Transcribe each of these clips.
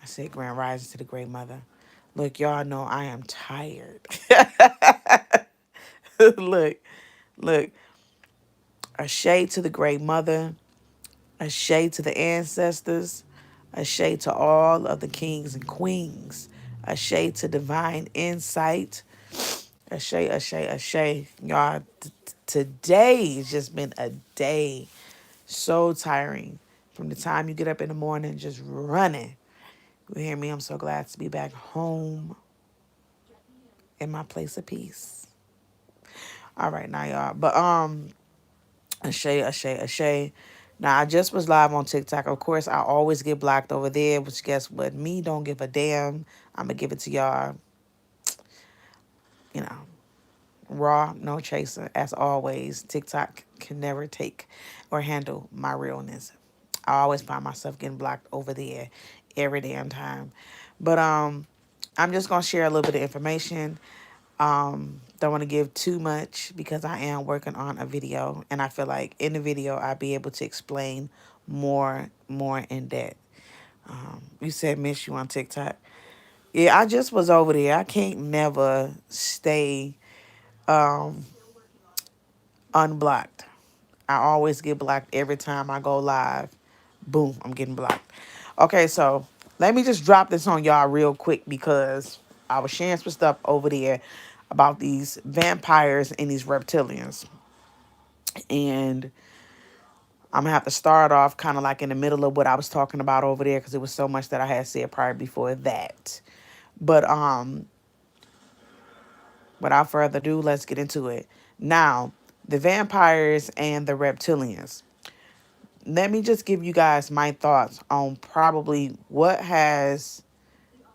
I said grand rising to the great mother. Look, y'all know I am tired. look, look. A shade to the great mother, a shade to the ancestors, a shade to all of the kings and queens, a shade to divine insight, a shade, a shade, a shade. Y'all, today has just been a day so tiring. From the time you get up in the morning, just running. You hear me? I'm so glad to be back home in my place of peace. All right, now y'all. But a shade. Now I just was live on TikTok. Of course, I always get blocked over there, which guess what? Me don't give a damn. I'm gonna give it to y'all, you know, raw, no chaser. As always, TikTok can never take or handle my realness. I always find myself getting blocked over there every damn time. But I'm just gonna share a little bit of information. Don't want to give too much because I am working on a video, and I feel like in the video I'll be able to explain more in depth. You said miss you on TikTok. Yeah, I just was over there. I can't never stay unblocked. I always get blocked every time I go live. Boom, I'm getting blocked. Okay, so let me just drop this on y'all real quick because I was sharing some stuff over there about these vampires and these reptilians. And I'm gonna have to start off kind of like in the middle of what I was talking about over there because it was so much that I had said prior before that. But without further ado, let's get into it. Now, the vampires and the reptilians. Let me just give you guys my thoughts on probably what has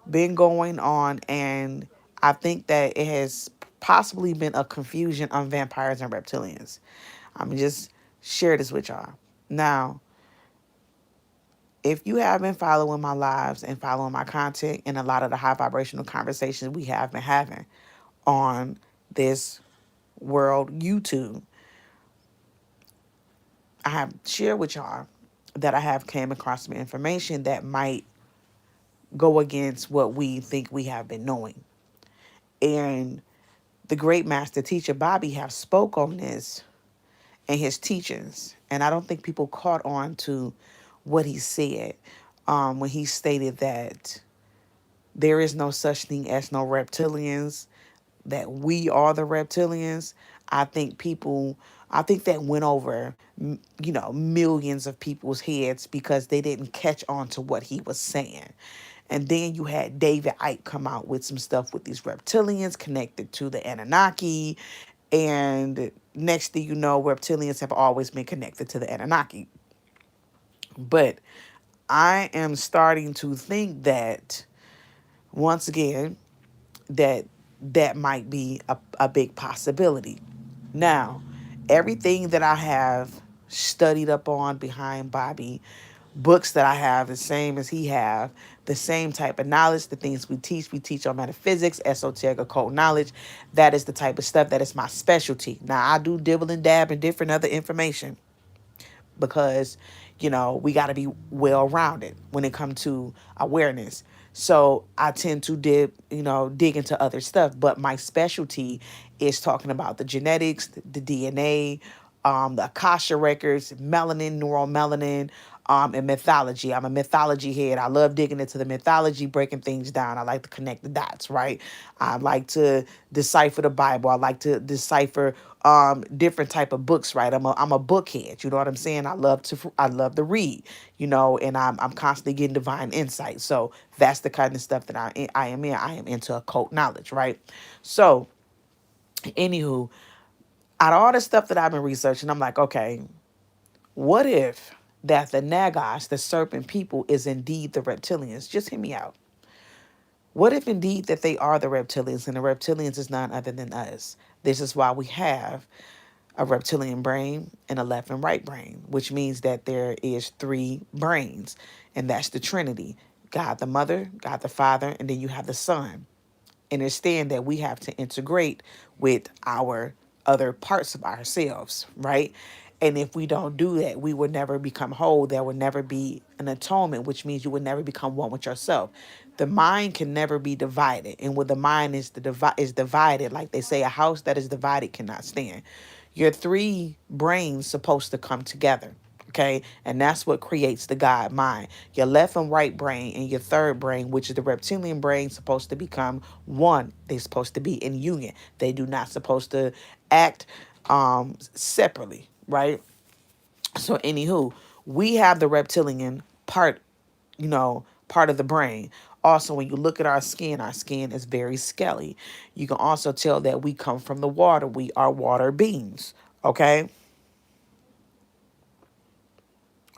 been going on, and I think that it has possibly been a confusion on vampires and reptilians. I'm gonna just share this with y'all. Now, if you have been following my lives and following my content and a lot of the high vibrational conversations we have been having on this world YouTube, I have shared with y'all that I have came across some information that might go against what we think we have been knowing. And the great master teacher Bobby have spoke on this in his teachings. And I don't think people caught on to what he said when he stated that there is no such thing as no reptilians, that we are the reptilians. I think people, I think that went over, millions of people's heads because they didn't catch on to what he was saying. And then you had David Icke come out with some stuff with these reptilians connected to the Anunnaki. And next thing you know, reptilians have always been connected to the Anunnaki. But I am starting to think that, once again, that that might be a big possibility. Now, everything that I have studied up on behind Bobby, books that I have the same as he have, the same type of knowledge, the things we teach on metaphysics, esoteric occult knowledge. That is the type of stuff that is my specialty. Now I do dibble and dab in different other information because we got to be well rounded when it comes to awareness. So I tend to dig into other stuff, but my specialty is talking about the genetics, the DNA, the Akasha records, melanin, neuromelanin, and mythology. I'm a mythology head. I love digging into the mythology, breaking things down. I like to connect the dots, right? I like to decipher the Bible. I like to decipher different type of books, right? I'm a bookhead. You know what I'm saying? I love to read, and I'm constantly getting divine insight. So that's the kind of stuff that I am in. I am into occult knowledge, right? So, anywho, out of all the stuff that I've been researching, I'm like, okay, what if that the Nagos, the serpent people, is indeed the reptilians? Just hear me out. What if indeed that they are the reptilians and the reptilians is none other than us? This is why we have a reptilian brain and a left and right brain, which means that there is three brains, and that's the Trinity: God the Mother, God the Father, and then you have the Son. Understand that we have to integrate with our other parts of ourselves, right? And if we don't do that, we will never become whole. There will never be an atonement, which means you will never become one with yourself. The mind can never be divided. And when the mind is divided, like they say, a house that is divided cannot stand. Your three brains supposed to come together. Okay. And that's what creates the God mind. Your left and right brain and your third brain, which is the reptilian brain, supposed to become one. They're supposed to be in union. They do not supposed to act separately, right? So anywho, we have the reptilian part, part of the brain. Also, when you look at our skin is very scaly. You can also tell that we come from the water. We are water beings. Okay.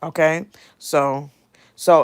Okay. So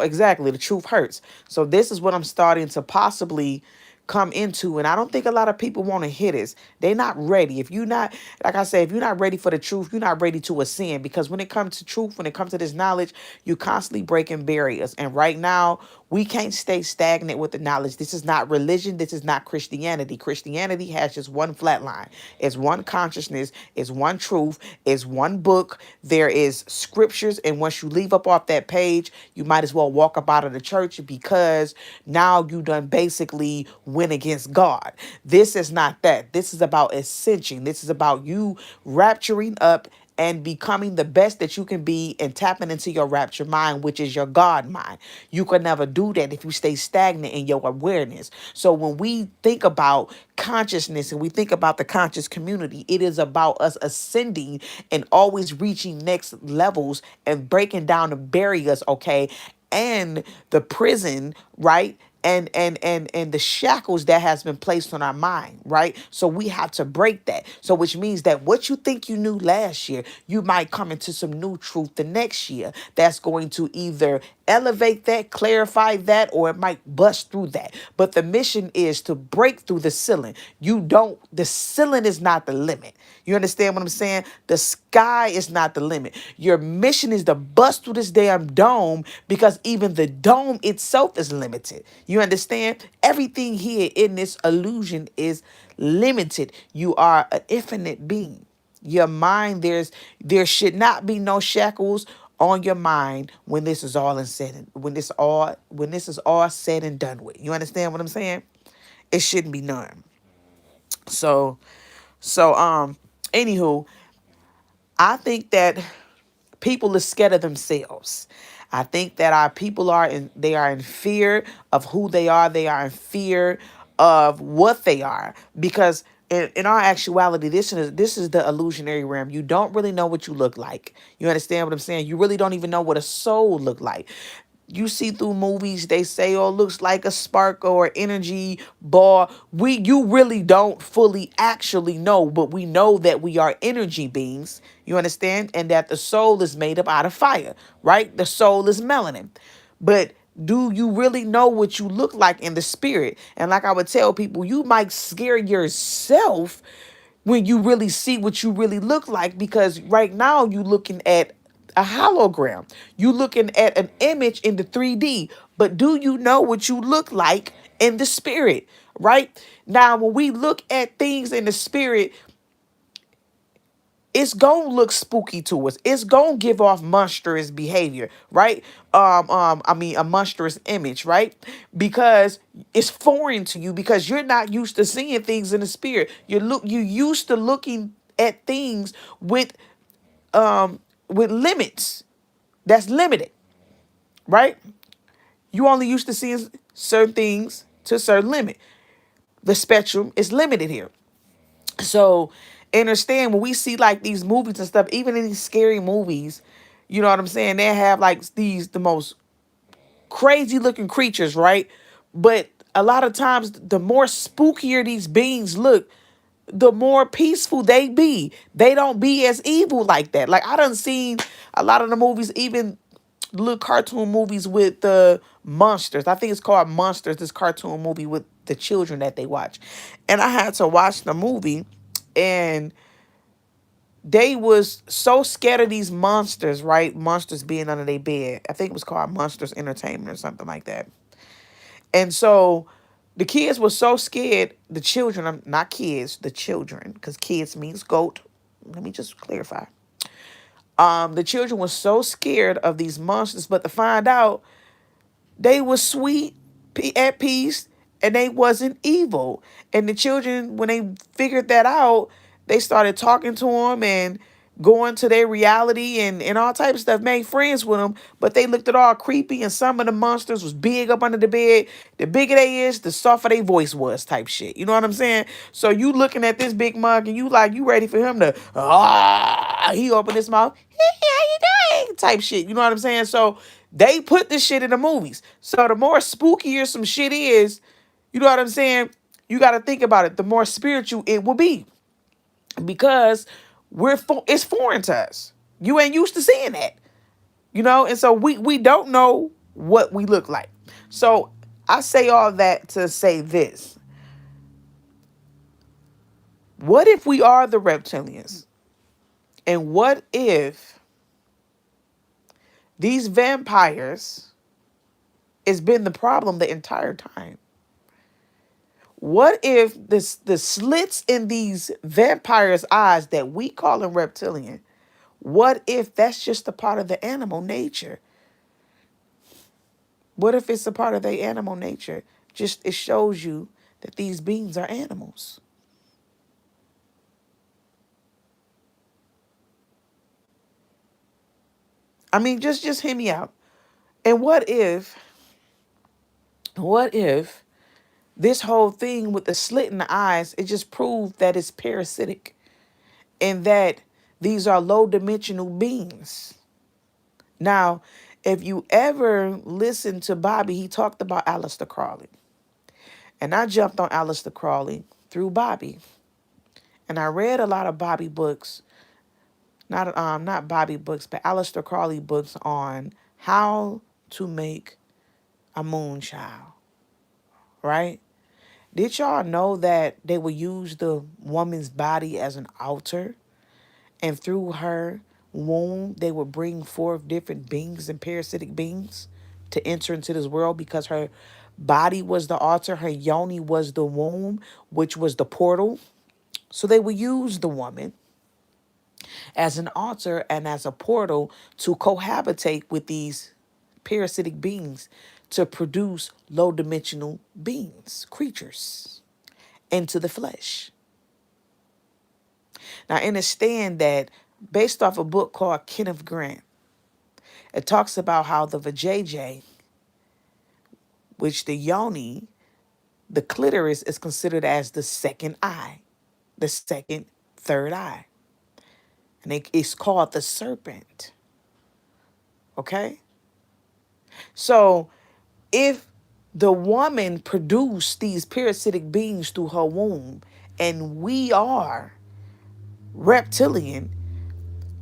exactly, the truth hurts. So this is what I'm starting to possibly come into, and I don't think a lot of people want to hear this. They're not ready. If you're not, like I say, if you're not ready for the truth, you're not ready to ascend. Because when it comes to truth, when it comes to this knowledge, you're constantly breaking barriers. And right now, we can't stay stagnant with the knowledge. This is not religion. This is not Christianity. Christianity has just one flat line. It's one consciousness. It's one truth. It's one book. There is scriptures. And once you leave up off that page, you might as well walk up out of the church, because now you done basically went against God. This is not that. This is about ascension. This is about you rapturing up and becoming the best that you can be and tapping into your rapture mind, which is your God mind. You can never do that if you stay stagnant in your awareness. So when we think about consciousness and we think about the conscious community, it is about us ascending and always reaching next levels and breaking down the barriers, okay? And the prison, right? And the shackles that has been placed on our mind, right? So we have to break that. So which means that what you think you knew last year, you might come into some new truth the next year that's going to either elevate that, clarify that, or it might bust through that. But the mission is to break through the ceiling. The ceiling is not the limit. You understand what I'm saying? The sky is not the limit. Your mission is to bust through this damn dome, because even the dome itself is limited. You understand? Everything here in this illusion is limited. You are an infinite being. Your mind, there should not be no shackles on your mind when this is all and said and when this is all said and done with. You understand what I'm saying? It shouldn't be none. So anywho, I think that people are scared of themselves. I think that our people they are in fear of who they are. They are in fear of what they are, because in our actuality, this is the illusionary realm. You don't really know what you look like. You understand what I'm saying? You really don't even know what a soul look like. You see through movies, they say, oh, looks like a spark or energy ball. You really don't fully actually know, but we know that we are energy beings. You understand? And that the soul is made up out of fire, right? The soul is melanin. But do you really know what you look like in the spirit? And like I would tell people, you might scare yourself when you really see what you really look like, because right now you looking at a hologram. You looking at an image in the 3D, but do you know what you look like in the spirit? Right? Now, when we look at things in the spirit, it's gonna look spooky to us. It's gonna give off monstrous behavior, right? I mean, a monstrous image, right? Because it's foreign to you, because you're not used to seeing things in the spirit. You used to looking at things with limits. That's limited, right? You only used to seeing certain things to a certain limit. The spectrum is limited here. So understand, when we see like these movies and stuff, even in these scary movies, you know what I'm saying? They have like the most crazy looking creatures, right? But a lot of times, the more spookier these beings look, the more peaceful they be. They don't be as evil like that. Like, I done seen a lot of the movies, even little cartoon movies with the monsters. I think it's called Monsters, this cartoon movie with the children that they watch. And I had to watch the movie, and they was so scared of these monsters, right? Monsters being under their bed. I think it was called Monsters Entertainment or something like that. And so the kids were so scared, the children, not kids, the children, because kids means goat. Let me just clarify. The children were so scared of these monsters, but to find out they were sweet, at peace, and they wasn't evil. And the children, when they figured that out, they started talking to them and going to their reality and all type of stuff, made friends with them. But they looked at all creepy, and some of the monsters was big up under the bed. The bigger they is, the softer their voice was, type shit. You know what I'm saying? So you looking at this big mug and you ready for him to, he opened his mouth, hey, how you doing? Type shit. You know what I'm saying? So they put this shit in the movies. So the more spookier some shit is, you know what I'm saying? You got to think about it. The more spiritual it will be, because it's foreign to us. You ain't used to seeing that, you know, and so we don't know what we look like. So I say all that to say this: what if we are the reptilians, and what if these vampires has been the problem the entire time? What if the slits in these vampires' eyes that we call them reptilian, what if that's just a part of the animal nature? What if it's a part of their animal nature? Just it shows you that these beings are animals. I mean, just hear me out. And what if this whole thing with the slit in the eyes, it just proved that it's parasitic and that these are low dimensional beings. Now, if you ever listen to Bobby, he talked about Aleister Crowley. And I jumped on Aleister Crowley through Bobby. And I read a lot of Bobby books, not Bobby books, but Aleister Crowley books on how to make a moon child, right? Did y'all know that they would use the woman's body as an altar? And through her womb, they would bring forth different beings and parasitic beings to enter into this world, because her body was the altar, her yoni was the womb, which was the portal. So they would use the woman as an altar and as a portal to cohabitate with these parasitic beings to produce low dimensional beings, creatures, into the flesh. Now, understand that based off a book called Kenneth Grant, it talks about how the vajayjay, which the yoni, the clitoris, is considered as the second eye, the second, third eye. And it's called the serpent. Okay? So if the woman produced these parasitic beings through her womb, and we are reptilian,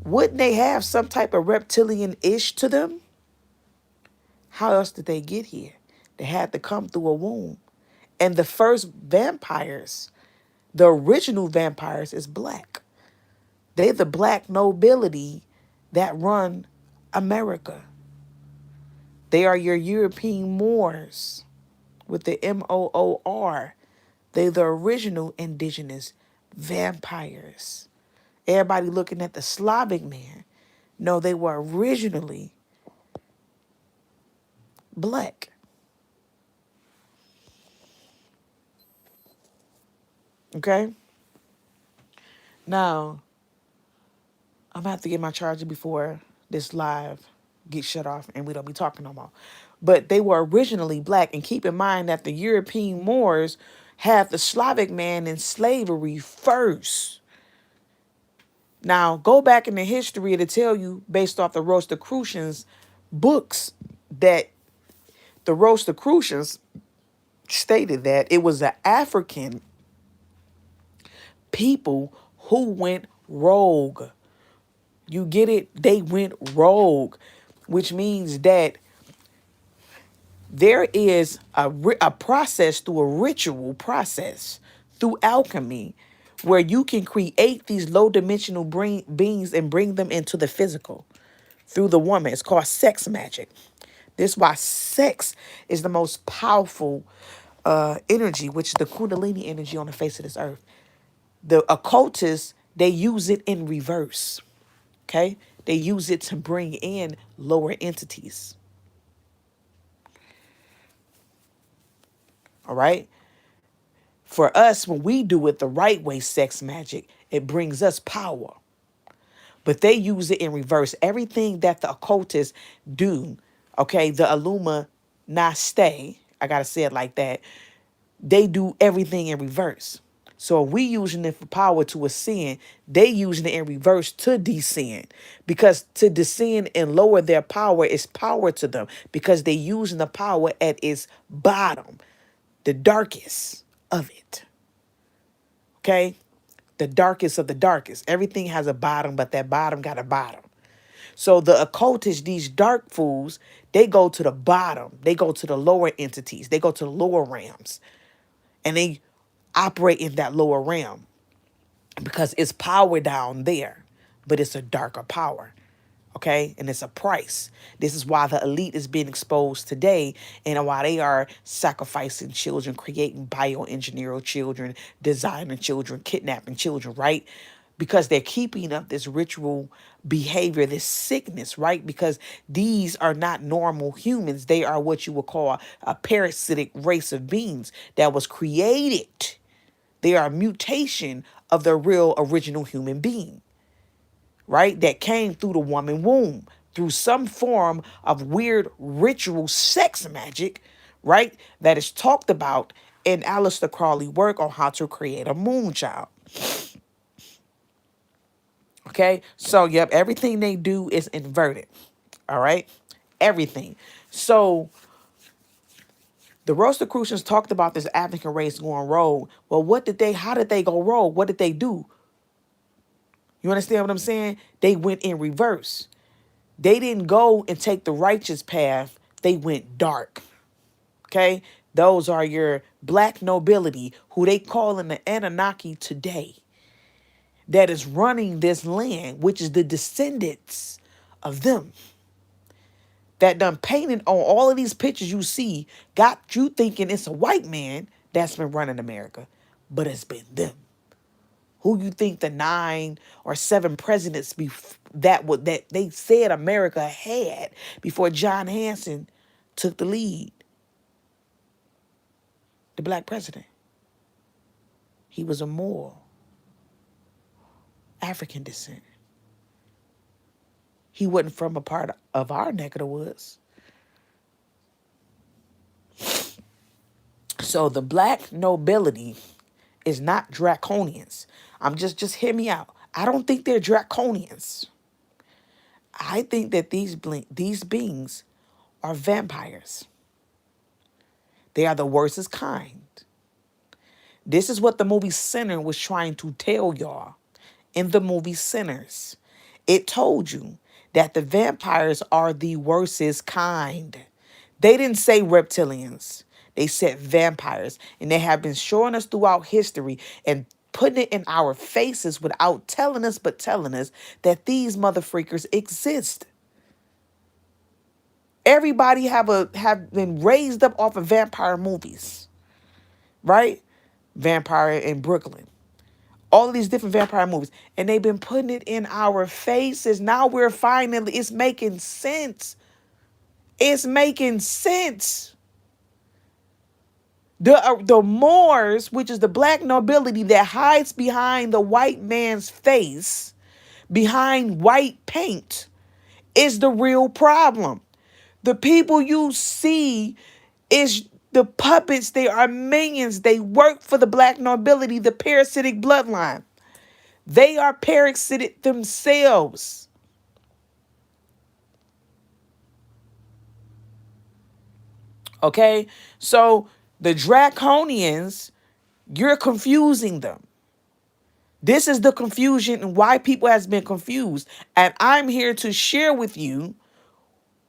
wouldn't they have some type of reptilian-ish to them? How else did they get here? They had to come through a womb. And the first vampires, the original vampires, is black. They the black nobility that run America. They are your European Moors with the Moor. They're the original indigenous vampires. Everybody looking at the Slavic man. No, they were originally black. Okay? Now, I'm going to have to get my charger before this live gets shut off and we don't be talking no more. But they were originally black. And keep in mind that the European Moors had the Slavic man in slavery first. Now, go back in the history to tell you, based off the Rosicrucians books, that the Rosicrucians stated that it was the African people who went rogue. You get it? They went rogue, which means that there is a process, through a ritual process, through alchemy, where you can create these low dimensional beings and bring them into the physical through the woman. It's called sex magic. This is why sex is the most powerful energy, which is the Kundalini energy on the face of this earth. The occultists, they use it in reverse. Okay? They use it to bring in lower entities. All right. For us, when we do it the right way, sex magic, it brings us power. But they use it in reverse. Everything that the occultists do, okay, the Illuminati, I gotta say it like that, they do everything in reverse. So if we using it for power to ascend, they using it in reverse to descend. Because to descend and lower their power is power to them. Because they using the power at its bottom, the darkest of it. Okay? The darkest of the darkest. Everything has a bottom, but that bottom got a bottom. So the occultists, these dark fools, they go to the bottom. They go to the lower entities. They go to the lower realms. And they operate in that lower realm because it's power down there, but it's a darker power. Okay, and it's a price. This is why the elite is being exposed today, and why they are sacrificing children, creating bioengineered children, designing children, kidnapping children, right? Because they're keeping up this ritual behavior, this sickness, right? Because these are not normal humans. They are what you would call a parasitic race of beings that was created. They are a mutation of the real original human being, right? That came through the woman womb, through some form of weird ritual sex magic, right? That is talked about in Aleister Crowley's work on how to create a moon child. Okay, so yep, everything they do is inverted. All right, everything. So the Rosicrucians talked about this African race going rogue. Well, how did they go rogue? What did they do? You understand what I'm saying? They went in reverse. They didn't go and take the righteous path. They went dark. Okay? Those are your black nobility, who they call in the Anunnaki today, that is running this land, which is the descendants of them. That done painted on all of these pictures you see, got you thinking it's a white man that's been running America. But it's been them. Who you think the 9 or 7 presidents that they said America had before John Hanson took the lead? The black president. He was a Moor, African descent. He wasn't from a part of our neck of the woods. So the black nobility is not draconians. Just hear me out. I don't think they're draconians. I think that these beings are vampires. They are the worstest kind. This is what the movie Sinner was trying to tell y'all. In the movie Sinners, it told you that the vampires are the worstest kind. They didn't say reptilians. They said vampires. And they have been showing us throughout history and putting it in our faces without telling us that these motherfreakers exist. Everybody have been raised up off of vampire movies, right? Vampire in Brooklyn. All of these different vampire movies. And they've been putting it in our faces. Now we're finally, it's making sense. It's making sense. The Moors, which is the black nobility that hides behind the white man's face, behind white paint, is the real problem. The people you see is the puppets. They are minions. They work for the black nobility, the parasitic bloodline. They are parasitic themselves. Okay? So the draconians, you're confusing them. This is the confusion and why people has been confused. And I'm here to share with you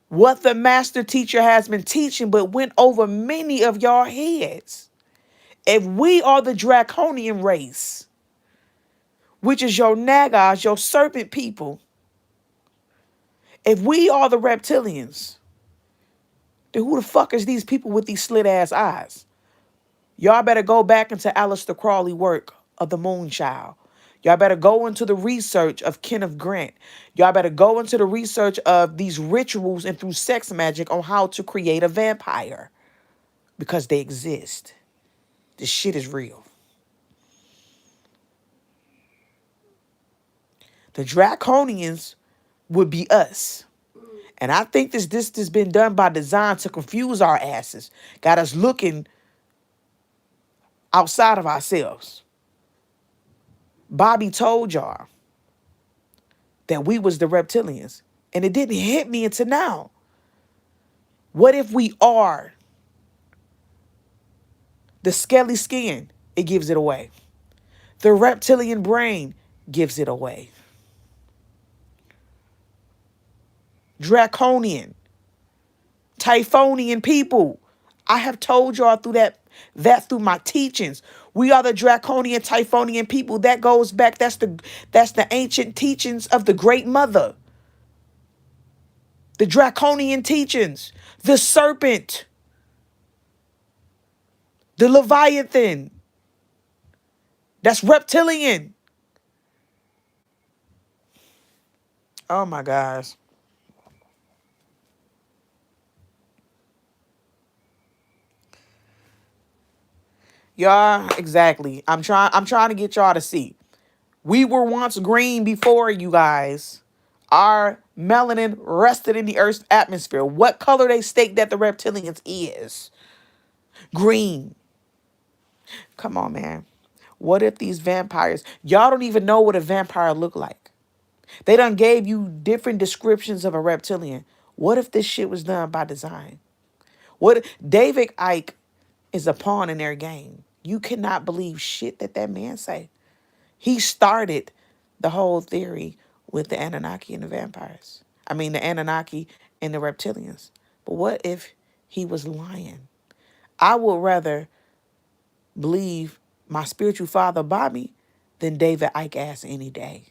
what the master teacher has been teaching, but went over many of y'all heads. If we are the draconian race, which is your nagas, your serpent people, if we are the reptilians, then who the fuck is these people with these slit ass eyes? Y'all better go back into Aleister Crowley work of the Moon Child. Y'all better go into the research of Kenneth Grant. Y'all better go into the research of these rituals and through sex magic on how to create a vampire. Because they exist. This shit is real. The Draconians would be us. And I think this has been done by design to confuse our asses. Got us looking outside of ourselves. Bobby told y'all that we was the reptilians. And it didn't hit me until now. What if we are the scaly skin? It gives it away. The reptilian brain gives it away. Draconian, Typhonian people. I have told y'all through that through my teachings. We are the draconian, Typhonian people. That goes back. That's the ancient teachings of the Great Mother. The draconian teachings. The serpent. The Leviathan. That's reptilian. Oh my gosh. Y'all, exactly. I'm trying to get y'all to see. We were once green before you guys. Our melanin rested in the Earth's atmosphere. What color they state that the reptilians is? Green. Come on, man. What if these vampires, y'all don't even know what a vampire look like. They done gave you different descriptions of a reptilian. What if this shit was done by design? What David Icke is a pawn in their game. You cannot believe shit that man say. He started the whole theory with the Anunnaki and the vampires. I mean, the Anunnaki and the reptilians. But what if he was lying? I would rather believe my spiritual father, Bobby, than David Icke ass any day.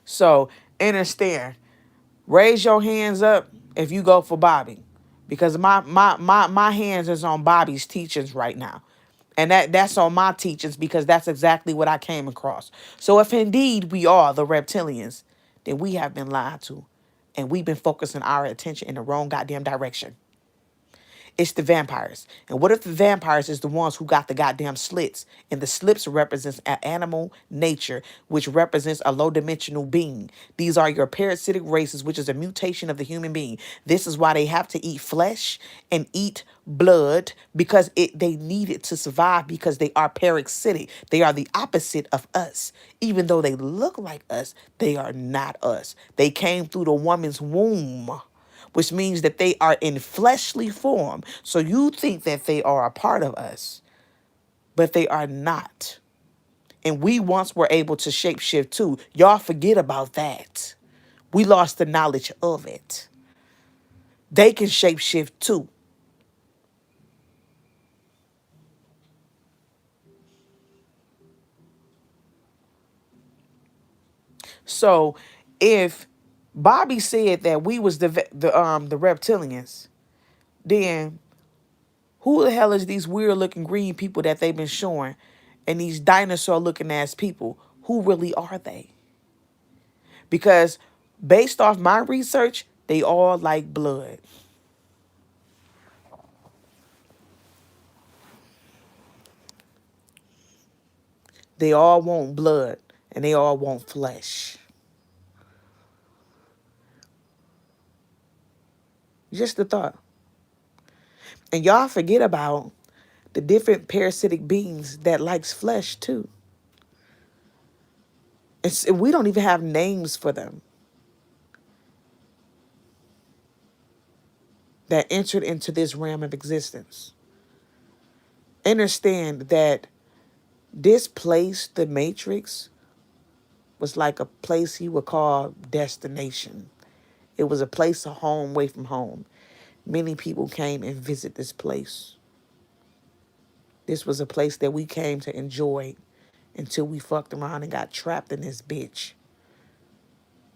So, understand. Raise your hands up if you go for Bobby. Because my hands is on Bobby's teachings right now. And that's on my teachings because that's exactly what I came across. So if indeed we are the reptilians, then we have been lied to. And we've been focusing our attention in the wrong goddamn direction. It's the vampires. And what if the vampires is the ones who got the goddamn slits? And the slits represents an animal nature, which represents a low dimensional being. These are your parasitic races, which is a mutation of the human being. This is why they have to eat flesh and eat blood because they need it to survive because they are parasitic. They are the opposite of us. Even though they look like us, they are not us. They came through the woman's womb, which means that they are in fleshly form. So you think that they are a part of us, but they are not. And we once were able to shapeshift too. Y'all forget about that. We lost the knowledge of it. They can shapeshift too. So if Bobby said that we was the reptilians, then who the hell is these weird looking green people that they've been showing and these dinosaur looking ass people? Who really are they? Because based off my research, they all like blood. They all want blood and they all want flesh. Just the thought. And y'all forget about the different parasitic beings that likes flesh too. We don't even have names for them that entered into this realm of existence. Understand that this place, the Matrix, was like a place he would call destination. It was a place of home away from home. Many people came and visit this place. This was a place that we came to enjoy until we fucked around and got trapped in this bitch.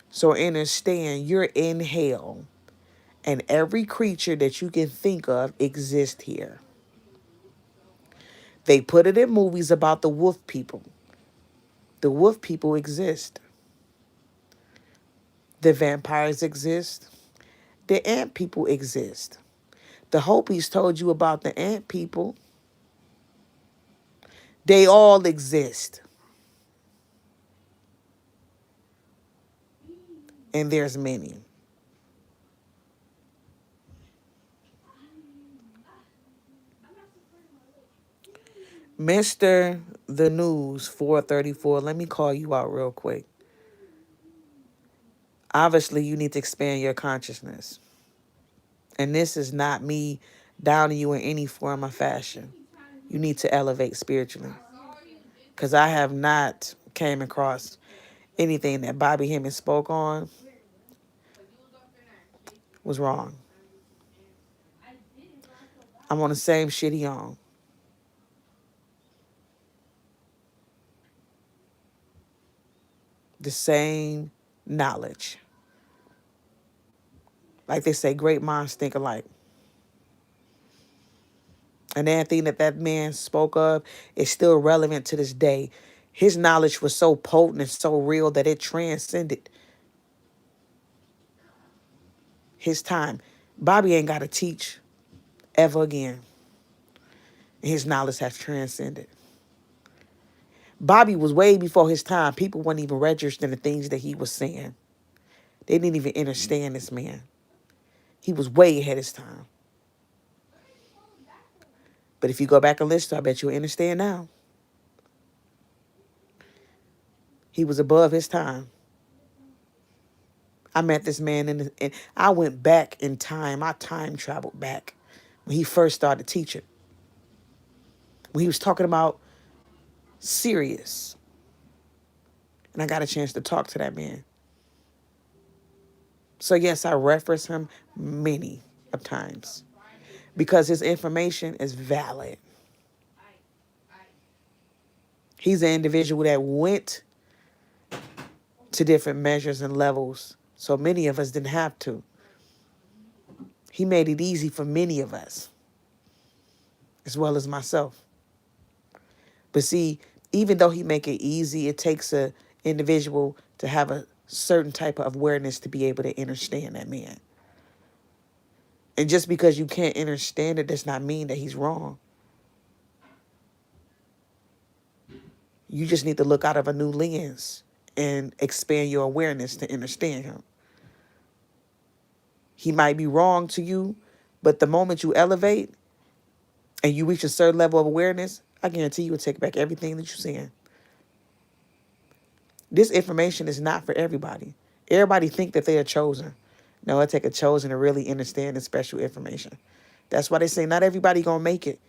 So understand, you're in hell And every creature that you can think of exists here. They put it in movies about the wolf people. The wolf people exist. The vampires exist. The ant people exist. The Hopis told you about the ant people. They all exist. And there's many. Mr. The News 434, let me call you out real quick. Obviously, you need to expand your consciousness. And this is not me downing you in any form or fashion. You need to elevate spiritually. Because I have not came across anything that Bobby Hemmings spoke on was wrong. I'm on the same shit he on. The same knowledge. Like they say, great minds think alike. And anything that that man spoke of is still relevant to this day. His knowledge was so potent and so real that it transcended his time. Bobby ain't got to teach ever again. His knowledge has transcended. Bobby was way before his time. People weren't even registering the things that he was saying. They didn't even understand this man. He was way ahead of his time. But if you go back and listen, I bet you'll understand now. He was above his time. I met this man and I went back in time. I time traveled back when he first started teaching. When he was talking about Sirius. And I got a chance to talk to that man. So yes, I reference him many of times because his information is valid. He's an individual that went to different measures and levels, so many of us didn't have to. He made it easy for many of us, as well as myself. But see, even though he make it easy, it takes a individual to have a certain type of awareness to be able to understand that man. And just because you can't understand it does not mean that he's wrong. You just need to look out of a new lens and expand your awareness to understand him. He might be wrong to you, but the moment you elevate and you reach a certain level of awareness, I guarantee you will take back everything that you're saying. This information is not for everybody. Everybody think that they are chosen. No, it take a chosen to really understand the special information. That's why they say not everybody gonna make it,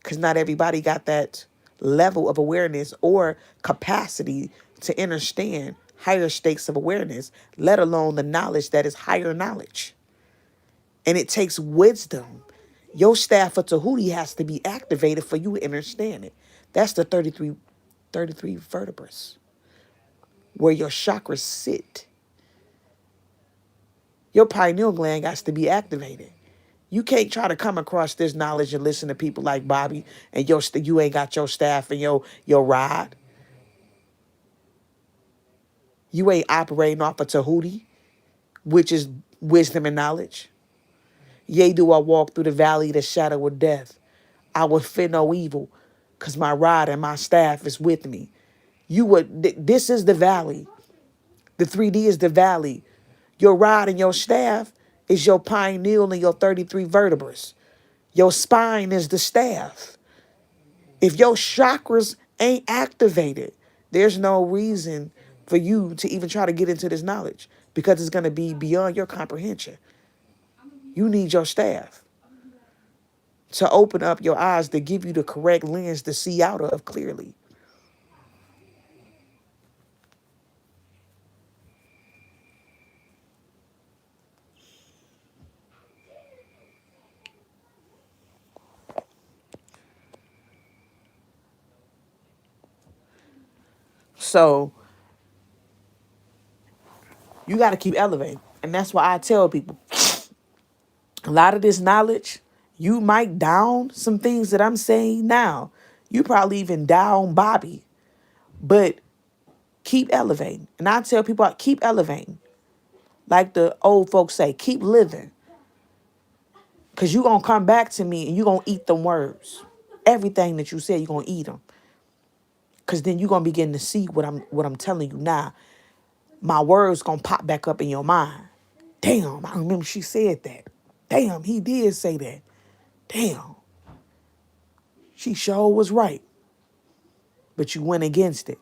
because not everybody got that level of awareness or capacity to understand higher stakes of awareness, let alone the knowledge that is higher knowledge. And it takes wisdom. Your staff of Tahuti has to be activated for you to understand it. That's the 33 vertebrae where your chakras sit. Your pineal gland has to be activated. You can't try to come across this knowledge and listen to people like Bobby and you ain't got your staff and your rod. You ain't operating off of Tahuti, which is wisdom and knowledge. Yea, do I walk through the valley of the shadow of death. I will fear no evil, because my rod and my staff is with me. This is the valley. The 3D is the valley. Your rod and your staff is your pineal and your 33 vertebrae. Your spine is the staff. If your chakras ain't activated, there's no reason for you to even try to get into this knowledge because it's going to be beyond your comprehension. You need your staff to open up your eyes to give you the correct lens to see out of clearly. So you got to keep elevating. And that's why I tell people, A lot of this knowledge, you might down some things that I'm saying now. You probably even down Bobby, but keep elevating. And I tell people, keep elevating. Like the old folks say, keep living. Because you're going to come back to me and you're going to eat them words. Everything that you said, you're going to eat them. Because then you're going to begin to see what I'm telling you now. My words going to pop back up in your mind. Damn, I remember she said that. Damn, he did say that. Damn, she sure was right. But you went against it.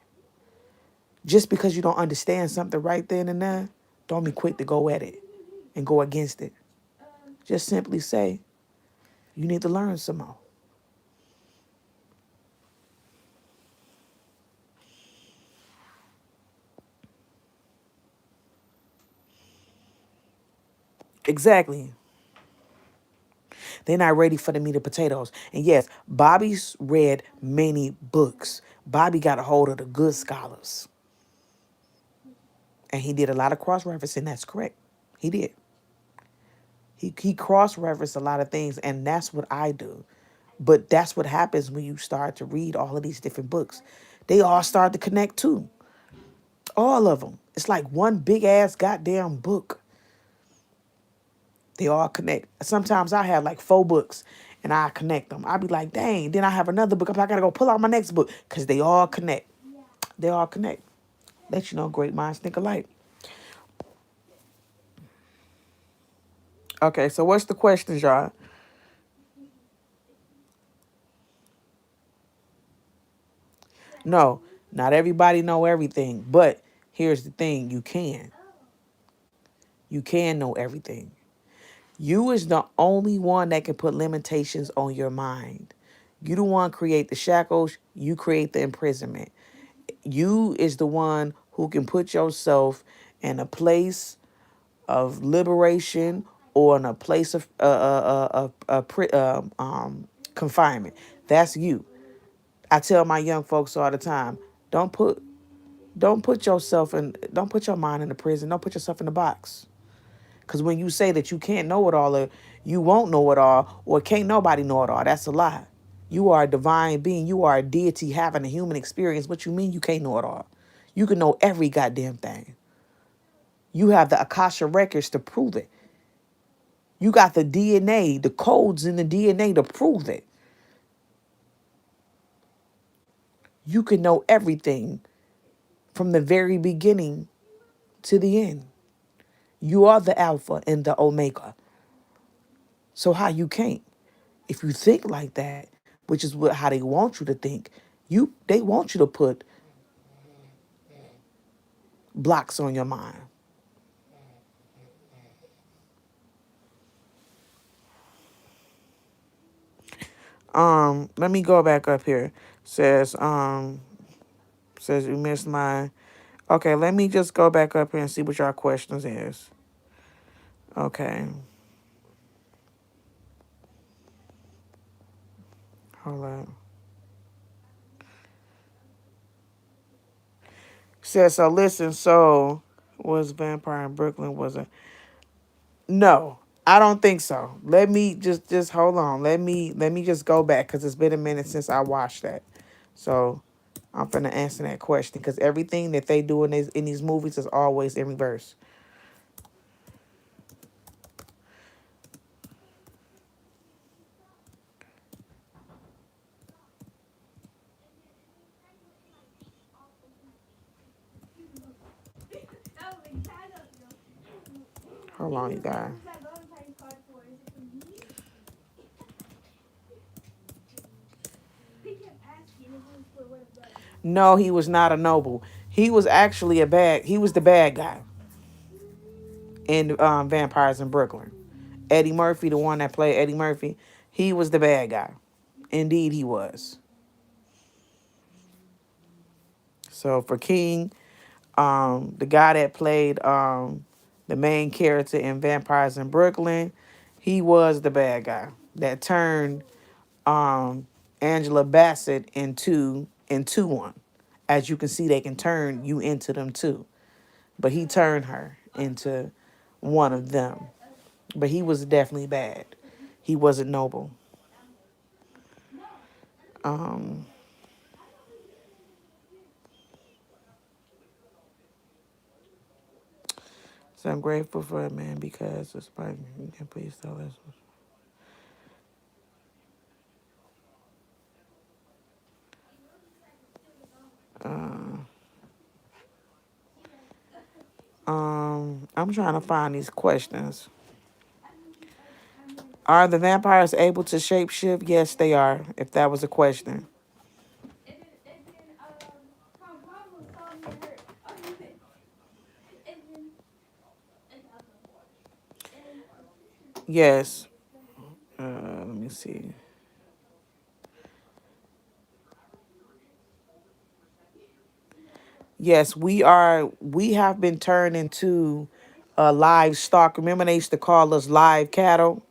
Just because you don't understand something right then and there, don't be quick to go at it and go against it. Just simply say, you need to learn some more. Exactly. They're not ready for the meat and potatoes. And yes, Bobby's read many books. Bobby got a hold of the good scholars. And he did a lot of cross-referencing. That's correct. He did. He cross-referenced a lot of things, and that's what I do. But that's what happens when you start to read all of these different books. They all start to connect too. All of them. It's like one big ass goddamn book. They all connect. Sometimes I have like 4 books and I connect them. I'll be like, dang. Then I have another book. I gotta go pull out my next book because they all connect. They all connect. Let you know, great minds think alike. Okay, so what's the questions, y'all? No, not everybody know everything, but here's the thing: you can. You can know everything. You is the only one that can put limitations on your mind. You the one create the shackles. You create the imprisonment. You is the one who can put yourself in a place of liberation or in a place of confinement. That's you. I tell my young folks all the time, don't put don't put your mind in the prison. Don't put yourself in the box. Because when you say that you can't know it all, or you won't know it all, or can't nobody know it all, that's a lie. You are a divine being. You are a deity having a human experience. What you mean you can't know it all? You can know every goddamn thing. You have the Akasha records to prove it. You got the DNA, the codes in the DNA to prove it. You can know everything from the very beginning to the end. You are the Alpha and the Omega. So how you can't? If you think like that, which is how they want you to think, they want you to put blocks on your mind. Let me go back up here. Says you missed my. Okay, let me just go back up here and see what your questions is. Okay, hold on. Says so. Listen, so was Vampire in Brooklyn? Was a no. I don't think so. Let me just hold on. Let me just go back because it's been a minute since I watched that. So I'm finna answer that question because everything that they do in these movies is always in reverse. Hold on, you guys. No, he was not a noble. He was actually he was the bad guy in Vampires in Brooklyn. Eddie Murphy, the one that played Eddie Murphy, he was the bad guy. Indeed, he was. So for King, the guy that played the main character in Vampires in Brooklyn, he was the bad guy that turned Angela Bassett into one. As you can see, they can turn you into them too. But he turned her into one of them. But he was definitely bad. He wasn't noble. Um, so I'm grateful for it, man, because it's probably, you can please tell us. Uh, I'm trying to find these questions. Are the vampires able to shapeshift? Yes, they are, if that was a question. Yes. Let me see. Yes, we are. We have been turned into livestock. Remember, they used to call us live cattle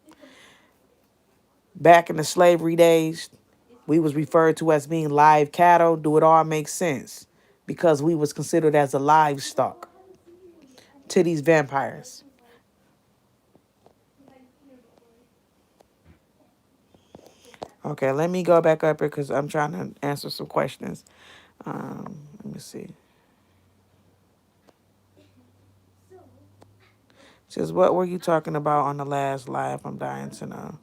back in the slavery days. We was referred to as being live cattle. Do it all make sense? Because we was considered as a livestock to these vampires. Okay, let me go back up here because I'm trying to answer some questions. Let me see. Just what were you talking about on the last live? I'm dying to know.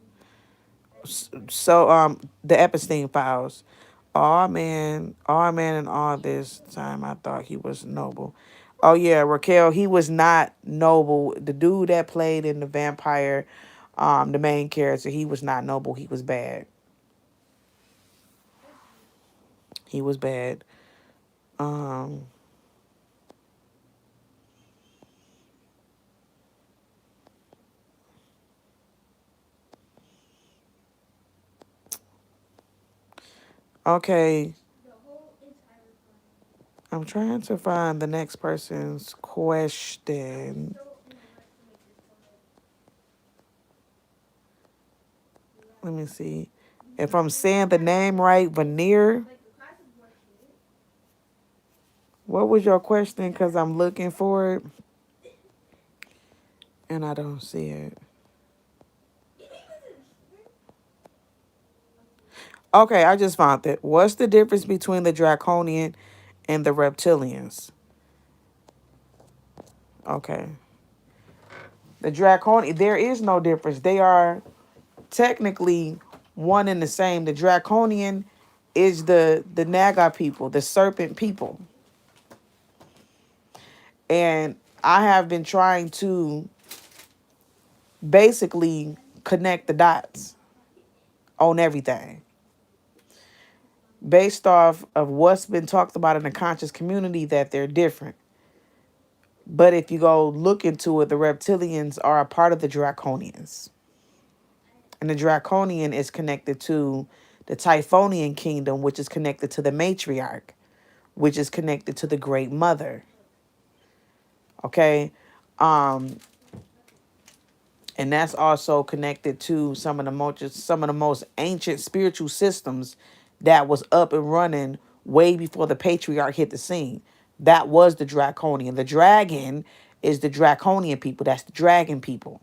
So the Epstein files. Oh man, and all this time I thought he was noble. Oh yeah, Raquel, he was not noble. The dude that played in the vampire, the main character, he was not noble. He was bad. He was bad. Um, okay, I'm trying to find the next person's question. Let me see. If I'm saying the name right, Veneer. What was your question? Because I'm looking for it and I don't see it. Okay, I just found it. What's the difference between the Draconian and the Reptilians? Okay. The Draconian, there is no difference. They are technically one and the same. The Draconian is the Naga people, the serpent people. And I have been trying to basically connect the dots on everything based off of what's been talked about in the conscious community that they're different. But if you go look into it, the reptilians are a part of the draconians. And the draconian is connected to the Typhonian kingdom, which is connected to the matriarch, which is connected to the great mother. Okay? Um, and that's also connected to some of the most ancient spiritual systems that was up and running way before the patriarch hit the scene. That was the draconian. The dragon is the draconian people. That's the dragon people.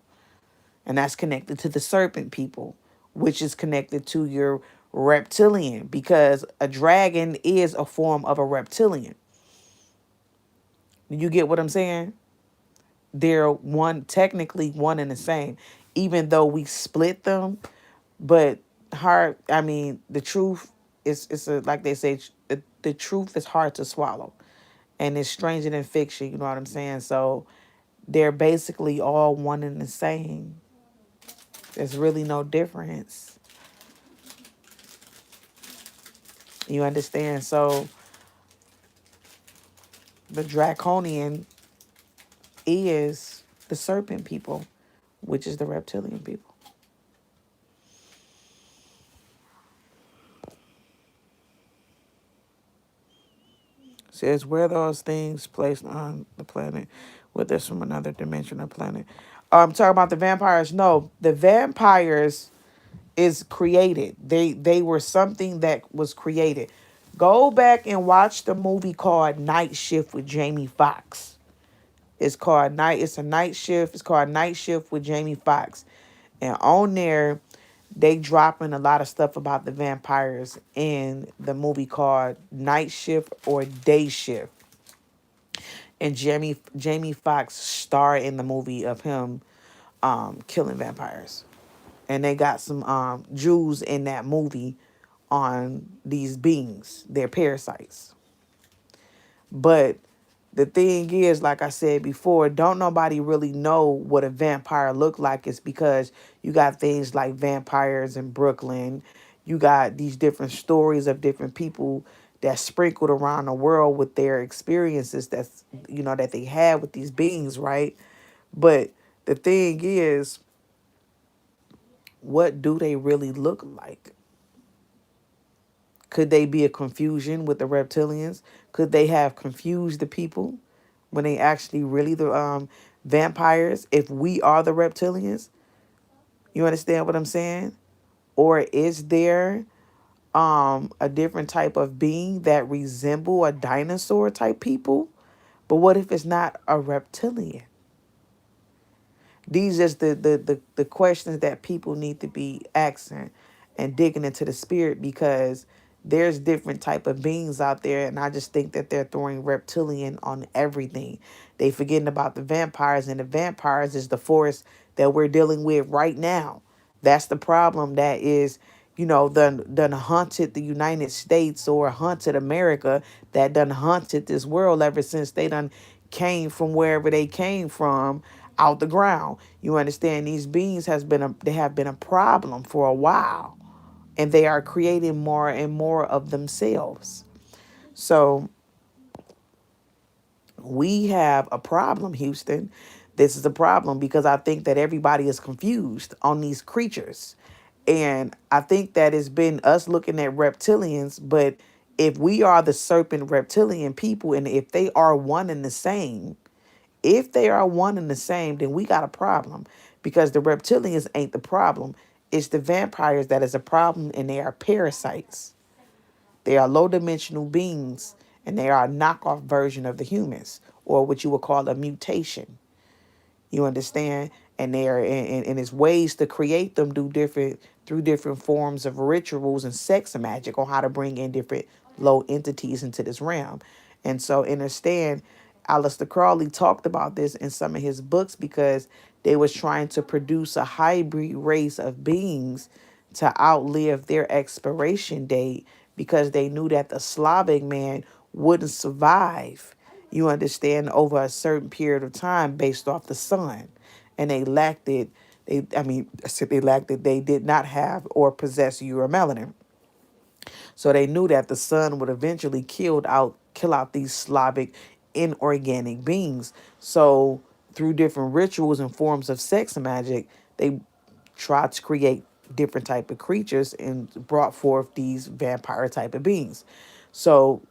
And that's connected to the serpent people, which is connected to your reptilian, because a dragon is a form of a reptilian. You get what I'm saying? They're one, technically one and the same, even though we split them. But hard, I mean, the truth is, like they say, the truth is hard to swallow, and it's stranger than fiction. You know what I'm saying? So they're basically all one and the same. There's really no difference. You understand? So the draconian is the serpent people, which is the reptilian people. Says where those things placed on the planet, with this from another dimension or planet. Talking about the vampires. No, the vampires is created. They were something that was created. Go back and watch the movie called Night Shift with Jamie Foxx. It's called Night. It's a night shift. It's called Night Shift with Jamie Foxx. And on there, they dropping a lot of stuff about the vampires in the movie called Night Shift or Day Shift. And Jamie Foxx star in the movie of him killing vampires. And they got some Jews in that movie on these beings. They're parasites. But the thing is, like I said before, don't nobody really know what a vampire look like. It's because you got things like vampires in Brooklyn. You got these different stories of different people that sprinkled around the world with their experiences that's, that they had with these beings, right? But the thing is, what do they really look like? Could they be a confusion with the reptilians? Could they have confused the people when they actually really the vampires? If we are the reptilians, you understand what I'm saying? Or is there a different type of being that resemble a dinosaur type people? But what if it's not a reptilian? These is the questions that people need to be asking and digging into the spirit, because there's different type of beings out there, and I just think that they're throwing reptilian on everything. They forgetting about the vampires, and the vampires is the force that we're dealing with right now. That's the problem that is, done haunted the United States or haunted America, that done haunted this world ever since they done came from wherever they came from out the ground. You understand, these beings they have been a problem for a while, and they are creating more and more of themselves. So we have a problem, Houston. This is a problem because I think that everybody is confused on these creatures. And I think that it's been us looking at reptilians, but if we are the serpent reptilian people, and if they are one and the same, then we got a problem, because the reptilians ain't the problem. It's the vampires that is a problem, and they are parasites. They are low dimensional beings, and they are a knockoff version of the humans, or what you would call a mutation. You understand? And there and it's ways to create them through different forms of rituals and sex magic on how to bring in different low entities into this realm. And so understand, Aleister Crowley talked about this in some of his books, because they was trying to produce a hybrid race of beings to outlive their expiration date, because they knew that the Slavic man wouldn't survive, you understand, over a certain period of time based off the sun. And they lacked it. I said they lacked it. They did not have or possess uromelanin. So they knew that the sun would eventually kill out these Slavic inorganic beings. So through different rituals and forms of sex magic, they tried to create different type of creatures and brought forth these vampire type of beings. So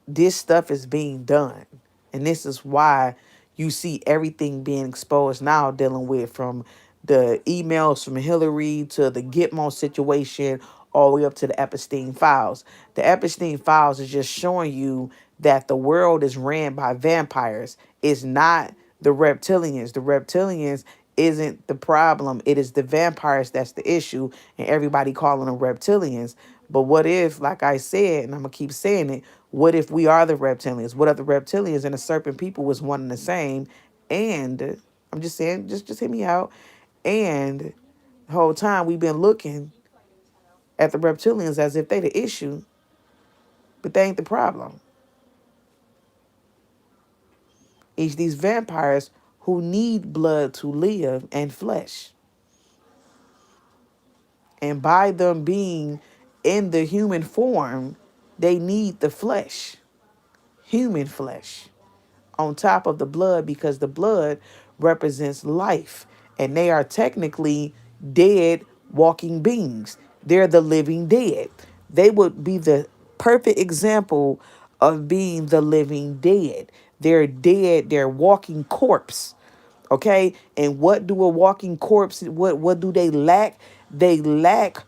this stuff is being done. And this is why you see everything being exposed now, dealing with from the emails from Hillary to the Gitmo situation, all the way up to the Epstein files. The Epstein files is just showing you that the world is ran by vampires. It's not the reptilians. The reptilians isn't the problem. It is the vampires that's the issue, and everybody calling them reptilians. But what if, like I said, and I'm going to keep saying it, what if we are the reptilians? What if the reptilians and the serpent people was one and the same? And I'm just saying, just hear me out. And the whole time we've been looking at the reptilians as if they the issue, but they ain't the problem. It's these vampires who need blood to live and flesh. And by them being in the human form, they need the flesh, human flesh, on top of the blood, because the blood represents life, and they are technically dead walking beings. They're the living dead. They would be the perfect example of being the living dead. They're dead, they're walking corpse. Okay? And what do a walking corpse, what do they lack? They lack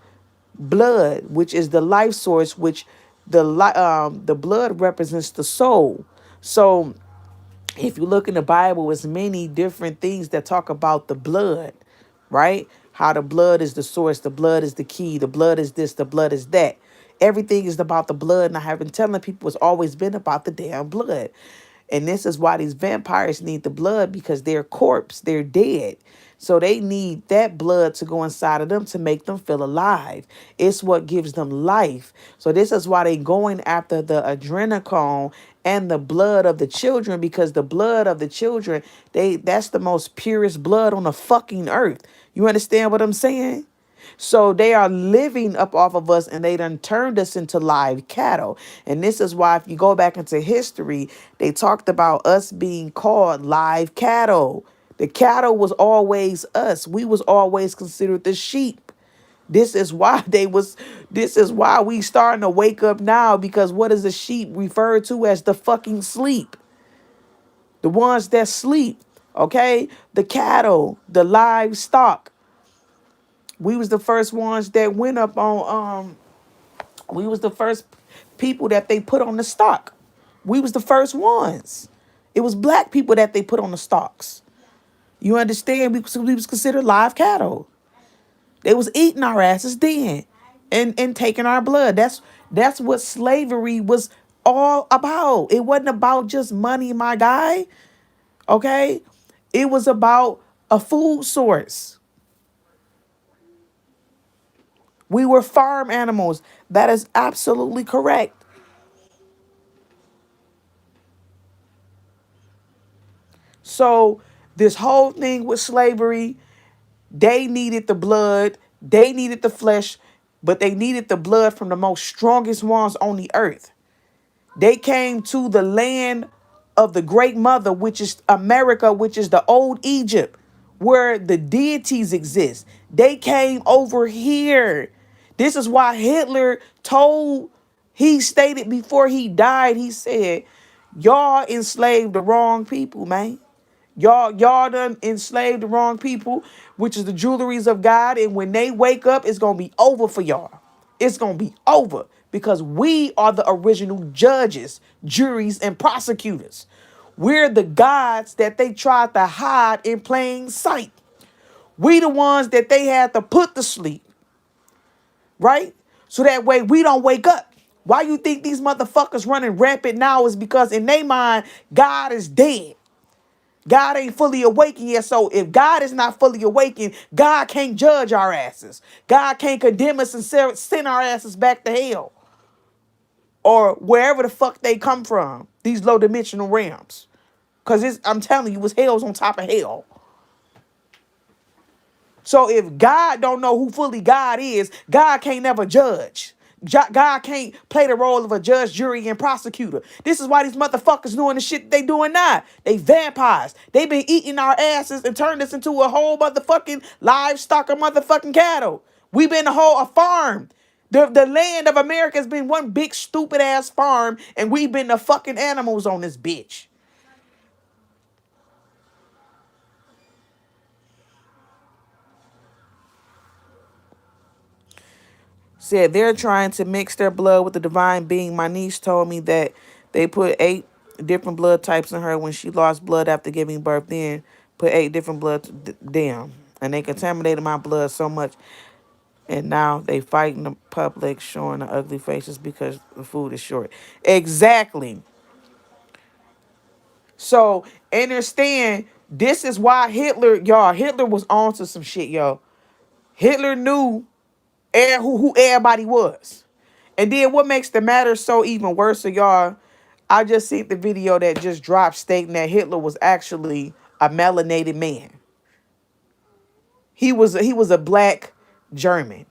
blood, which is the life source, which the blood represents the soul. So If you look in the Bible, it's many different things that talk about the blood, right? How the blood is the source, the blood is the key, the blood is this, the blood is that. Everything is about the blood, and I have been telling people it's always been about the damn blood. And this is why these vampires need the blood, because they're corpse, they're dead. So they need that blood to go inside of them to make them feel alive. It's what gives them life. So this is why they going after the adrenochrome and the blood of the children, because the blood of the children, that's the most purest blood on the fucking earth. You understand what I'm saying? So they are living up off of us, and they done turned us into live cattle. And this is why, if you go back into history, they talked about us being called live cattle. The cattle was always us. We was always considered the sheep. This is why we starting to wake up now, because what is a sheep referred to as? The fucking sleep. The ones that sleep. Okay? The cattle, the livestock. We was the first ones that went up on we was the first people that they put on the stock. We was the first ones. It was black people that they put on the stocks. You understand? We was considered live cattle. They was eating our asses then and taking our blood. That's what slavery was all about. It wasn't about just money, my guy. Okay? It was about a food source. We were farm animals. That is absolutely correct. So this whole thing with slavery, they needed the blood, they needed the flesh, but they needed the blood from the most strongest ones on the earth. They came to the land of the great mother, which is America, which is the old Egypt, where the deities exist. They came over here. This is why Hitler he stated before he died, he said, y'all enslaved the wrong people, man. Y'all done enslaved the wrong people, which is the jewelries of God. And when they wake up, it's going to be over for y'all. It's going to be over, because we are the original judges, juries, and prosecutors. We're the gods that they tried to hide in plain sight. We the ones that they had to put to sleep, right? So that way we don't wake up. Why you think these motherfuckers running rampant now is because in their mind, God is dead. God ain't fully awakened yet. So if God is not fully awakened, God can't judge our asses. God can't condemn us and send our asses back to hell, or wherever the fuck they come from, these low dimensional realms. Because I'm telling you, it's hell's on top of hell. So if God don't know who fully God is, God can't never judge. God can't play the role of a judge, jury, and prosecutor. This is why these motherfuckers doing the shit they doing now. They vampires. They been eating our asses and turned us into a whole motherfucking livestock of motherfucking cattle. We been a farm. The land of America has been one big stupid ass farm, and we been the fucking animals on this bitch. Said they're trying to mix their blood with the divine being. My niece told me that they put 8 different blood types in her when she lost blood after giving birth. Then put 8 different blood. Damn. And they contaminated my blood so much. And now they fight in the public, showing the ugly faces because the food is short. Exactly. So understand, this is why Hitler was on to some shit, y'all. Hitler knew who everybody was. And then what makes the matter so even worse, so y'all, I just seen the video that just dropped stating that Hitler was actually a melanated man. He was a black German.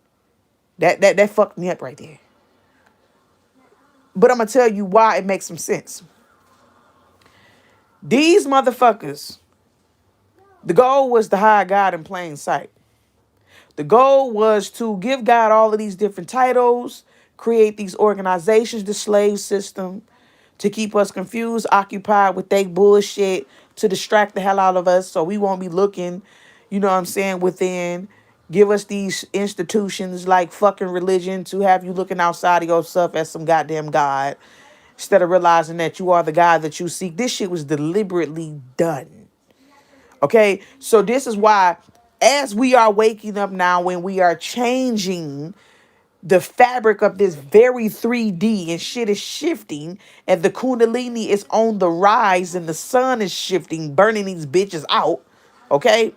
That fucked me up right there. But I'm gonna tell you why it makes some sense. These motherfuckers, the goal was to hide God in plain sight. The goal was to give God all of these different titles, create these organizations, the slave system, to keep us confused, occupied with their bullshit, to distract the hell out of us so we won't be looking, you know what I'm saying, within. Give us these institutions like fucking religion to have you looking outside of yourself as some goddamn God. Instead of realizing that you are the God that you seek. This shit was deliberately done. Okay? So this is why, as we are waking up now, when we are changing the fabric of this very 3D and shit is shifting, and the Kundalini is on the rise and the sun is shifting, burning these bitches out. Okay?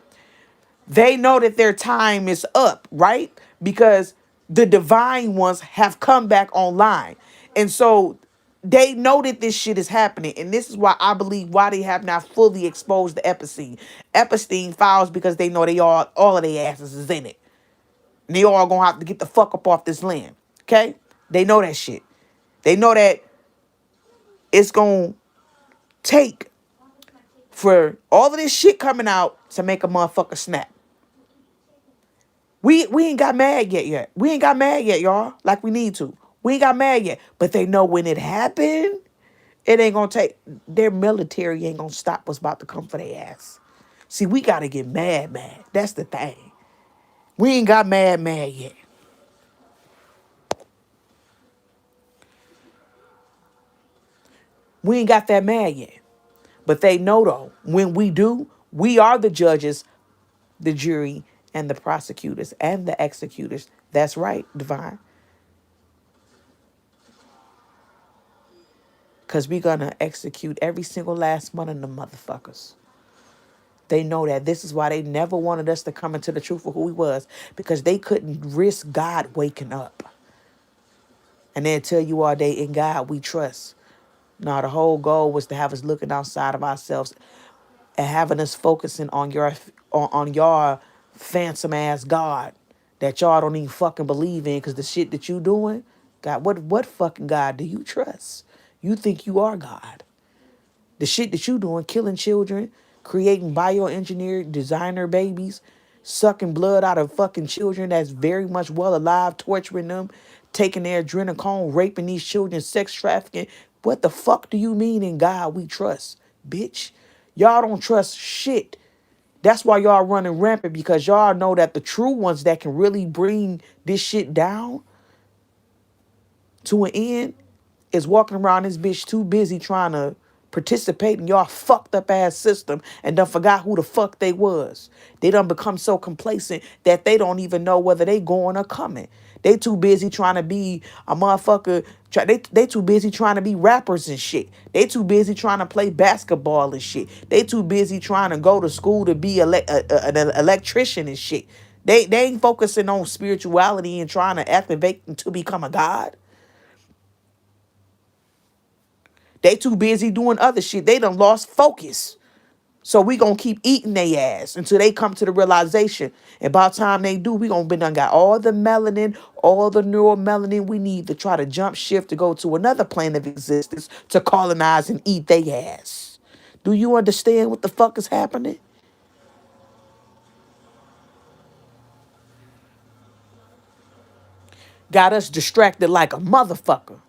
They know that their time is up, right? Because the divine ones have come back online. And so they know that this shit is happening. And this is why I believe why they have not fully exposed the Epstein. Epstein files because they know they all of their asses is in it. And they all gonna have to get the fuck up off this land. Okay? They know that shit. They know that it's gonna take for all of this shit coming out to make a motherfucker snap. We ain't got mad yet. We ain't got mad yet, y'all. Like we need to. We ain't got mad yet. But they know when it happened, it ain't gonna take their military ain't gonna stop what's about to come for their ass. See, we gotta get mad. That's the thing. We ain't got mad yet. We ain't got that mad yet. But they know though, when we do, we are the judges, the jury, and the prosecutors and the executors. That's right, Divine. Because we're going to execute every single last one of them motherfuckers. They know that. This is why they never wanted us to come into the truth of who he was. Because they couldn't risk God waking up. And then tell you all day, in God we trust. No, the whole goal was to have us looking outside of ourselves and having us focusing on your phantom ass God that y'all don't even fucking believe in, because the shit that you doing, God, what fucking God do you trust? You think you are God. The shit that you doing, killing children, creating bioengineered designer babies, sucking blood out of fucking children that's very much well alive, torturing them, taking their adrenochrome, raping these children, sex trafficking. What the fuck do you mean in God we trust, bitch? Y'all don't trust shit. That's why y'all running rampant, because y'all know that the true ones that can really bring this shit down to an end is walking around this bitch too busy trying to participate in y'all fucked up ass system and done forgot who the fuck they was. They done become so complacent that they don't even know whether they going or coming. They too busy trying to be a motherfucker. They too busy trying to be rappers and shit. They too busy trying to play basketball and shit. They too busy trying to go to school to be an electrician and shit. They ain't focusing on spirituality and trying to activate to become a god. They too busy doing other shit. They done lost focus. So we gonna keep eating their ass until they come to the realization. And by the time they do, we gonna be done got all the melanin, all the neuromelanin we need to try to jump shift to go to another plane of existence to colonize and eat their ass. Do you understand what the fuck is happening? Got us distracted like a motherfucker.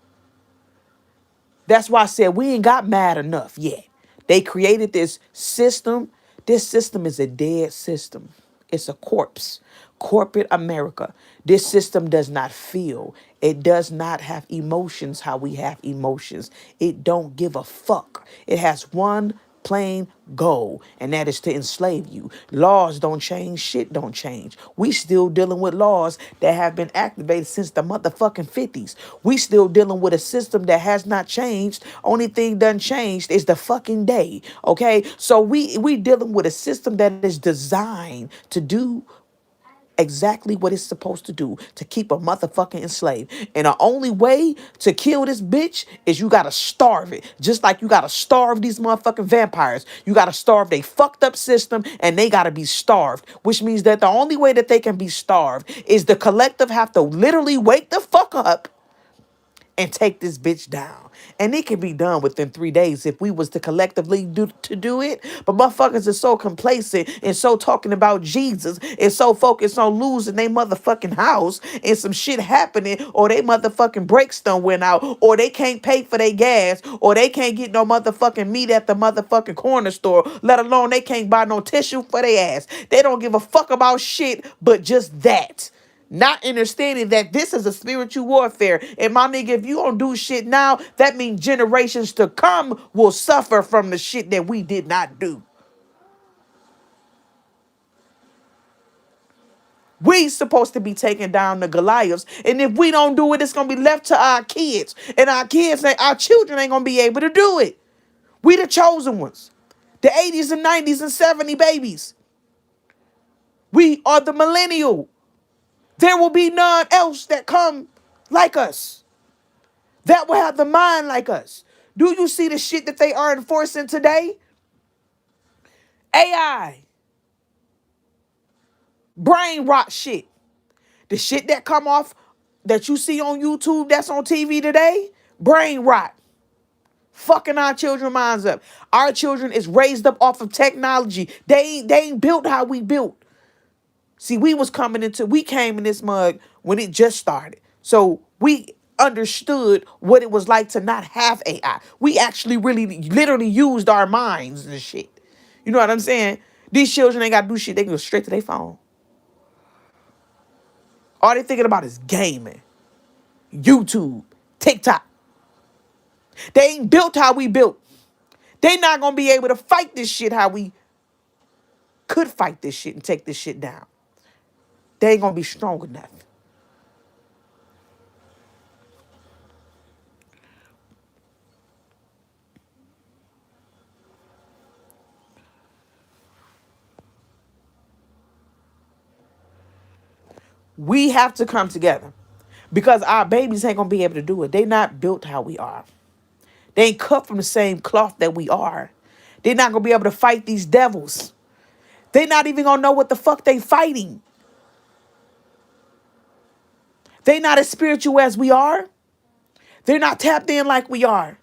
That's why I said we ain't got mad enough yet. They created this system. This system is a dead system. It's a corpse. Corporate America. This system does not feel. It does not have emotions how we have emotions. It don't give a fuck. It has one plain goal, and that is to enslave you. Laws don't change, shit don't change. We still dealing with laws that have been activated since the motherfucking 50s. We still dealing with a system that has not changed. Only thing done changed is the fucking day. Okay? So we dealing with a system that is designed to do exactly what it's supposed to do, to keep a motherfucking enslaved. And the only way to kill this bitch is you gotta starve it. Just like you gotta starve these motherfucking vampires. You gotta starve they fucked up system, and they gotta be starved. Which means that the only way that they can be starved is the collective have to literally wake the fuck up and take this bitch down. And it can be done within 3 days if we was to collectively do it. But motherfuckers are so complacent and so talking about Jesus and so focused on losing their motherfucking house and some shit happening, or they motherfucking brakes done went out, or they can't pay for their gas, or they can't get no motherfucking meat at the motherfucking corner store, let alone they can't buy no tissue for their ass. They don't give a fuck about shit but just that. Not understanding that this is a spiritual warfare. And my nigga, if you don't do shit now, that means generations to come will suffer from the shit that we did not do. We supposed to be taking down the Goliaths. And if we don't do it, it's going to be left to our kids. And our children ain't going to be able to do it. We the chosen ones. The 80s and 90s and 70 babies. We are the millennial. There will be none else that come like us. That will have the mind like us. Do you see the shit that they are enforcing today? AI. Brain rot shit. The shit that come off that you see on YouTube that's on TV today, brain rot. Fucking our children's minds up. Our children is raised up off of technology. They ain't built how we built. See, we came in this mug when it just started. So we understood what it was like to not have AI. We actually really literally used our minds and shit. You know what I'm saying? These children ain't got to do shit. They can go straight to their phone. All they thinking about is gaming, YouTube, TikTok. They ain't built how we built. They not going to be able to fight this shit how we could fight this shit and take this shit down. They ain't going to be strong enough. We have to come together because our babies ain't going to be able to do it. They not built how we are. They ain't cut from the same cloth that we are. They're not going to be able to fight these devils. They not even going to know what the fuck they fighting. They not as spiritual as we are. They're not tapped in like we are.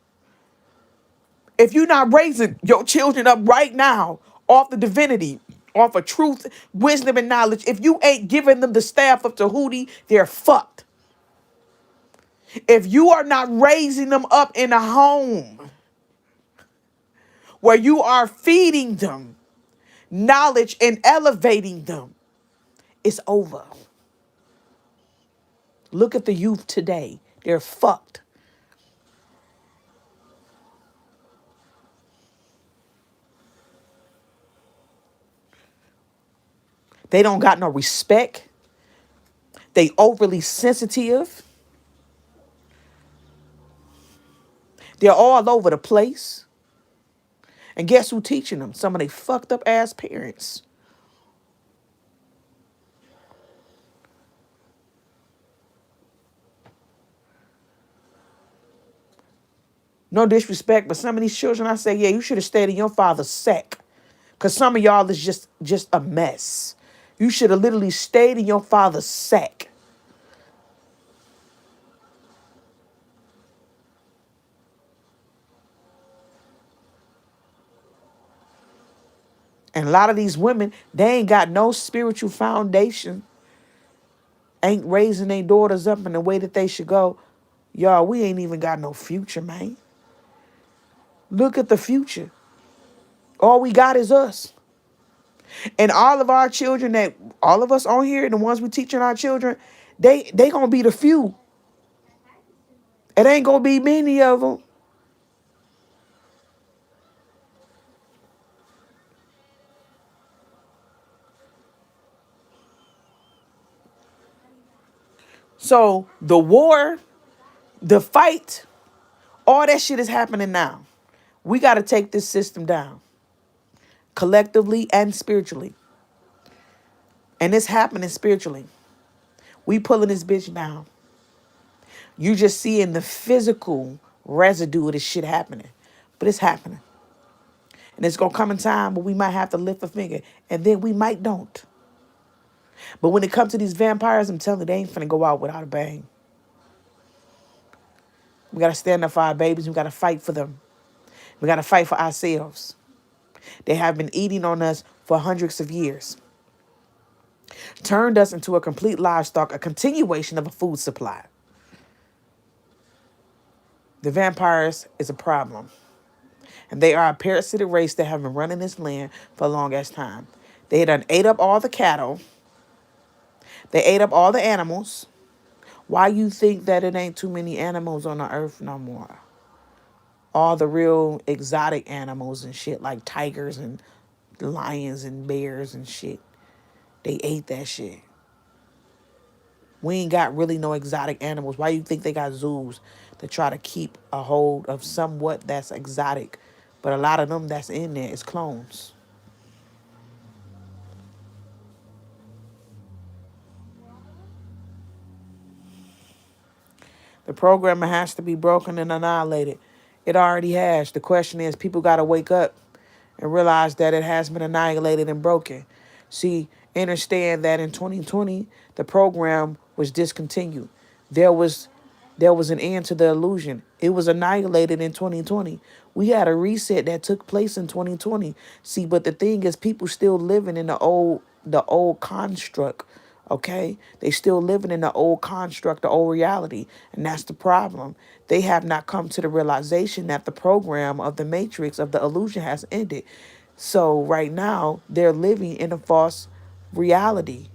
If you're not raising your children up right now off the divinity, off of truth, wisdom, and knowledge, if you ain't giving them the staff of Tahuti, they're fucked. If you are not raising them up in a home where you are feeding them knowledge and elevating them, it's over. Look at the youth today. They're fucked. They don't got no respect. They overly sensitive. They're all over the place. And guess who teaching them? Some of they fucked up ass parents. No disrespect, but some of these children, I say, yeah, you should have stayed in your father's sack. Because some of y'all is just a mess. You should have literally stayed in your father's sack. And a lot of these women, they ain't got no spiritual foundation. Ain't raising their daughters up in the way that they should go. Y'all, we ain't even got no future, man. Look at the future. All we got is us. And all of our children all of us on here, the ones we teaching our children, they gonna be the few. It ain't gonna be many of them. So the war, the fight, all that shit is happening now. We got to take this system down collectively and spiritually. And it's happening spiritually. We pulling this bitch down. You just seeing the physical residue of this shit happening. But it's happening. And it's going to come in time where we might have to lift a finger. And then we might don't. But when it comes to these vampires, I'm telling you, they ain't finna go out without a bang. We got to stand up for our babies. We got to fight for them. We got to fight for ourselves. They have been eating on us for hundreds of years. Turned us into a complete livestock, a continuation of a food supply. The vampires is a problem. And they are a parasitic race that have been running this land for a long ass time. They done ate up all the cattle. They ate up all the animals. Why you think that it ain't too many animals on the earth no more? All the real exotic animals and shit like tigers and lions and bears and shit. They ate that shit. We ain't got really no exotic animals. Why you think they got zoos to try to keep a hold of somewhat that's exotic? But a lot of them that's in there is clones. The programmer has to be broken and annihilated. It already has. The question is, people got to wake up and realize that it has been annihilated and broken. See, understand that in 2020, the program was discontinued. There was there was an end to the illusion. It was annihilated in 2020. We had a reset that took place in 2020. See, but the thing is, people still living in the old construct. Okay, they still living in the old construct, the old reality, and that's the problem. They have not come to the realization that the program of the matrix of the illusion has ended. So right now they're living in a false reality.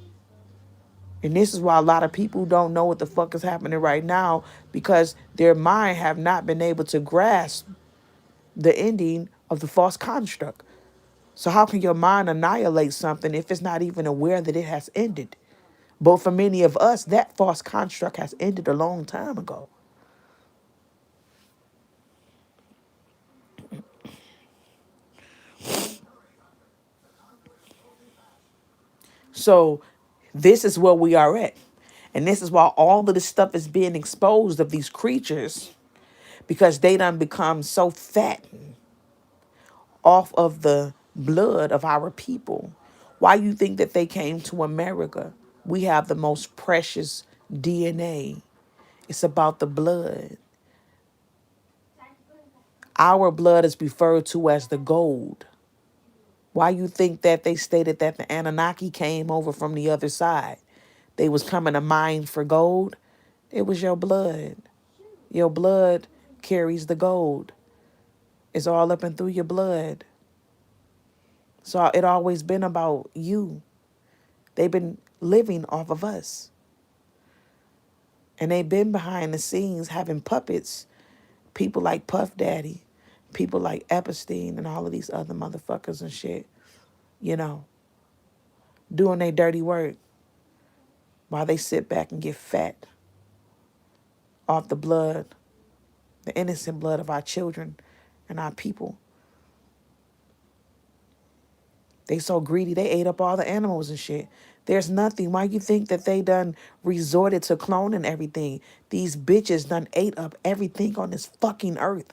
And this is why a lot of people don't know what the fuck is happening right now, because their mind have not been able to grasp the ending of the false construct. So how can your mind annihilate something if it's not even aware that it has ended? But for many of us, that false construct has ended a long time ago. So this is where we are at. And this is why all of this stuff is being exposed of these creatures, because they done become so fat off of the blood of our people. Why you think that they came to America? We have the most precious DNA. It's about the blood. Our blood is referred to as the gold. Why you think that they stated that the Anunnaki came over from the other side? They was coming to mine for gold. It was your blood. Your blood carries the gold. It's all up and through your blood. So it always been about you. They've been living off of us. And they've been behind the scenes having puppets. People like Puff Daddy. People like Epstein and all of these other motherfuckers and shit. You know, doing their dirty work while they sit back and get fat off the blood, the innocent blood of our children and our people. They so greedy, they ate up all the animals and shit. There's nothing. Why you think that they done resorted to cloning everything? These bitches done ate up everything on this fucking earth.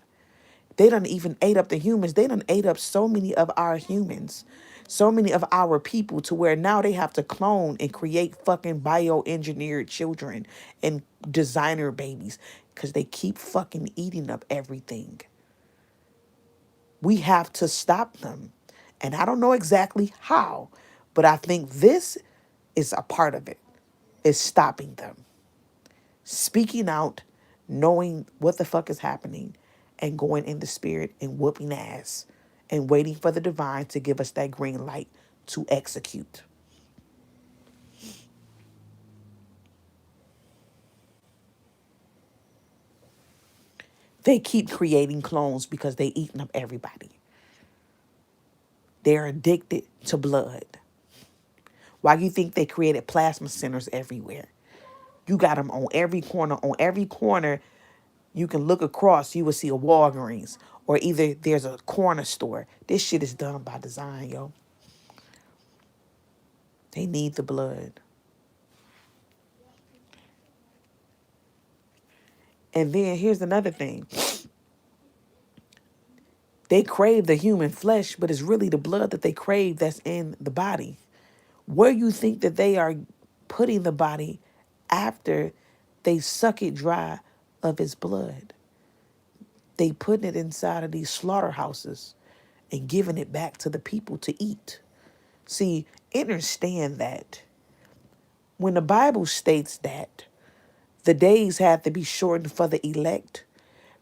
They done even ate up the humans. They done ate up so many of our humans, so many of our people, to where now they have to clone and create fucking bioengineered children and designer babies because they keep fucking eating up everything. We have to stop them. And I don't know exactly how, but I think this is a part of it, is stopping them. Speaking out, knowing what the fuck is happening, and going in the spirit and whooping ass and waiting for the divine to give us that green light to execute. They keep creating clones because they eating up everybody. They're addicted to blood. Why do you think they created plasma centers everywhere? You got them on every corner. On every corner, you can look across, you will see a Walgreens, or either there's a corner store. This shit is done by design, yo. They need the blood. And then here's another thing. They crave the human flesh, but it's really the blood that they crave that's in the body. Where you think that they are putting the body after they suck it dry of its blood? They putting it inside of these slaughterhouses and giving it back to the people to eat. See, understand that when the Bible states that the days had to be shortened for the elect,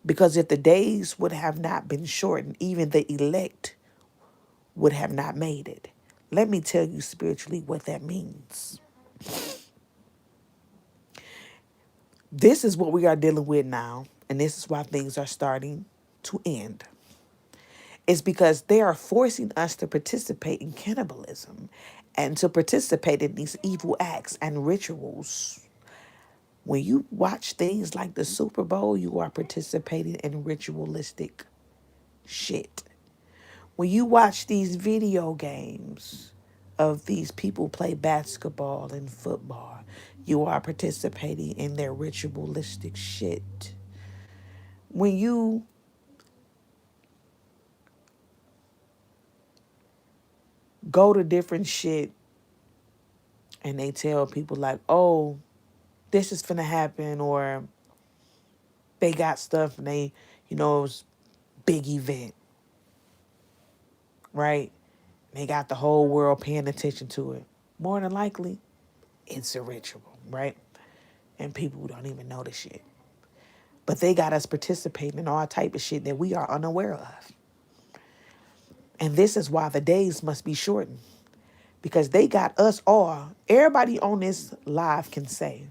because if the days would have not been shortened, even the elect would have not made it. Let me tell you spiritually what that means. This is what we are dealing with now, and this is why things are starting to end. It's because they are forcing us to participate in cannibalism and to participate in these evil acts and rituals. When you watch things like the Super Bowl, you are participating in ritualistic shit. When you watch these video games of these people play basketball and football, you are participating in their ritualistic shit. When you go to different shit and they tell people like, oh, this is finna happen, or they got stuff and they, it's big event, right? They got the whole world paying attention to it. More than likely, it's a ritual, right? And people don't even know the shit. But they got us participating in all type of shit that we are unaware of. And this is why the days must be shortened. Because they got us all. Everybody on this live can say,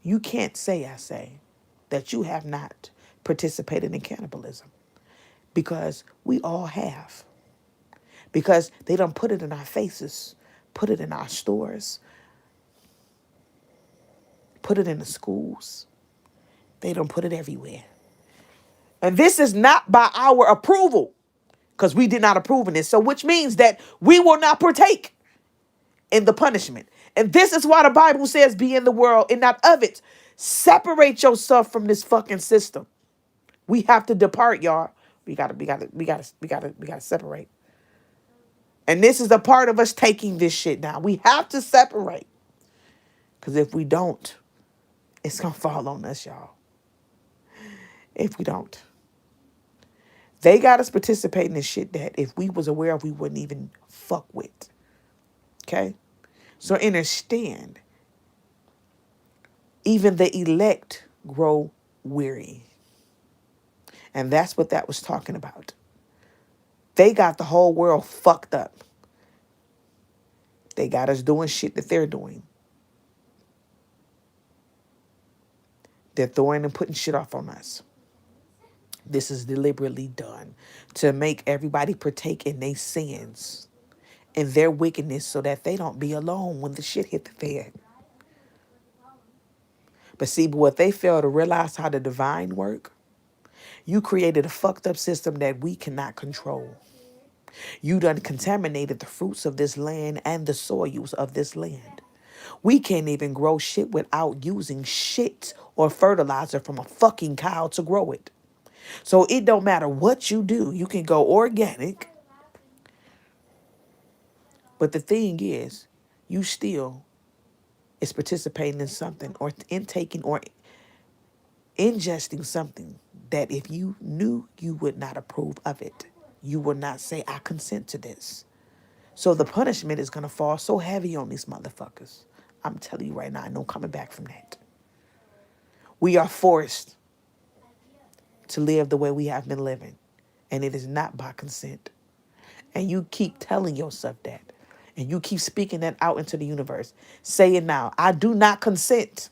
you can't say, I say, that you have not participated in cannibalism. Because we all have. Because they don't put it in our faces, put it in our stores, put it in the schools. They don't put it everywhere. And this is not by our approval, because we did not approve in this. So which means that we will not partake in the punishment. And this is why the Bible says, be in the world and not of it. Separate yourself from this fucking system. We have to depart, y'all. We gotta separate. And this is a part of us taking this shit down. We have to separate. Because if we don't, it's gonna fall on us, y'all. If we don't. They got us participating in shit that if we was aware of, we wouldn't even fuck with. Okay? So understand, even the elect grow weary. And that's what that was talking about. They got the whole world fucked up. They got us doing shit that they're doing. They're throwing and putting shit off on us. This is deliberately done to make everybody partake in their sins and their wickedness so that they don't be alone when the shit hit the fan. But see, what they fail to realize how the divine work, you created a fucked up system that we cannot control. You done contaminated the fruits of this land and the soils of this land. We can't even grow shit without using shit or fertilizer from a fucking cow to grow it. So it don't matter what you do. You can go organic. But the thing is, you still is participating in something or intaking or ingesting something that if you knew, you would not approve of it. You would not say, I consent to this. So the punishment is going to fall so heavy on these motherfuckers. I'm telling you right now, no coming back from that. We are forced to live the way we have been living. And it is not by consent. And you keep telling yourself that. And you keep speaking that out into the universe. Say it now. I do not consent.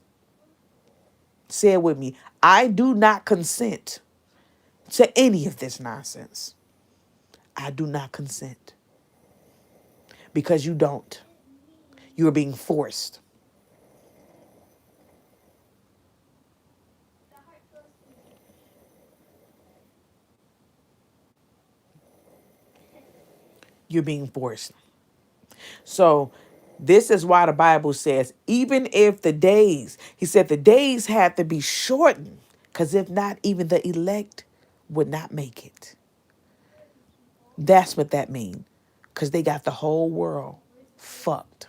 Say it with me. I do not consent to any of this nonsense. I do not consent. Because you don't. You are being forced. You're being forced. So this is why the Bible says, even if the days, he said the days had to be shortened, because if not, even the elect would not make it. That's what that means, because they got the whole world fucked.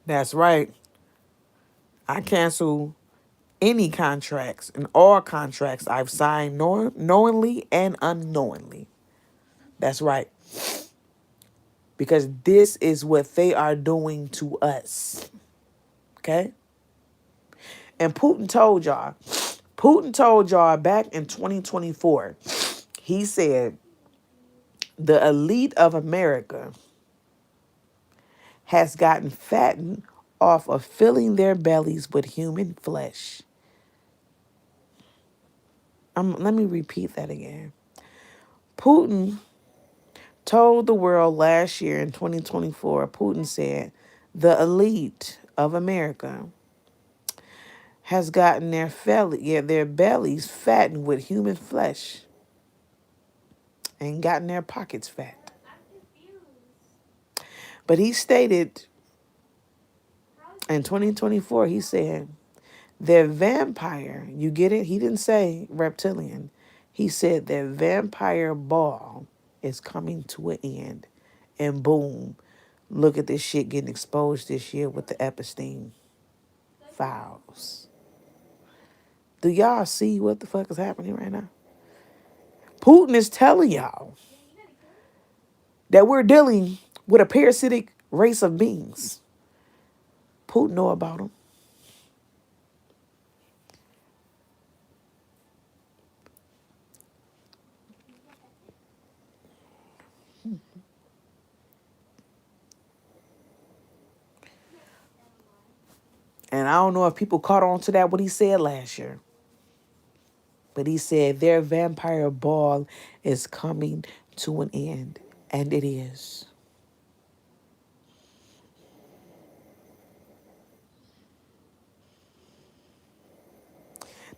That's right. I cancel any contracts and all contracts I've signed knowingly and unknowingly. That's right. Because this is what they are doing to us. Okay? And Putin told y'all back in 2024, he said, the elite of America has gotten fattened off of filling their bellies with human flesh. Let me repeat that again. Putin told the world last year in 2024, Putin said, the elite of America has gotten their bellies fattened with human flesh and gotten their pockets fat. But he stated in 2024, he said, their vampire, you get it? He didn't say reptilian. He said their vampire ball is coming to an end. And boom, look at this shit getting exposed this year with the Epstein files. Do y'all see what the fuck is happening right now? Putin is telling y'all that we're dealing with a parasitic race of beings. Putin know about them. And I don't know if people caught on to that, what he said last year. But he said their vampire ball is coming to an end. And it is.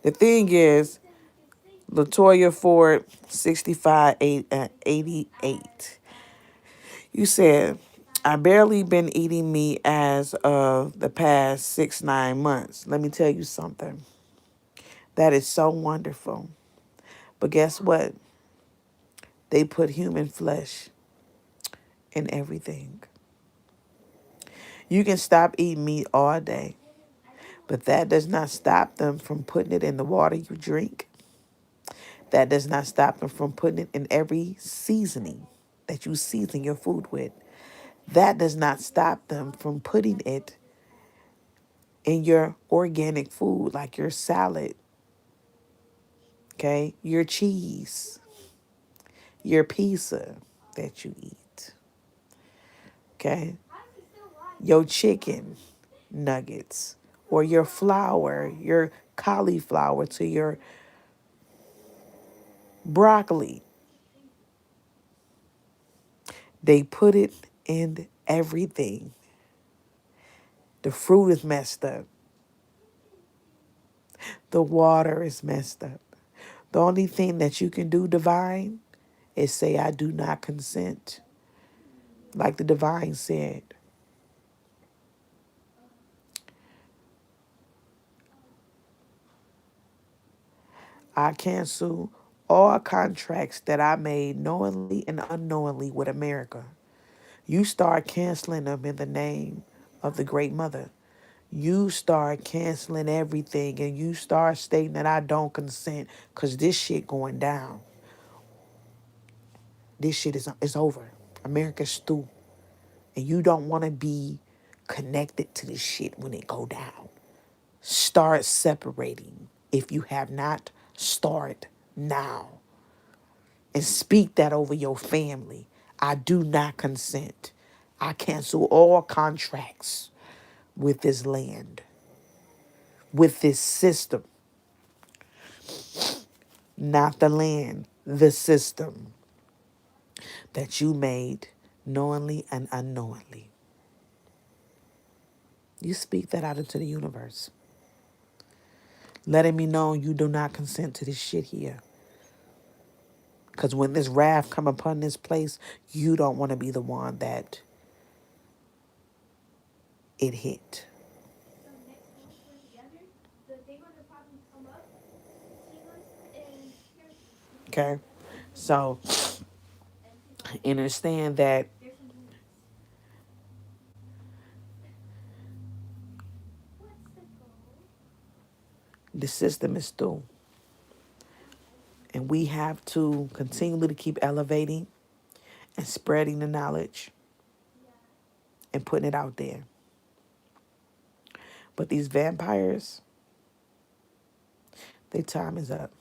The thing is, Latoya Ford, 88. You said, I barely been eating meat as of the past 9 months. Let me tell you something. That is so wonderful. But guess what? They put human flesh in everything. You can stop eating meat all day, but that does not stop them from putting it in the water you drink. That does not stop them from putting it in every seasoning that you season your food with. That does not stop them from putting it in your organic food, like your salad, okay? Your cheese, your pizza that you eat, okay? Your chicken nuggets, or your flour, your cauliflower to your broccoli. They put it in everything. The fruit is messed up. The water is messed up. The only thing that you can do, divine, is say, I do not consent. Like the divine said, I cancel all contracts that I made knowingly and unknowingly with America. You start canceling them in the name of the Great Mother. You start canceling everything and you start stating that I don't consent because this shit going down. This shit is over. America's through. And you don't want to be connected to this shit when it go down. Start separating. If you have not, start now. And speak that over your family. I do not consent. I cancel all contracts with this land, with this system. Not the land, the system that you made knowingly and unknowingly. You speak that out into the universe. Letting me know you do not consent to this shit here. Because when this wrath come upon this place, you don't want to be the one that it hit. Okay? So, understand that the system is through. And we have to continue to keep elevating and spreading the knowledge and putting it out there. But these vampires, Their time is up.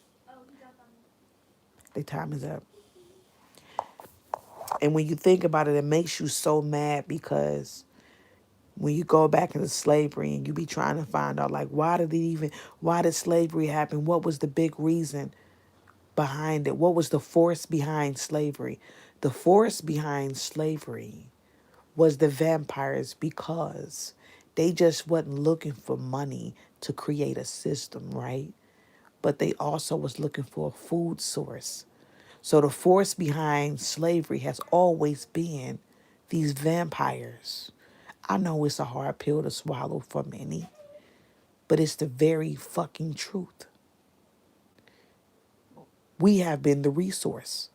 Their time is up. And when you think about it, it makes you so mad because when you go back into slavery and you be trying to find out like why did slavery happen? What was the big reason behind it? What was the force behind slavery? The force behind slavery was the vampires because they just wasn't looking for money to create a system, right? But they also was looking for a food source. So the force behind slavery has always been these vampires. I know it's a hard pill to swallow for many, but it's the very fucking truth. We have been the resource.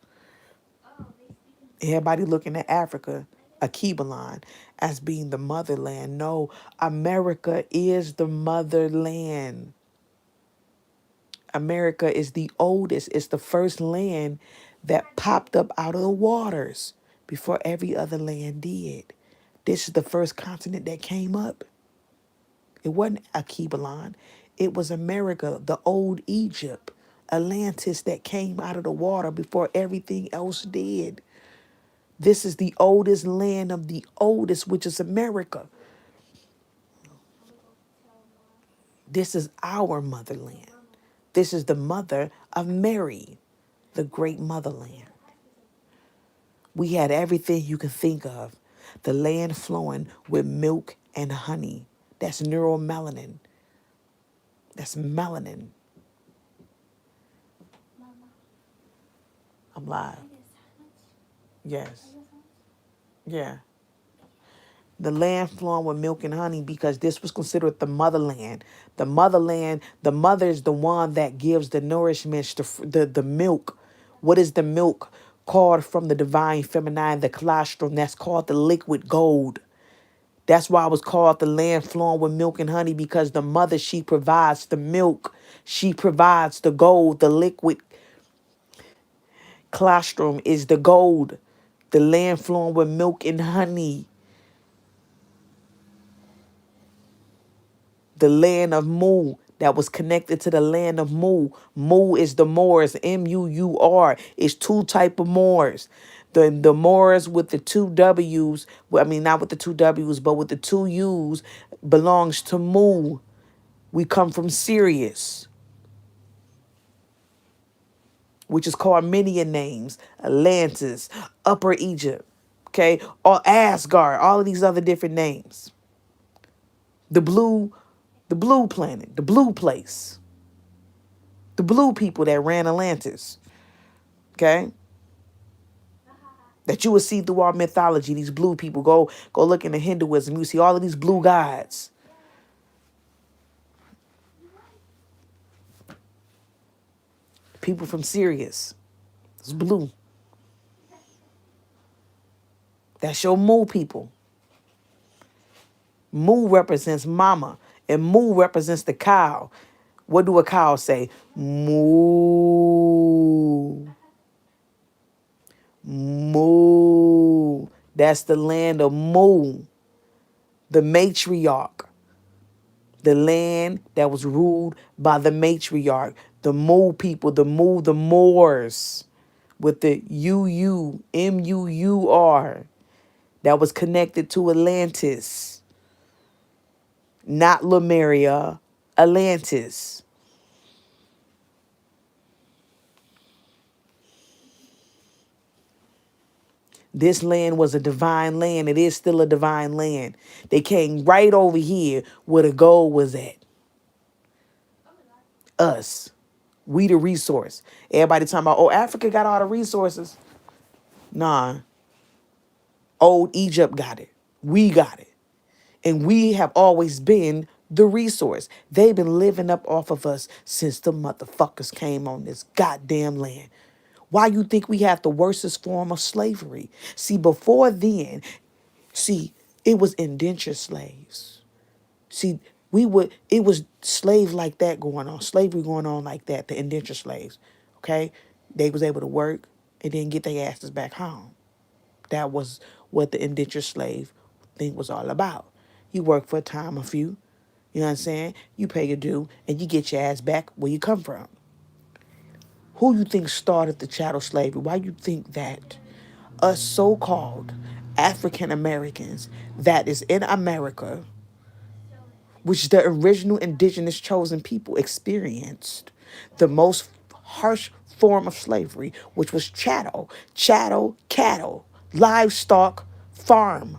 Everybody looking at Africa, Akibalan, as being the motherland. No, America is the motherland. America is the oldest. It's the first land that popped up out of the waters before every other land did. This is the first continent that came up. It wasn't Akibalan. It was America, the old Egypt, Atlantis that came out of the water before everything else did. This is the oldest land of the oldest, which is America. This is our motherland. This is the mother of Mary, the great motherland. We had everything you can think of. The land flowing with milk and honey. That's neuromelanin. That's melanin. I'm live. Yes. Yeah. The land flowing with milk and honey because this was considered the motherland. The motherland, the mother is the one that gives the nourishment, the milk. What is the milk called from the divine feminine, the colostrum? That's called the liquid gold. That's why it was called the land flowing with milk and honey because the mother, she provides the milk. She provides the gold. The liquid colostrum is the gold. The land flowing with milk and honey. The land of Mu that was connected to the land of Mu. Mu is the Moors, Muur. It's two type of Moors. The Moors with the two W's, well, I mean not with the two W's, but with the two U's belongs to Mu. We come from Sirius, which is called many names. Atlantis, Upper Egypt, okay? Or Asgard, all of these other different names. The blue planet, the blue place. The blue people that ran Atlantis, okay? That you would see through our mythology, these blue people. Go look into Hinduism. You see all of these blue gods. People from Sirius. It's blue. That's your Mu people. Mu represents mama, and Mu represents the cow. What do a cow say? Moo. Moo. That's the land of Mu, the matriarch. The land that was ruled by the matriarch, the Mu people, the Moors, with the Muur, that was connected to Atlantis, not Lemuria, Atlantis. This land was a divine land. It is still a divine land. They came right over here where the gold was at. Us. We the resource. Everybody talking about, oh, Africa got all the resources. Nah. Old Egypt got it. We got it. And we have always been the resource. They've been living up off of us since the motherfuckers came on this goddamn land. Why you think we have the worstest form of slavery? See, before then, it was indentured slaves. See, it was slave like that going on, slavery going on like that, the indentured slaves, okay? They was able to work and then get their asses back home. That was what the indentured slave thing was all about. You work for a time, a few, You know what I'm saying? You pay your due and you get your ass back where you come from. Who you think started the chattel slavery? Why you think that us so-called African Americans that is in America, which the original indigenous chosen people experienced the most harsh form of slavery, which was chattel, cattle, livestock, farm.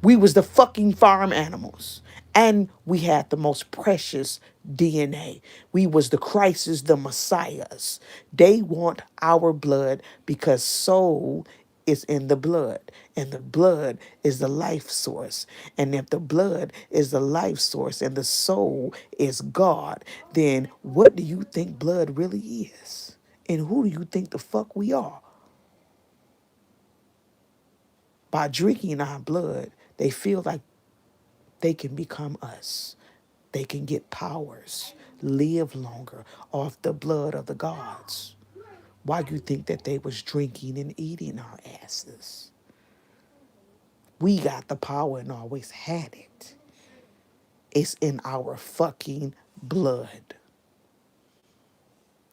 We was the fucking farm animals. And we had the most precious DNA. We was the Christs, the Messiahs. They want our blood because soul is in the blood. And the blood is the life source. And if the blood is the life source and the soul is God, then what do you think blood really is? And who do you think the fuck we are? By drinking our blood, they feel like they can become us. They can get powers, live longer off the blood of the gods. Why do you think that they was drinking and eating our asses? We got the power and always had it. It's in our fucking blood.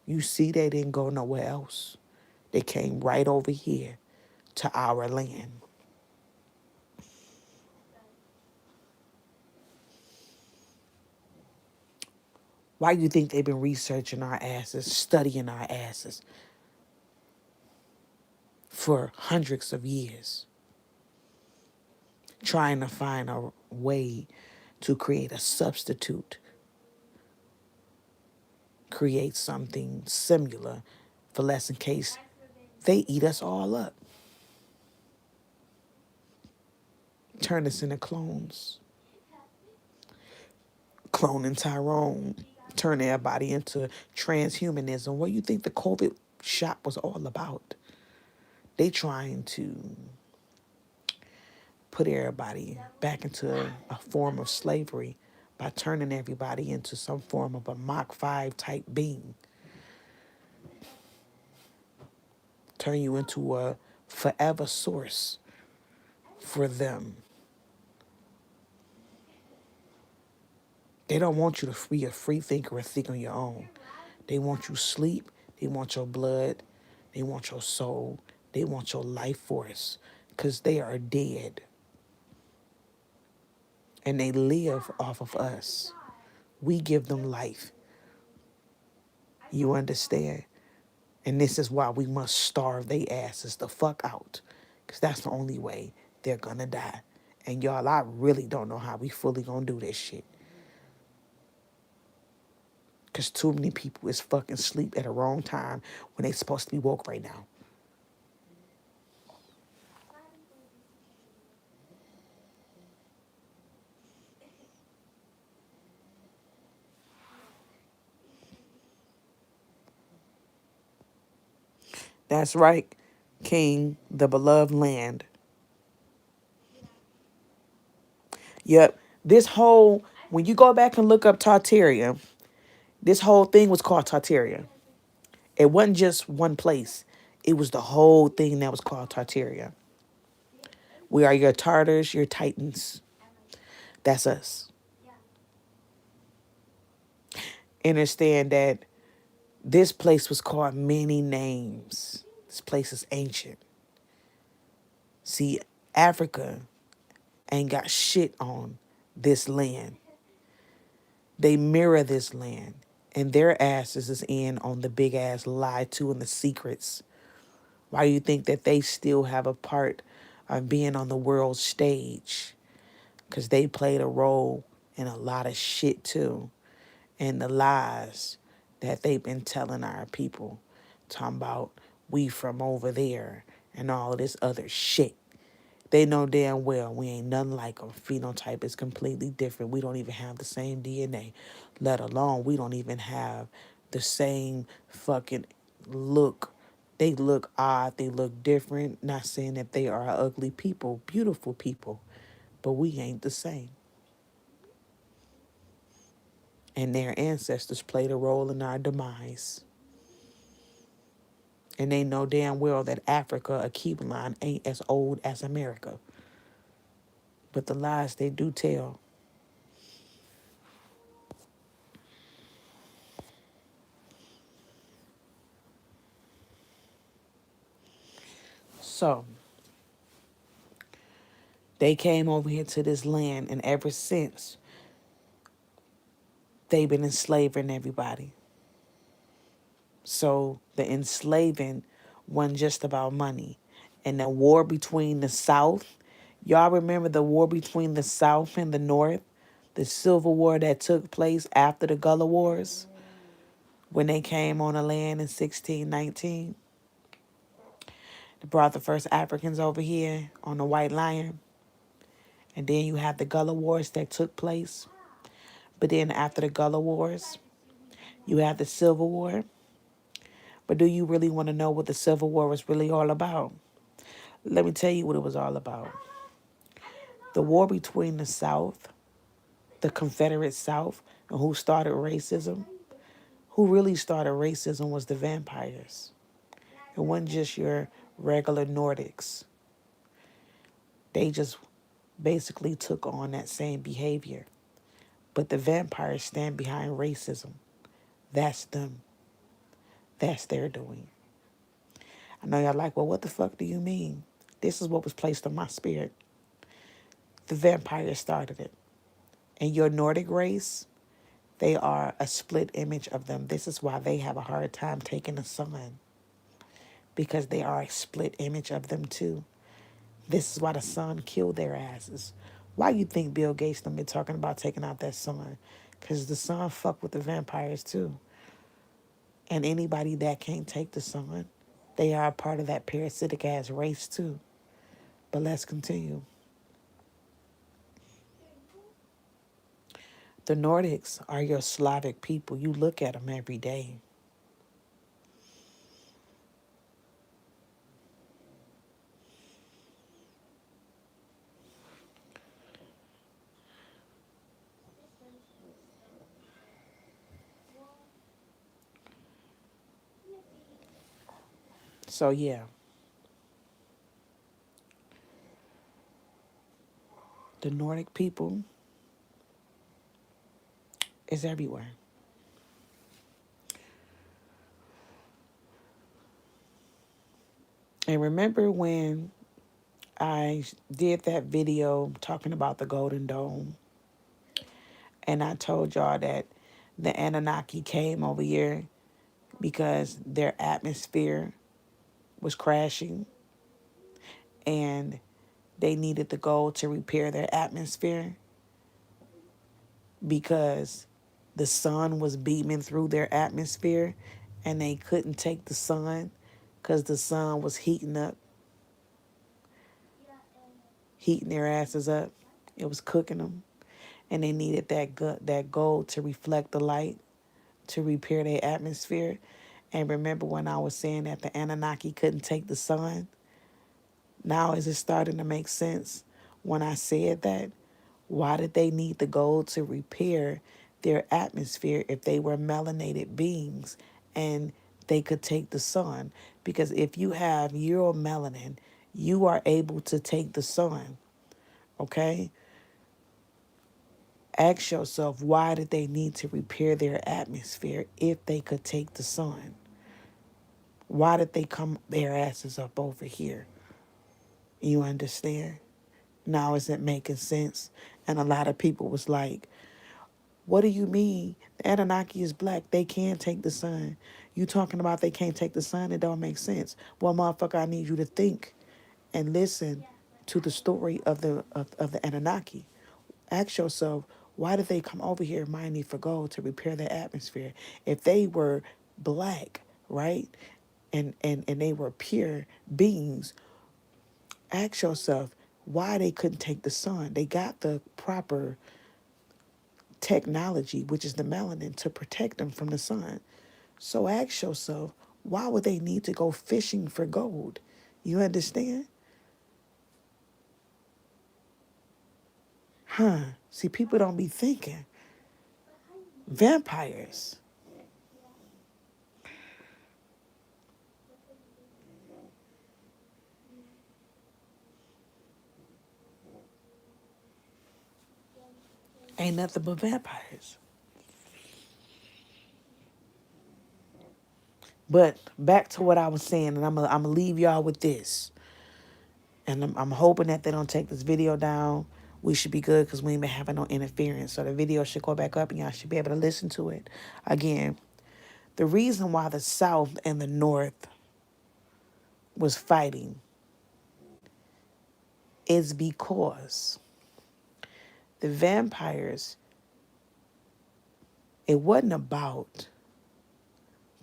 You see, they didn't go nowhere else. They came right over here to our land. Why do you think they've been researching our asses, studying our asses for hundreds of years? Trying to find a way to create a substitute, create something similar for less in case they eat us all up, turn us into clones, cloning Tyrone, turn everybody into transhumanism. What do you think the COVID shot was all about? They trying to put everybody back into a form of slavery by turning everybody into some form of a Mach 5 type being. Turn you into a forever source for them. They don't want you to be a free thinker or think on your own. They want you sleep. They want your blood. They want your soul. They want your life force because they are dead. And they live off of us. We give them life. You understand? And this is why we must starve their asses the fuck out. Because that's the only way they're going to die. And y'all, I really don't know how we fully going to do this shit. Because too many people is fucking sleep at the wrong time when they supposed to be woke right now. That's right, King, the beloved land. Yep. When you go back and look up Tartaria, this whole thing was called Tartaria. It wasn't just one place. It was the whole thing that was called Tartaria. We are your Tartars, your Titans. That's us. Understand that this place was called many names. This place is ancient. See, Africa ain't got shit on this land. They mirror this land. And their asses is in on the big ass lie too and the secrets. Why do you think that they still have a part of being on the world stage? Because they played a role in a lot of shit too. And the lies that they've been telling our people. Talking about we from over there and all this other shit. They know damn well we ain't nothing like them. Phenotype is completely different. We don't even have the same DNA. Let alone we don't even have the same fucking look. They look odd. They look different. Not saying that they are ugly people, beautiful people. But we ain't the same. And their ancestors played a role in our demise. And they know damn well that Africa, a Keebline, ain't as old as America. But the lies they do tell. So they came over here to this land, and ever since, they've been enslaving everybody. So the enslaving wasn't just about money. And the war between the South, y'all remember the war between the South and the North? The Civil War that took place after the Gullah Wars when they came on the land in 1619. They brought the first Africans over here on the White Lion. And then you have the Gullah Wars that took place. But then after the Gullah Wars, you have the Civil War. But do you really want to know what the Civil War was really all about? Let me tell you what it was all about. The war between the South, the Confederate South, and who started racism. Who really started racism was the vampires. It wasn't just your regular Nordics. They just basically took on that same behavior. But the vampires stand behind racism. That's them. That's their doing. I know y'all like, well, what the fuck do you mean? This is what was placed on my spirit. The vampires started it. And your Nordic race, they are a split image of them. This is why they have a hard time taking the sun. Because they are a split image of them too. This is why the sun killed their asses. Why you think Bill Gates done been talking about taking out that sun? Because the sun fuck with the vampires too. And anybody that can't take the sun, they are a part of that parasitic ass race too. But let's continue. The Nordics are your Slavic people. You look at them every day. So yeah, the Nordic people is everywhere. And remember when I did that video talking about the Golden Dome, and I told y'all that the Anunnaki came over here because their atmosphere was crashing and they needed the gold to repair their atmosphere because the sun was beaming through their atmosphere and they couldn't take the sun because the sun was heating their asses up. It was cooking them. And they needed that gold to reflect the light to repair their atmosphere. And remember when I was saying that the Anunnaki couldn't take the sun? Now is it starting to make sense when I said that? Why did they need the gold to repair their atmosphere if they were melanated beings and they could take the sun? Because if you have uromelanin, you are able to take the sun, okay? Ask yourself, why did they need to repair their atmosphere if they could take the sun? Why did they come their asses up over here? You understand? Now is it making sense? And a lot of people was like, what do you mean? The Anunnaki is black. They can take the sun. You talking about they can't take the sun? It don't make sense. Well, motherfucker, I need you to think and listen to the story of the Anunnaki. Ask yourself, why did they come over here mining for gold to repair their atmosphere? If they were black, right? And they were pure beings, ask yourself why they couldn't take the sun. They got the proper technology, which is the melanin, to protect them from the sun. So ask yourself, why would they need to go fishing for gold? You understand? Huh? See, people don't be thinking. Vampires. Ain't nothing but vampires. But back to what I was saying, and I'm gonna leave y'all with this. And I'm hoping that they don't take this video down. We should be good because we ain't been having no interference. So the video should go back up and y'all should be able to listen to it. Again, the reason why the South and the North was fighting is because the vampires, it wasn't about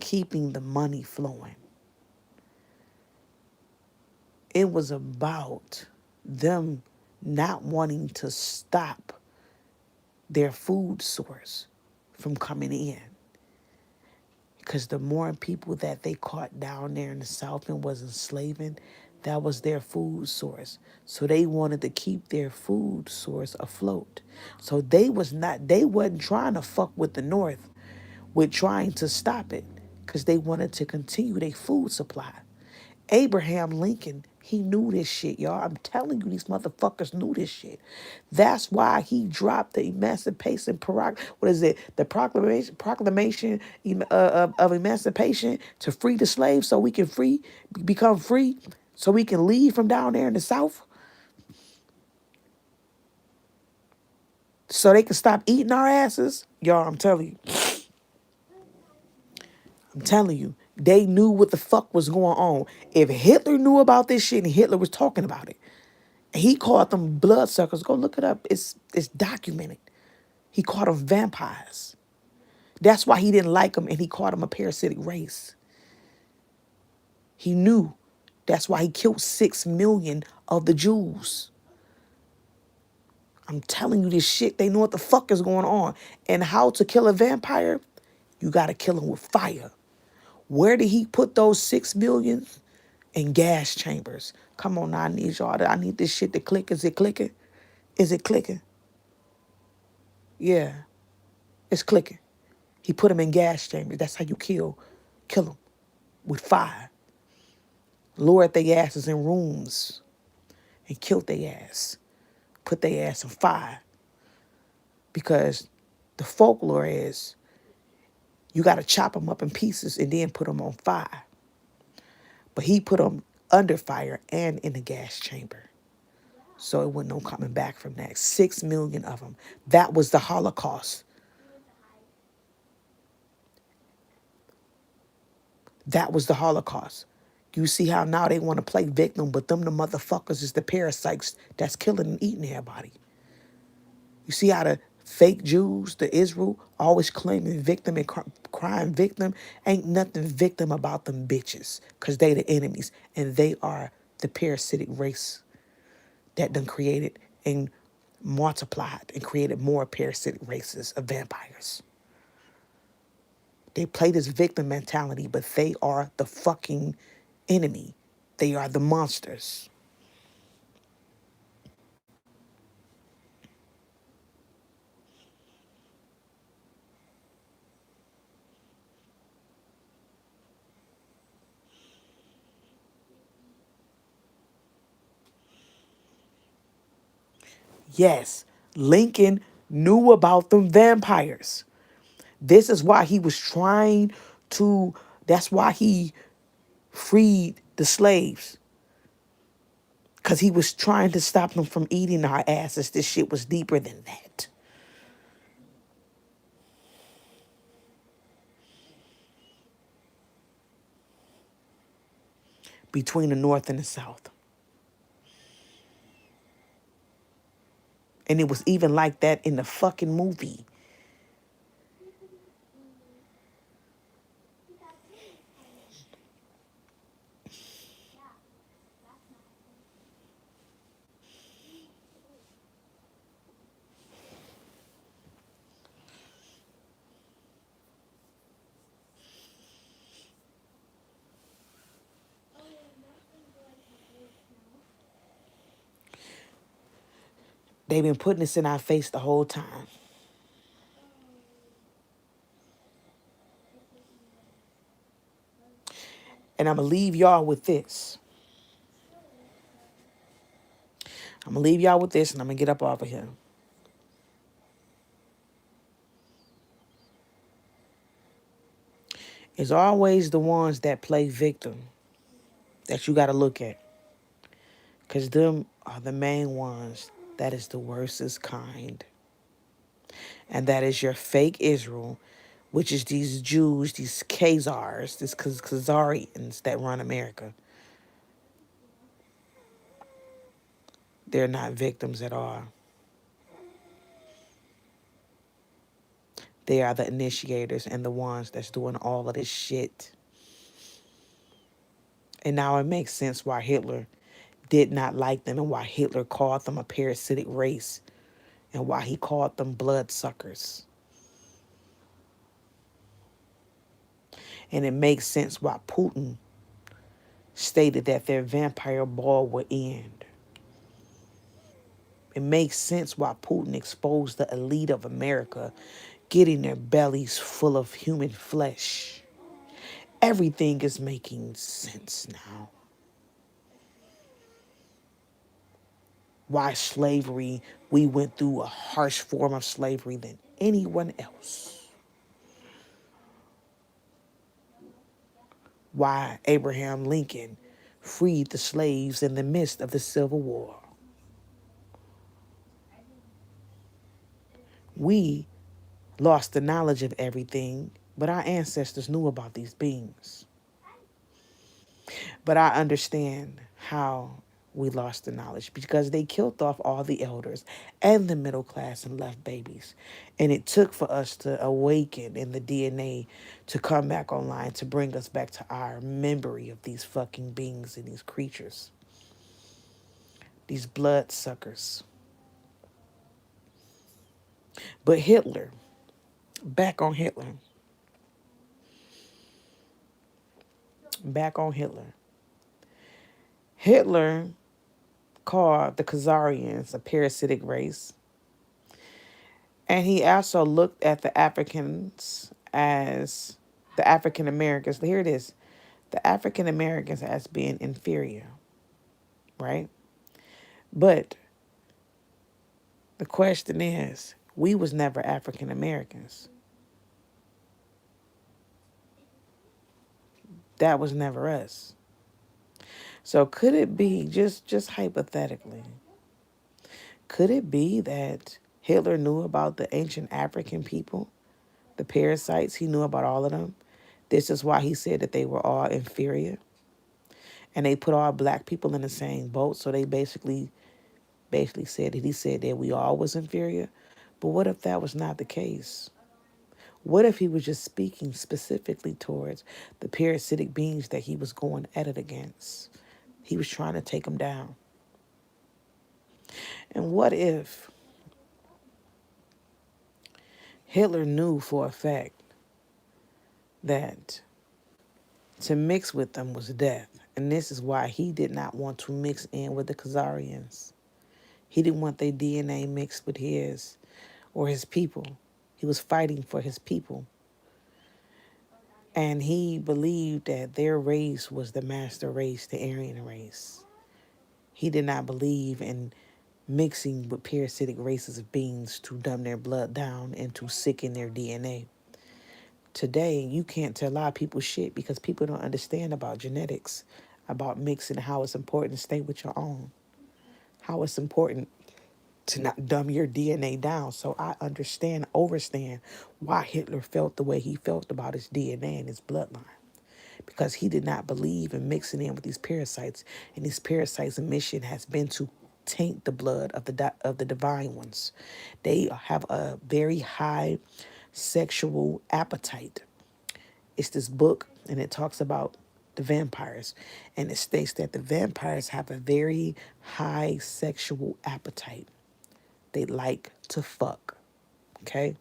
keeping the money flowing. It was about them not wanting to stop their food source from coming in. Because the more people that they caught down there in the South and was enslaving, that was their food source. So they wanted to keep their food source afloat. So they wasn't trying to fuck with the North with trying to stop it because they wanted to continue their food supply. Abraham Lincoln, he knew this shit, y'all. I'm telling you, these motherfuckers knew this shit. That's why he dropped the emancipation, what is it? The proclamation of emancipation to free the slaves so we can become free, so we can leave from down there in the South, so they can stop eating our asses. Y'all, I'm telling you, they knew what the fuck was going on. If Hitler knew about this shit and Hitler was talking about it, he called them bloodsuckers. Go look it up. It's documented. He called them vampires. That's why he didn't like them and he called them a parasitic race. He knew. That's why he killed 6 million of the Jews. I'm telling you this shit. They know what the fuck is going on. And how to kill a vampire? You got to kill him with fire. Where did he put those 6 million? In gas chambers. Come on now, I need y'all. I need this shit to click. Is it clicking? Is it clicking? Yeah, it's clicking. He put them in gas chambers. That's how you kill them with fire. Lowered their asses in rooms and killed their ass. Put their ass on fire. Because the folklore is you got to chop them up in pieces and then put them on fire. But he put them under fire and in the gas chamber. So it wasn't no coming back from that. 6 million of them. That was the Holocaust. That was the Holocaust. You see how now they want to play victim, but them the motherfuckers is the parasites that's killing and eating everybody. You see how the fake Jews, the Israel, always claiming victim and crying victim. Ain't nothing victim about them bitches, because they the enemies, and they are the parasitic race that done created and multiplied and created more parasitic races of vampires. They play this victim mentality, but they are the fucking enemy. They are the monsters. Yes, Lincoln knew about them vampires. This is why he was trying to, that's why he freed the slaves. Because he was trying to stop them from eating our asses. This shit was deeper than that. Between the North and the South. And it was even like that in the fucking movie. They've been putting this in our face the whole time. And I'm going to leave y'all with this. I'm going to leave y'all with this and I'm going to get up off of here. It's always the ones that play victim that you got to look at. Because them are the main ones that is the worstest kind. And that is your fake Israel, which is these Jews, these Khazars, these Khazarians that run America. They're not victims at all. They are the initiators and the ones that's doing all of this shit. And now it makes sense why Hitler did not like them and why Hitler called them a parasitic race and why he called them bloodsuckers. And it makes sense why Putin stated that their vampire ball would end. It makes sense why Putin exposed the elite of America getting their bellies full of human flesh. Everything is making sense now. Why slavery, we went through a harsh form of slavery than anyone else. Why Abraham Lincoln freed the slaves in the midst of the Civil War. We lost the knowledge of everything, but our ancestors knew about these beings. But I understand how we lost the knowledge because they killed off all the elders and the middle class and left babies. And it took for us to awaken in the DNA to come back online to bring us back to our memory of these fucking beings and these creatures, these bloodsuckers. But Hitler, back on Hitler, back on Hitler. Hitler called the Khazarians a parasitic race. And he also looked at the Africans as the African Americans. Here it is. The African Americans as being inferior, right? But the question is, we was never African Americans. That was never us. So could it be, just hypothetically, could it be that Hitler knew about the ancient African people, the parasites? He knew about all of them. This is why he said that they were all inferior. And they put all black people in the same boat. So they basically said that he said that we all was inferior. But what if that was not the case? What if he was just speaking specifically towards the parasitic beings that he was going at it against? He was trying to take them down. And what if Hitler knew for a fact that to mix with them was death? And this is why he did not want to mix in with the Khazarians. He didn't want their DNA mixed with his or his people. He was fighting for his people. And he believed that their race was the master race, the Aryan race. He did not believe in mixing with parasitic races of beings to dumb their blood down and to sicken their DNA. Today, you can't tell a lot of people shit because people don't understand about genetics, about mixing, how it's important to stay with your own, how it's important to not dumb your DNA down. So I overstand why Hitler felt the way he felt about his DNA and his bloodline. Because he did not believe in mixing in with these parasites. And these parasites' mission has been to taint the blood of the divine ones. They have a very high sexual appetite. It's this book, and it talks about the vampires. And it states that the vampires have a very high sexual appetite. They like to fuck. Okay?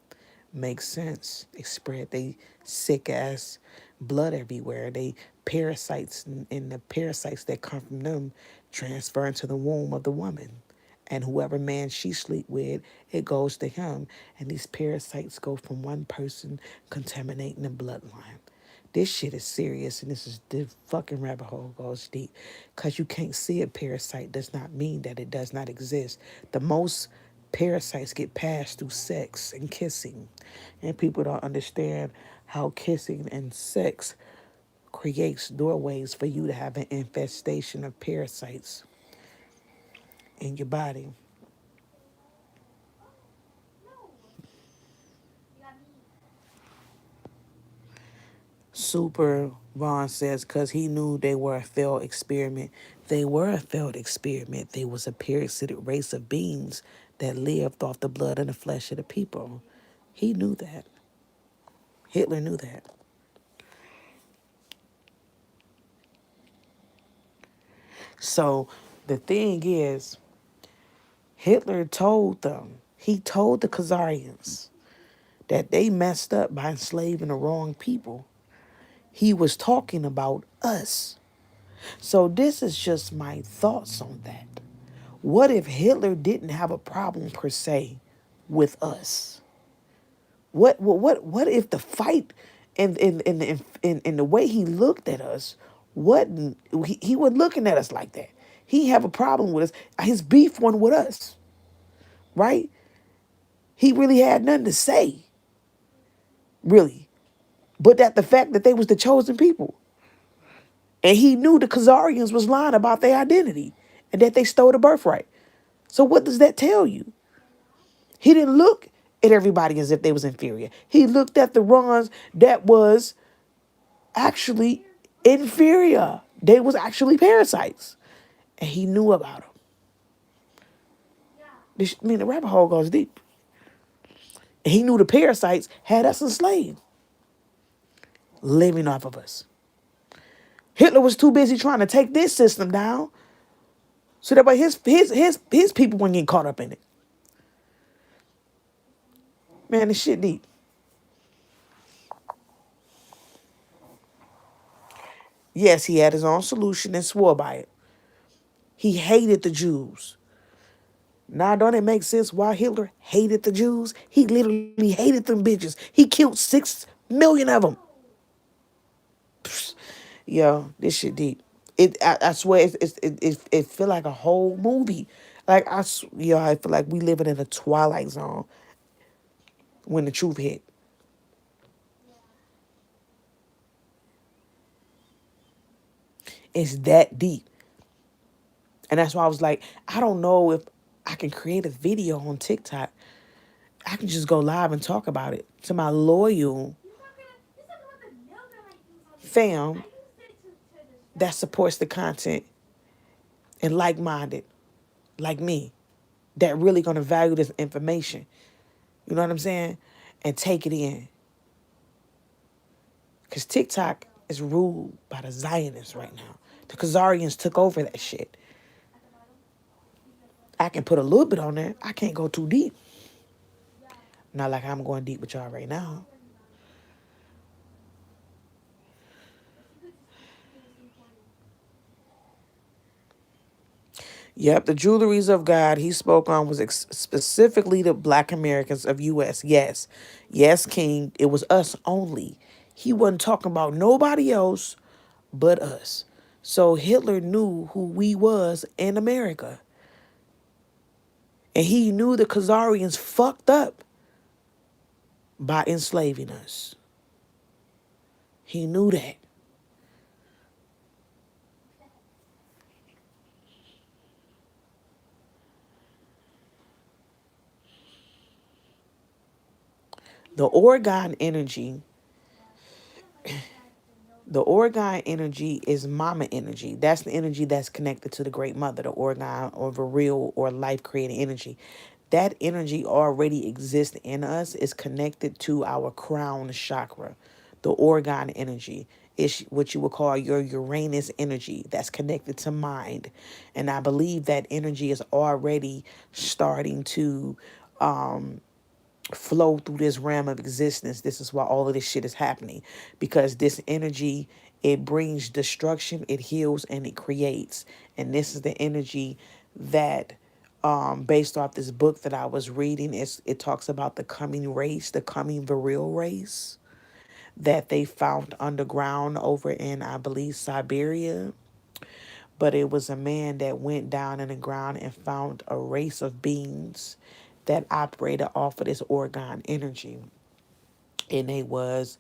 Makes sense. They spread they sick ass blood everywhere. They parasites, and the parasites that come from them transfer into the womb of the woman. And whoever man she sleep with, it goes to him. And these parasites go from one person, contaminating the bloodline. This shit is serious, and the fucking rabbit hole goes deep. Because you can't see a parasite does not mean that it does not exist. The most parasites get passed through sex and kissing. And people don't understand how kissing and sex creates doorways for you to have an infestation of parasites. in your body. Super Vaughn says, because he knew they were a failed experiment. They were a failed experiment. They was a parasitic race of beings that lived off the blood and the flesh of the people. He knew that. Hitler knew that. So the thing is, Hitler told them, he told the Khazarians that they messed up by enslaving the wrong people. He was talking about us. So this is just my thoughts on that. What if Hitler didn't have a problem per se with us? What if the fight and the way he looked at us, he wasn't looking at us like that. He have a problem with us. His beef one with us, right? He really had nothing to say, really, but that the fact that they was the chosen people, and he knew the Khazarians was lying about their identity and that they stole the birthright. So what does that tell you? He didn't look at everybody as if they was inferior. He looked at the ones that was actually inferior. They was actually parasites. And he knew about them. The rabbit hole goes deep. And he knew the parasites had us enslaved, living off of us. Hitler was too busy trying to take this system down so that way his people wouldn't get caught up in it. Man, this shit deep. Yes, he had his own solution and swore by it. He hated the Jews. Now, don't it make sense why Hitler hated the Jews? He literally hated them bitches. He killed 6 million of them. Yo, this shit deep. I swear, it feel like a whole movie. Like, I feel like we living in a Twilight Zone when the truth hit. It's that deep. And that's why I was like, I don't know if I can create a video on TikTok. I can just go live and talk about it to my loyal fam that supports the content and like-minded, like me, that really gonna value this information. You know what I'm saying? And take it in. Because TikTok is ruled by the Zionists right now. The Khazarians took over that shit. I can put a little bit on there. I can't go too deep. Not like I'm going deep with y'all right now. Yep, the jewelries of God he spoke on was specifically the Black Americans of U.S. Yes, yes, King. It was us only. He wasn't talking about nobody else but us. So Hitler knew who we was in America. And he knew the Khazarians fucked up by enslaving us. He knew that. The Orgone energy The orgone energy is mama energy. That's the energy that's connected to the great mother, the orgone or the real or life creating energy. That energy already exists in us, is connected to our crown chakra. The orgone energy is what you would call your Uranus energy that's connected to mind. And I believe that energy is already starting to flow through this realm of existence. This is why all of this shit is happening, because this energy, it brings destruction, it heals, and it creates. And this is the energy that based off this book that I was reading, it talks about the coming race, the coming virile race that they found underground over in, I believe, Siberia. But it was a man that went down in the ground and found a race of beings that operated off of this orgone energy. And it was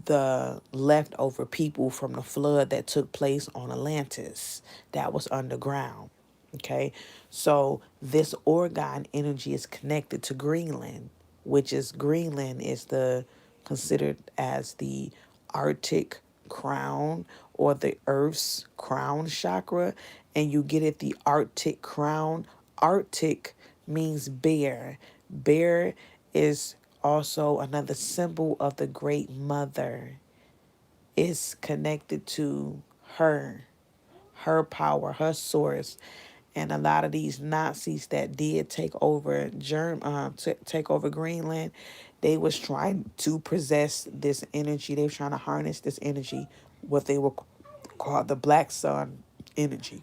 the leftover people from the flood that took place on Atlantis that was underground. Okay, so this orgone energy is connected to Greenland, which is Greenland is the considered as the Arctic crown or the Earth's crown chakra, and you get it the Arctic crown. Arctic means bear. Bear is also another symbol of the Great Mother. It's connected to her power, her source. And a lot of these Nazis that did take over Greenland, they was trying to possess this energy. They were trying to harness this energy, what they were called the Black Sun energy.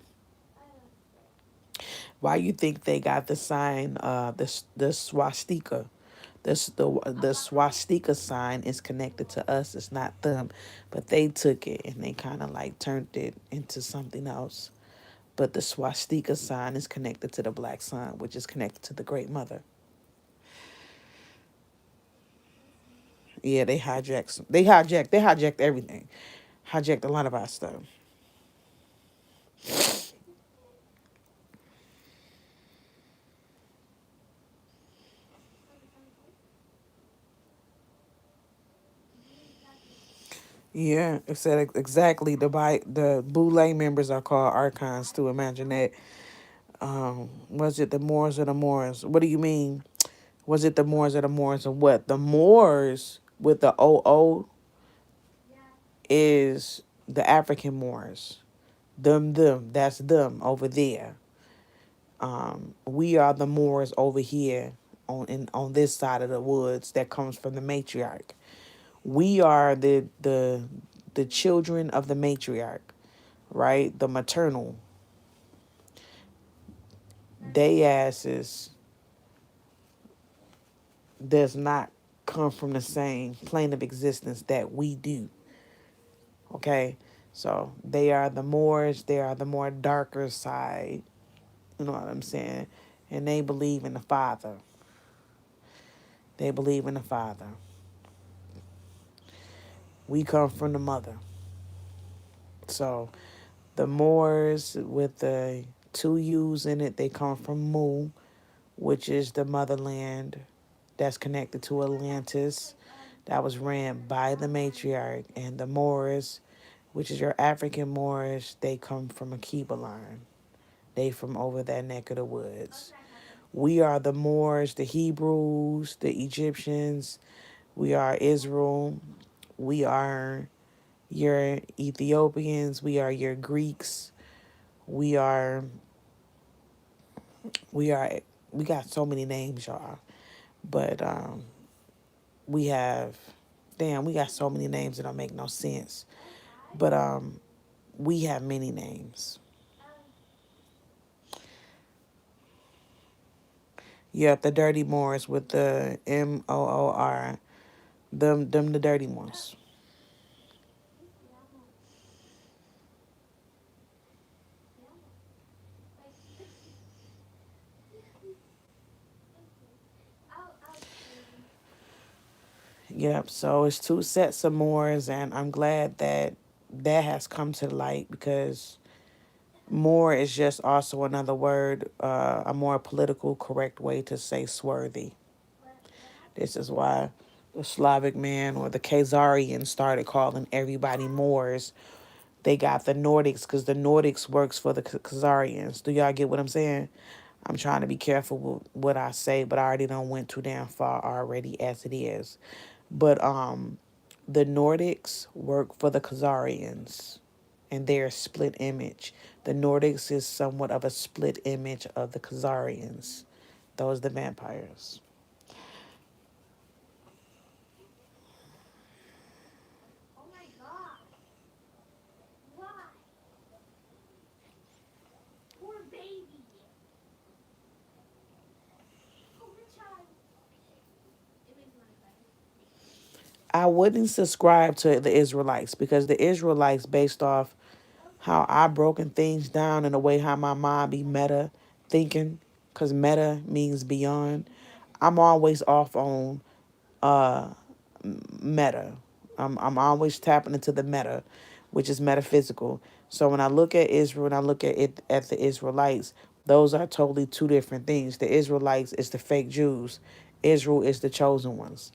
Why you think they got the sign, the swastika? The swastika sign is connected to us. It's not them, but they took it and they kind of like turned it into something else. But the swastika sign is connected to the black sun, which is connected to the Great Mother. Yeah, they hijacked everything. Hijacked a lot of our stuff. Yeah, it said exactly. The Boule members are called archons. To imagine that, was it the Moors or the Moors? What do you mean? Was it the Moors or the Moors or what? The Moors with the OO is the African Moors. Them. That's them over there. We are the Moors over here on this side of the woods that comes from the matriarch. We are the children of the matriarch, right? The maternal. They asses does not come from the same plane of existence that we do. Okay? So they are the Moors, they are the more darker side, you know what I'm saying? And they believe in the Father. They believe in the Father. We come from the mother. So the Moors with the two U's in it, they come from Mu, which is the motherland that's connected to Atlantis, that was ran by the matriarch. And the Moors, which is your African Moors, they come from a Kiba line. They from over that neck of the woods. We are the Moors, the Hebrews, the Egyptians. We are Israel. We are your Ethiopians. We are your Greeks. We are we are we got so many names, y'all. But we have damn, we got so many names that don't make no sense. But we have many names. Yep, the dirty Moors with the Moor. Them the dirty ones. Yep, so it's two sets of Moors, and I'm glad that that has come to light because Moor is just also another word, a more political correct way to say swarthy. This is why the Slavic man or the Khazarians started calling everybody Moors. They got the Nordics because the Nordics works for the Khazarians. Do y'all get what I'm saying? I'm trying to be careful with what I say, but I already don't went too damn far already as it is. But the Nordics work for the Khazarians, and they're a split image. The Nordics is somewhat of a split image of the Khazarians. Those the vampires. I wouldn't subscribe to the Israelites because the Israelites, based off how I broken things down in a way how my mind be meta thinking, because meta means beyond. I'm always off on uh meta. I'm always tapping into the meta, which is metaphysical. So when I look at Israel and I look at it at the Israelites, Those are totally two different things. The Israelites is the fake Jews. Israel is the chosen ones.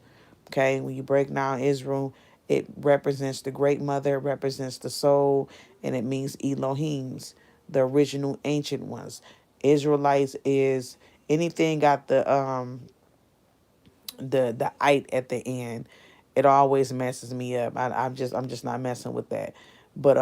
Okay, when you break down Israel, it represents the great mother, it represents the soul, and it means Elohims, the original ancient ones. Israelites is anything got the "ite" at the end. It always messes me up. I'm just not messing with that. But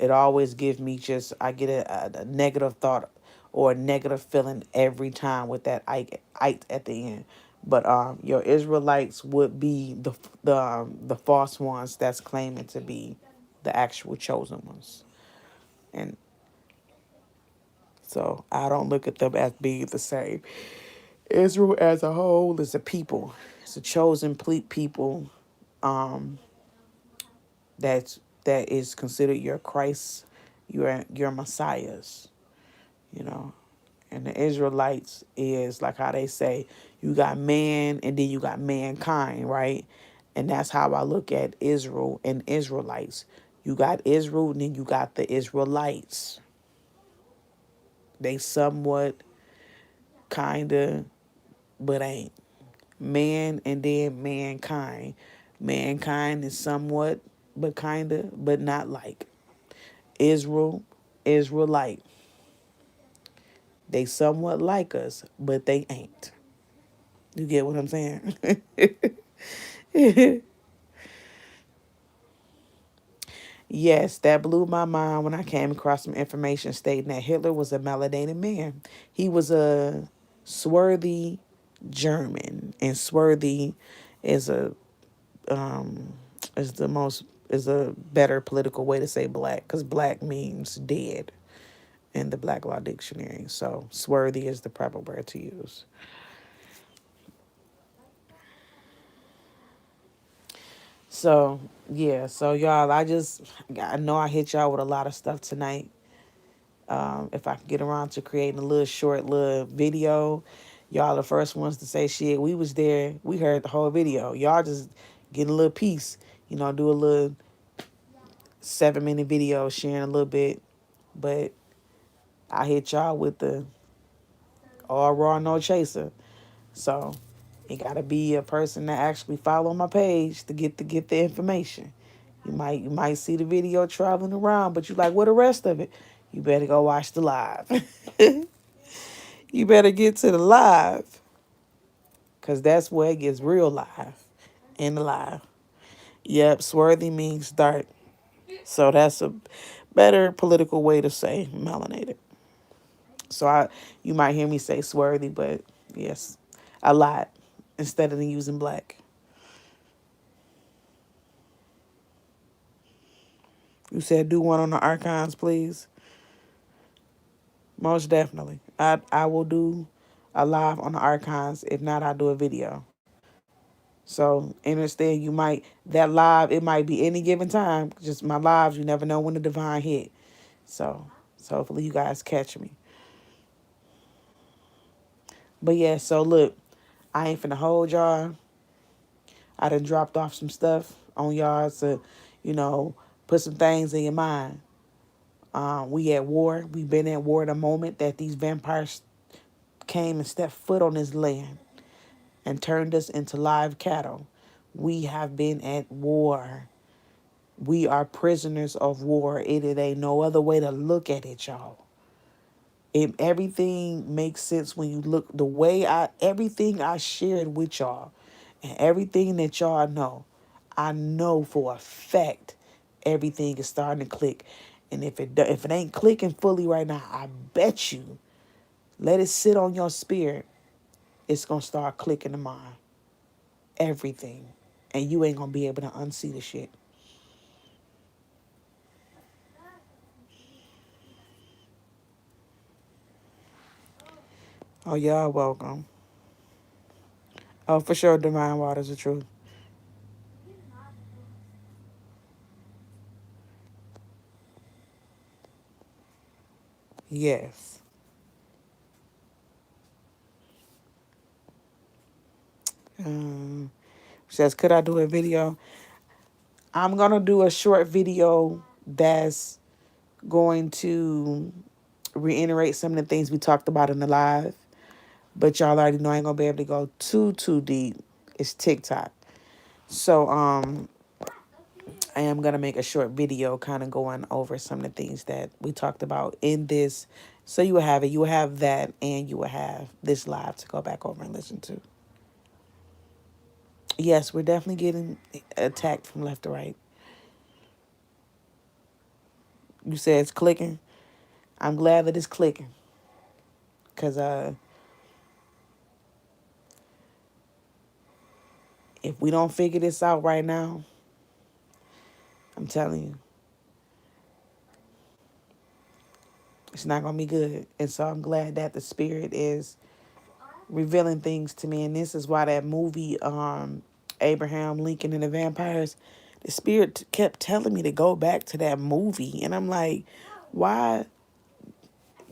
it always gives me just I get a negative thought or a negative feeling every time with that "ite" at the end. But your Israelites would be the false ones that's claiming to be the actual chosen ones, and so I don't look at them as being the same. Israel as a whole is a people. It's a chosen people um, that is considered your Christ, your messiahs, you know. And the Israelites is like how they say you got man and then you got mankind, right? And that's how I look at Israel and Israelites. You got Israel and then you got the Israelites. They somewhat kinda but ain't. Man and then mankind. Mankind is somewhat but kinda but not like. Israel, Israelite. They somewhat like us, but they ain't. You get what I'm saying? Yes, that blew my mind when I came across some information stating that Hitler was a melanated man. He was a swarthy German, and swarthy is a um is the most is a better political way to say black because black means dead in the Black Law Dictionary. So swarthy is the proper word to use. So yeah, so y'all, I know I hit y'all with a lot of stuff tonight. If I can get around to creating a little short little video, y'all the first ones to say shit. We was there, we heard the whole video. Y'all just get a little piece, do a little 7 minute video sharing a little bit. But I hit y'all with the all raw no chaser. So you gotta be a person that actually follow my page to get the information. You might see the video traveling around, but you like, what the rest of it? You better go watch the live. You better get to the live, cause that's where it gets real live. In the live. Yep, swarthy means dark. So that's a better political way to say melanated. So you might hear me say swarthy, but yes, a lot instead of using black. You said do one on the archives, please. Most definitely. I will do a live on the archives. If not, I'll do a video. So understand that live, it might be any given time. Just my lives, you never know when the divine hit. So hopefully you guys catch me. But yeah, so look, I ain't finna hold y'all. I done dropped off some stuff on y'all to, you know, put some things in your mind. We at war. We've been at war the moment that these vampires came and stepped foot on this land and turned us into live cattle. We have been at war. We are prisoners of war. It ain't no other way to look at it, y'all. Everything makes sense when you look the way everything I shared with y'all and everything that y'all know. I know for a fact everything is starting to click. And if it ain't clicking fully right now, I bet you let it sit on your spirit. It's gonna start clicking tomorrow. Everything. And you ain't gonna be able to unsee the shit. Oh, y'all welcome. Oh, for sure, divine waters the truth. Yes. Um, says, could I do a video? I'm gonna do a short video that's going to reiterate some of the things we talked about in the live. But y'all already know I ain't gonna be able to go too deep. It's TikTok. So I am gonna make a short video kind of going over some of the things that we talked about in this. So you will have it. You will have that, and you will have this live to go back over and listen to. Yes, we're definitely getting attacked from left to right. You said it's clicking. I'm glad that it's clicking, cause if we don't figure this out right now, I'm telling you, it's not gonna be good. And so I'm glad that the spirit is revealing things to me, and this is why that movie, Abraham Lincoln and the Vampires, the spirit kept telling me to go back to that movie, and I'm like, why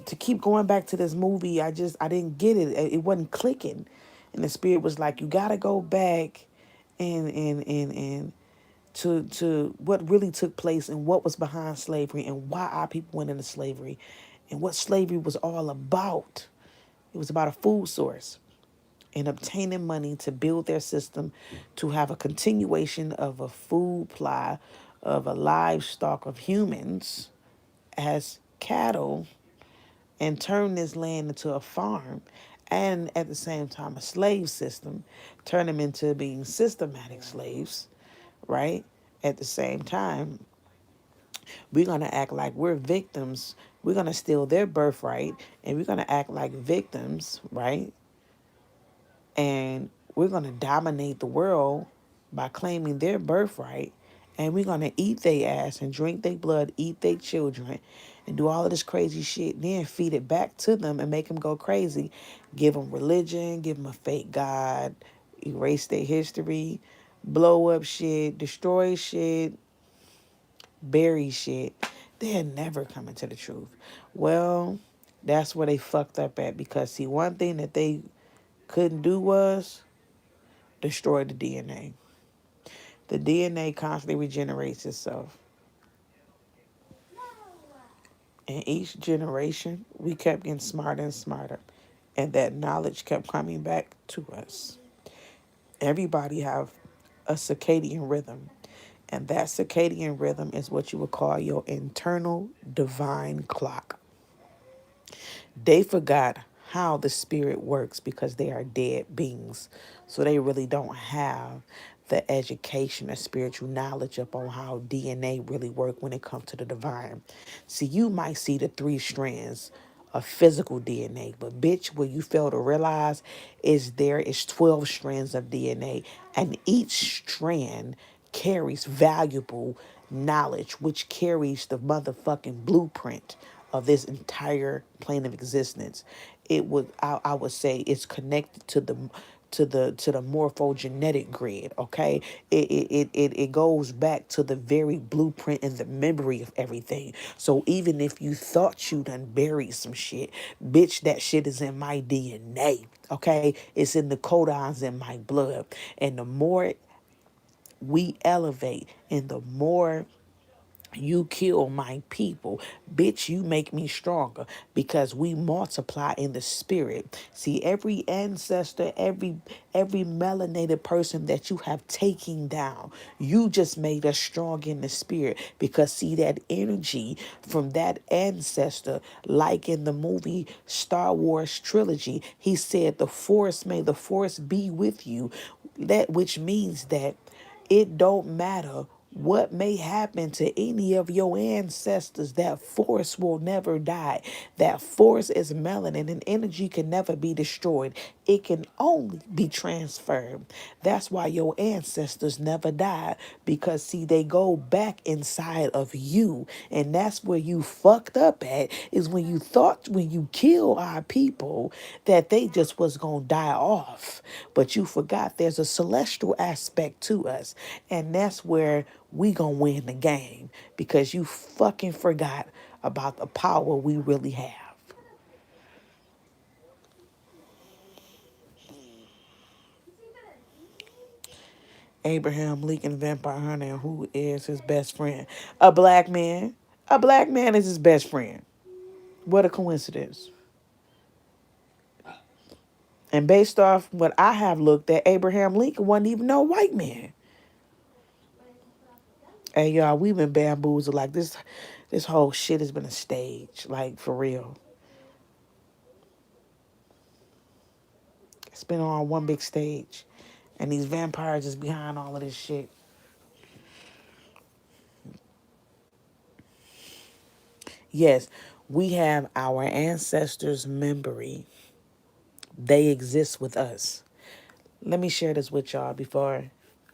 to keep going back to this movie? I didn't get it. It wasn't clicking, and the spirit was like, you gotta go back and to what really took place and what was behind slavery and why our people went into slavery and what slavery was all about. It was about a food source and obtaining money to build their system to have a continuation of a food supply of a livestock of humans as cattle and turn this land into a farm and at the same time a slave system, turn them into being systematic slaves, right? At the same time, we're going to act like we're victims. We're going to steal their birthright and we're going to act like victims, right? And we're going to dominate the world by claiming their birthright. And we're going to eat their ass and drink their blood, eat their children, and do all of this crazy shit. Then feed it back to them and make them go crazy. Give them religion, give them a fake God, erase their history, blow up shit, destroy shit, bury shit. They're never coming to the truth. Well, that's where they fucked up at, because see, one thing that they couldn't do was destroy the DNA. The DNA constantly regenerates itself. And each generation, we kept getting smarter and smarter. And that knowledge kept coming back to us. Everybody have a circadian rhythm. And that circadian rhythm is what you would call your internal divine clock. They forgot how the spirit works because they are dead beings. So they really don't have the education or spiritual knowledge up on how DNA really work when it comes to the divine. See, you might see the 3 strands of physical DNA, but bitch, what you fail to realize is there is 12 strands of DNA, and each strand carries valuable knowledge, which carries the motherfucking blueprint of this entire plane of existence. I would say it's connected to the morphogenetic grid. Okay, it goes back to the very blueprint and the memory of everything. So even if you thought you done buried some shit, bitch, that shit is in my DNA. Okay, it's in the codons in my blood, and the more we elevate and the more you kill my people, bitch, you make me stronger because we multiply in the spirit. See, every ancestor, every melanated person that you have taken down, you just made us strong in the spirit, because see, that energy from that ancestor, like in the movie Star Wars trilogy, he said the force, may the force be with you. That which means that it don't matter what may happen to any of your ancestors, that force will never die. That force is melanin, and energy can never be destroyed. It can only be transferred. That's why your ancestors never died, because see, they go back inside of you. And that's where you fucked up at, is when you thought when you kill our people that they just was gonna die off. But you forgot there's a celestial aspect to us. And that's where we gonna win the game, because you fucking forgot about the power we really have. Abraham Lincoln Vampire Hunter, who is his best friend? A black man. A black man is his best friend. What a coincidence. And based off what I have looked at, Abraham Lincoln wasn't even no white man. Hey y'all, we've been bamboozled. Like this whole shit has been a stage. Like for real. It's been on one big stage. And these vampires is behind all of this shit. Yes, we have our ancestors' memory. They exist with us. Let me share this with y'all before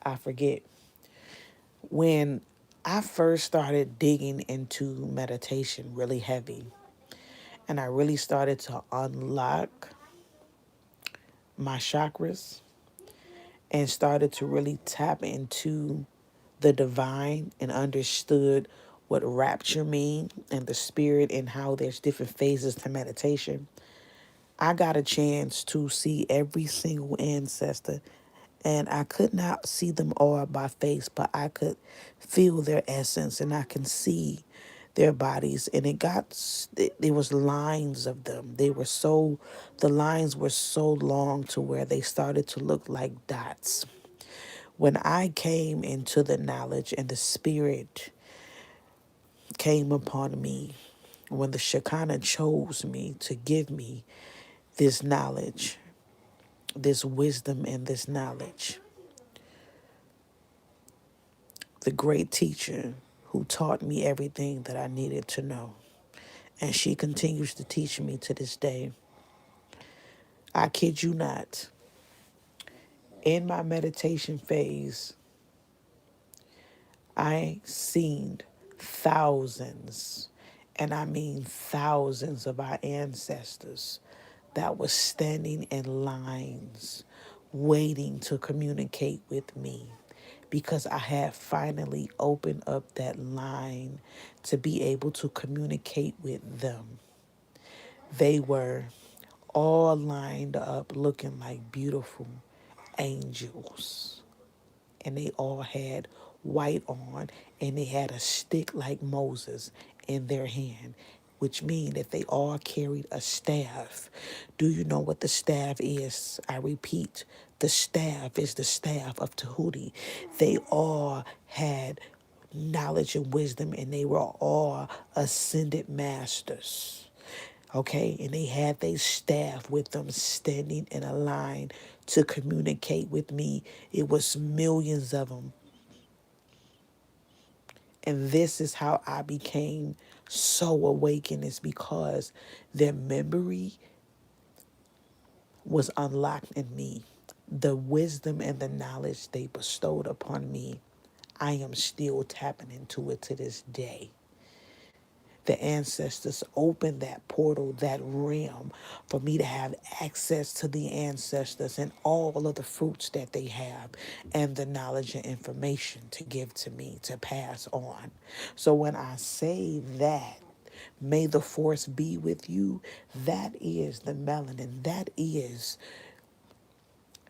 I forget. When I first started digging into meditation really heavy, and I really started to unlock my chakras and started to really tap into the divine and understood what rapture mean and the spirit and how there's different phases to meditation, I got a chance to see every single ancestor, and I could not see them all by face, but I could feel their essence and I can see their bodies. And there was lines of them. The lines were so long to where they started to look like dots. When I came into the knowledge and the spirit came upon me, when the Shekinah chose me to give me this knowledge, this wisdom and this knowledge, the great teacher who taught me everything that I needed to know, and she continues to teach me to this day. I kid you not, in my meditation phase, I seen thousands, and I mean thousands of our ancestors that was standing in lines waiting to communicate with me because I had finally opened up that line to be able to communicate with them. They were all lined up looking like beautiful angels, and they all had white on, and they had a stick like Moses in their hand, which means that they all carried a staff. Do you know what the staff is? I repeat, the staff is the staff of Tahuti. They all had knowledge and wisdom, and they were all ascended masters. Okay, and they had their staff with them standing in a line to communicate with me. It was millions of them. And this is how I became so awakened, is because their memory was unlocked in me. The wisdom and the knowledge they bestowed upon me, I am still tapping into it to this day. The ancestors opened that portal, that realm, for me to have access to the ancestors and all of the fruits that they have and the knowledge and information to give to me to pass on. So when I say that, may the force be with you, that is the melanin. That is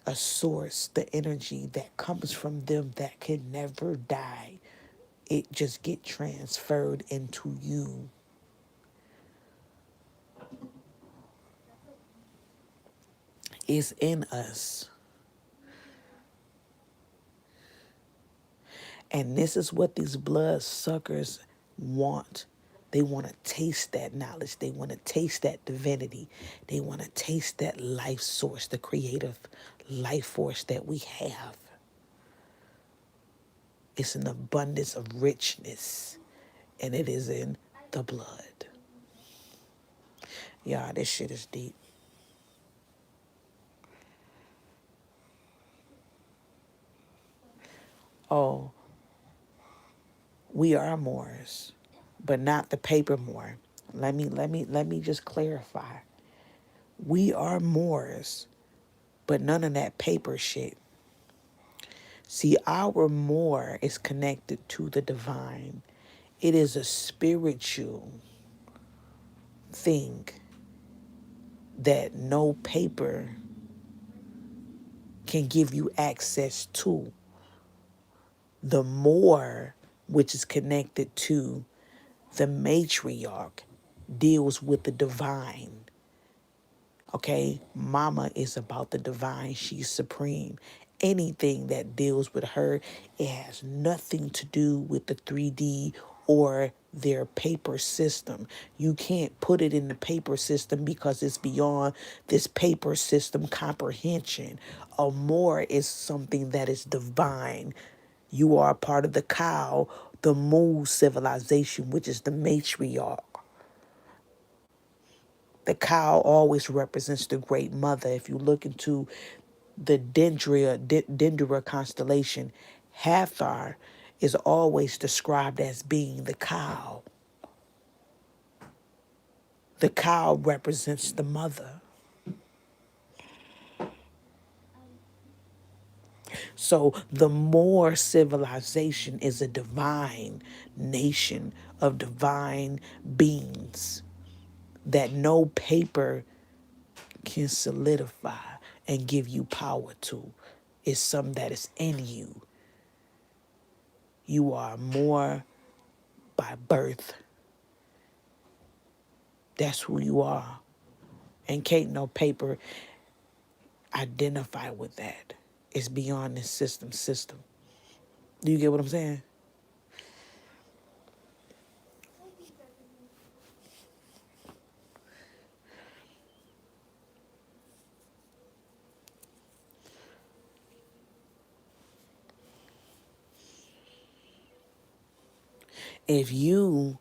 a source, the energy that comes from them that can never die. It just get transferred into you. Is in us. And this is what these blood suckers want. They want to taste that knowledge. They want to taste that divinity. They want to taste that life source, the creative life force that we have. It's an abundance of richness, and it is in the blood. Y'all, this shit is deep. Oh, we are Moors, but not the paper Moor. Let me just clarify. We are Moors, but none of that paper shit. See, our Moor is connected to the divine. It is a spiritual thing that no paper can give you access to. The Moor, which is connected to the matriarch, deals with the divine. Okay, mama is about the divine. She's supreme. Anything that deals with her, it has nothing to do with the 3D or their paper system. You can't put it in the paper system because it's beyond this paper system comprehension. A more is something that is divine. You are a part of the cow, the moon civilization, which is the matriarch. The cow always represents the great mother. If you look into the Dendera constellation, Hathor is always described as being the cow. The cow represents the mother. So the Moor civilization is a divine nation of divine beings that no paper can solidify and give you power to. It's something that is in you. You are more by birth. That's who you are. And can't no paper identify with that. It's beyond this system. Do you get what I'm saying? If you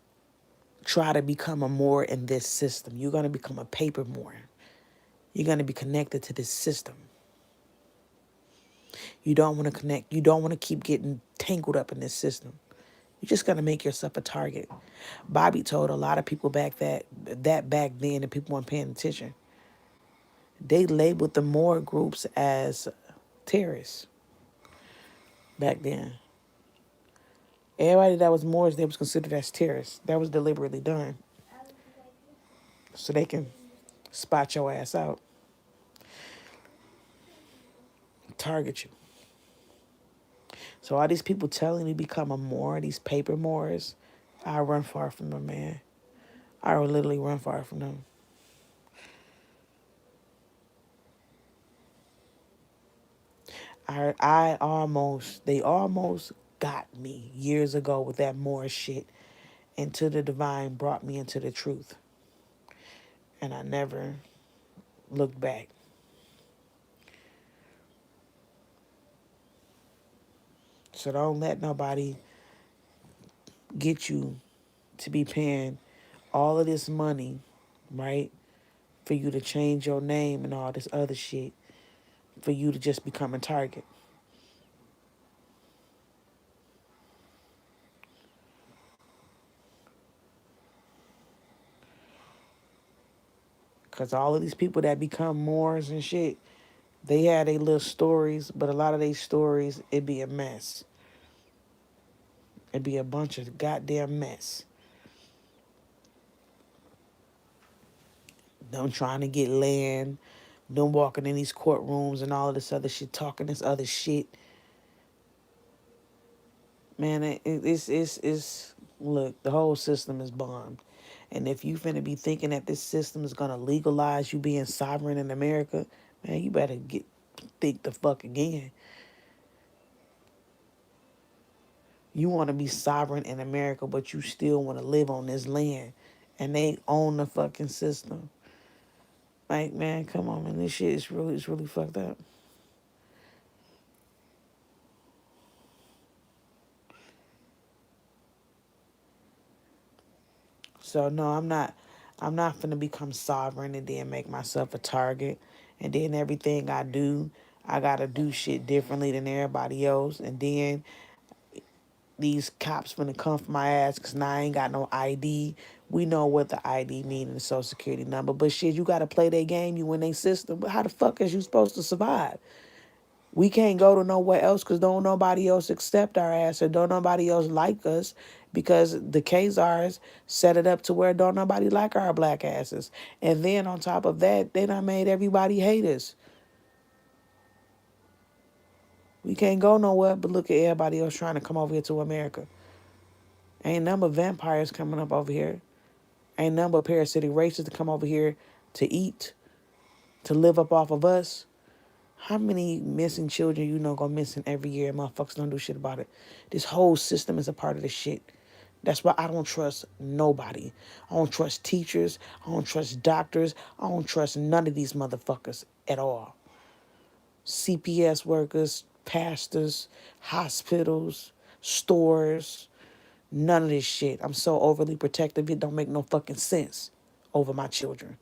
try to become a Moor in this system, you're going to become a paper Moor. You're going to be connected to this system. You don't want to connect. You don't want to keep getting tangled up in this system. You're just going to make yourself a target. Bobby told a lot of people that back then, and people weren't paying attention. They labeled the Moor groups as terrorists back then. Everybody that was Moors, they was considered as terrorists. That was deliberately done so they can spot your ass out, target you. So all these people telling you to become a Moor, these paper Moors, I run far from them, man. I would literally run far from them. They almost got me years ago with that Moor shit. Until the divine brought me into the truth. And I never looked back. So don't let nobody get you to be paying all of this money, right? For you to change your name and all this other shit. For you to just become a target. Because all of these people that become Moors and shit, they had their little stories, but a lot of these stories, it'd be a mess. It'd be a bunch of goddamn mess. Them trying to get land, them walking in these courtrooms and all of this other shit, talking this other shit. Man, it's look, the whole system is bombed. And if you finna be thinking that this system is gonna legalize you being sovereign in America, man, you better think the fuck again. You want to be sovereign in America, but you still want to live on this land, and they own the fucking system. Like, man, come on, man, this shit is really fucked up. So no, I'm not finna become sovereign and then make myself a target, and then everything I do, I gotta do shit differently than everybody else, and then these cops finna come for my ass because now I ain't got no ID. We know what the ID mean and the social security number, but shit, you gotta play their game. You in their system, but how the fuck is you supposed to survive? We can't go to nowhere else because don't nobody else accept our ass or don't nobody else like us because the Khazars set it up to where don't nobody like our black asses. And then on top of that, they done made everybody hate us. We can't go nowhere but look at everybody else trying to come over here to America. Ain't number vampires coming up over here. Ain't nothing but parasitic races to come over here to eat, to live up off of us. How many missing children you know go missing every year and motherfuckers don't do shit about it? This whole system is a part of this shit. That's why I don't trust nobody. I don't trust teachers. I don't trust doctors. I don't trust none of these motherfuckers at all. CPS workers, pastors, hospitals, stores, none of this shit. I'm so overly protective, it don't make no fucking sense over my children.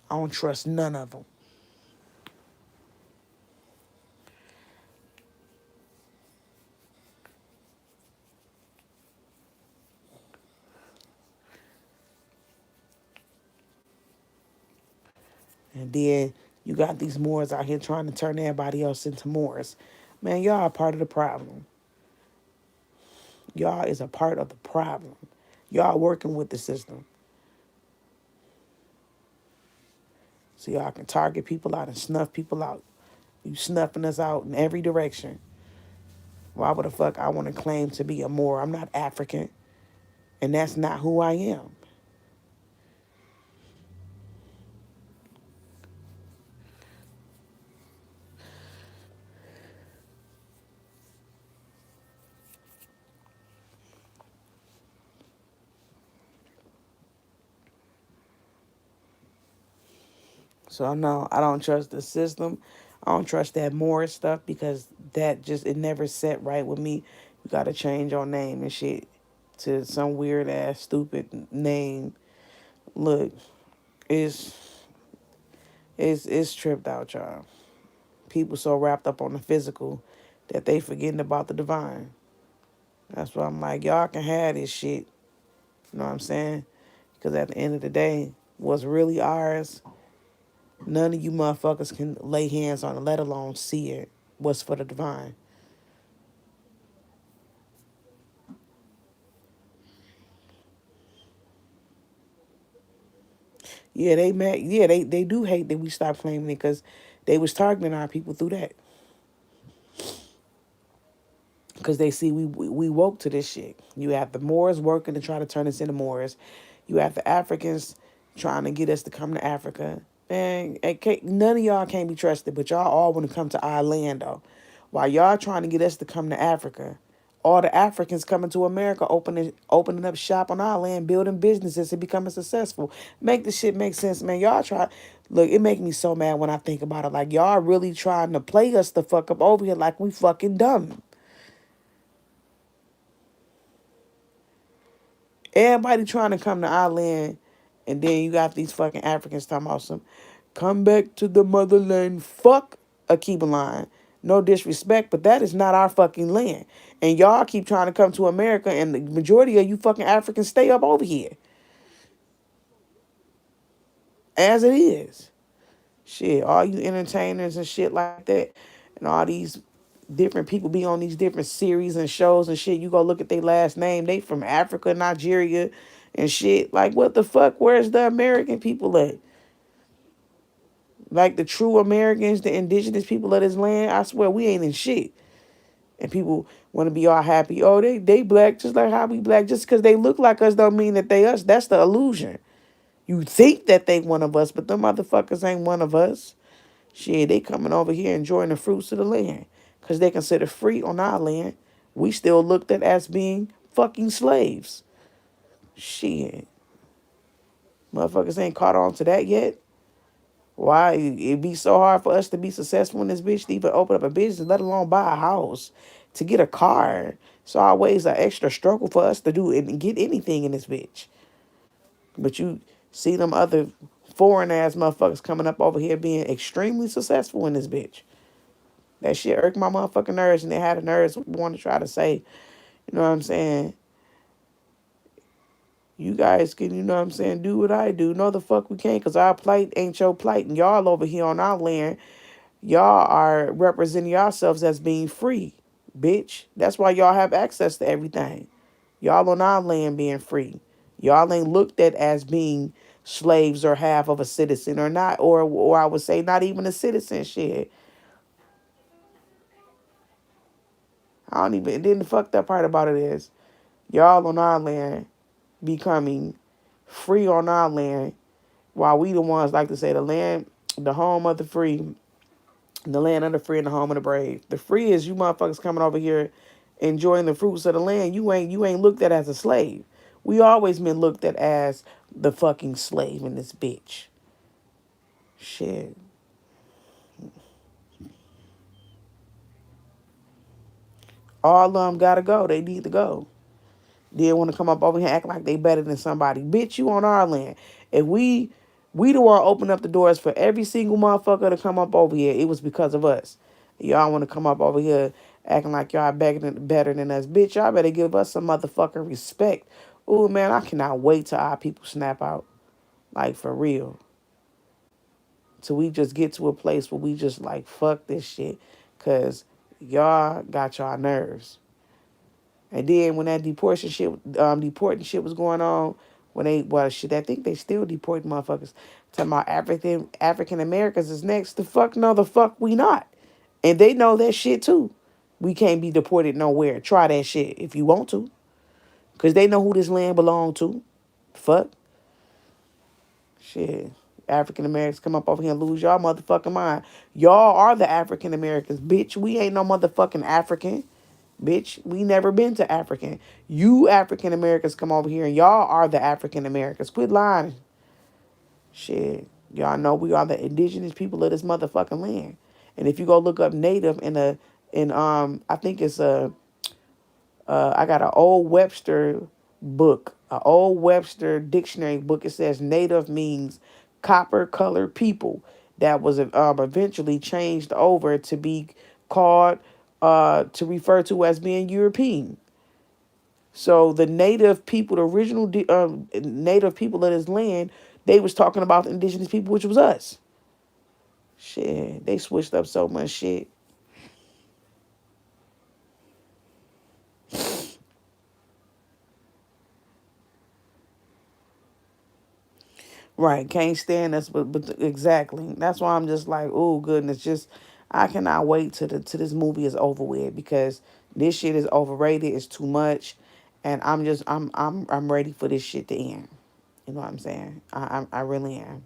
I don't trust none of them. And then you got these Moors out here trying to turn everybody else into Moors. Man, y'all are part of the problem. Y'all is a part of the problem. Y'all working with the system. So y'all can target people out and snuff people out. You snuffing us out in every direction. Why would the fuck I want to claim to be a Moor? I'm not African. And that's not who I am. So no, I don't trust the system. I don't trust that Moor stuff because that just it never set right with me. You gotta change your name and shit to some weird ass stupid name. Look, it's it's tripped out, y'all. People so wrapped up on the physical that they forgetting about the divine. That's why I'm like, y'all can have this shit. You know what I'm saying? Because at the end of the day, what's really ours, none of you motherfuckers can lay hands on it, let alone see it. What's for the divine? Yeah, they mad. Yeah, they do hate that we stopped claiming it because they was targeting our people through that. Because they see we woke to this shit. You have the Moors working to try to turn us into Moors. You have the Africans trying to get us to come to Africa. Man, none of y'all can't be trusted, but y'all all want to come to our land, though. While y'all trying to get us to come to Africa, all the Africans coming to America, opening up shop on our land, building businesses and becoming successful. Make this shit make sense, man. Y'all try. Look, it make me so mad when I think about it. Like, y'all really trying to play us the fuck up over here like we fucking dumb. Everybody trying to come to our land, and then you got these fucking Africans talking about some come back to the motherland. Fuck a keep line. No disrespect, but that is not our fucking land. And y'all keep trying to come to America, and the majority of you fucking Africans stay up over here. As it is. Shit, all you entertainers and shit like that, and all these different people be on these different series and shows and shit. You go look at their last name, they from Africa, Nigeria, and shit. Like, what the fuck? Where's the American people at? Like the true Americans, the indigenous people of this land. I swear we ain't in shit. And people want to be all happy. Oh, they black just like how we black. Just because they look like us don't mean that they us. That's the illusion. You think that they one of us, but them motherfuckers ain't one of us. Shit, they coming over here enjoying the fruits of the land. Because they consider free on our land. We still looked at as being fucking slaves. Shit. Motherfuckers ain't caught on to that yet. Why it be so hard for us to be successful in this bitch to even open up a business, let alone buy a house, to get a car. It's always an extra struggle for us to do and get anything in this bitch. But you see them other foreign ass motherfuckers coming up over here being extremely successful in this bitch. That shit irked my motherfucking nerves, and they had the nerves want to try to say, you know what I'm saying? You guys can, you know what I'm saying, do what I do. No, the fuck we can't, because our plight ain't your plight. And y'all over here on our land, y'all are representing yourselves as being free, bitch. That's why y'all have access to everything. Y'all on our land being free. Y'all ain't looked at as being slaves or half of a citizen or not, or I would say not even a citizen shit. I don't even. And then the fucked up part about it is, y'all on our land becoming free on our land, while we the ones like to say the land, the home of the free, the land of the free and the home of the brave. The free is you motherfuckers coming over here enjoying the fruits of the land. You ain't looked at as a slave. We always been looked at as the fucking slave in this bitch. Shit. All of them gotta go. They need to go. They want to come up over here and act like they better than somebody. Bitch, you on our land. If we the one open up the doors for every single motherfucker to come up over here, it was because of us. Y'all want to come up over here acting like y'all better than us. Bitch, y'all better give us some motherfucking respect. Ooh, man, I cannot wait till our people snap out. Like, for real. Till we just get to a place where we just like, fuck this shit. Because y'all got y'all nerves. And then when that deporting shit was going on, shit, I think they still deporting motherfuckers. Talking about African Americans is next. The fuck no, the fuck we not. And they know that shit too. We can't be deported nowhere. Try that shit if you want to. Because they know who this land belong to. Fuck. Shit. African Americans come up over here and lose y'all motherfucking mind. Y'all are the African Americans. Bitch, we ain't no motherfucking African. Bitch, we never been to African. You African Americans come over here and y'all are the African Americans. Quit lying. Shit. Y'all know we are the indigenous people of this motherfucking land. And if you go look up native I think it's I got an old Webster book, an old Webster dictionary book. It says native means copper colored people that was eventually changed over to be called to refer to as being European. So the native people, the original native people of this land, they was talking about the indigenous people, which was us. Shit, they switched up so much shit. Right, can't stand us, but exactly. That's why I'm just like, oh goodness, just I cannot wait till this movie is over with because this shit is overrated. It's too much, and I'm ready for this shit to end. You know what I'm saying? I really am.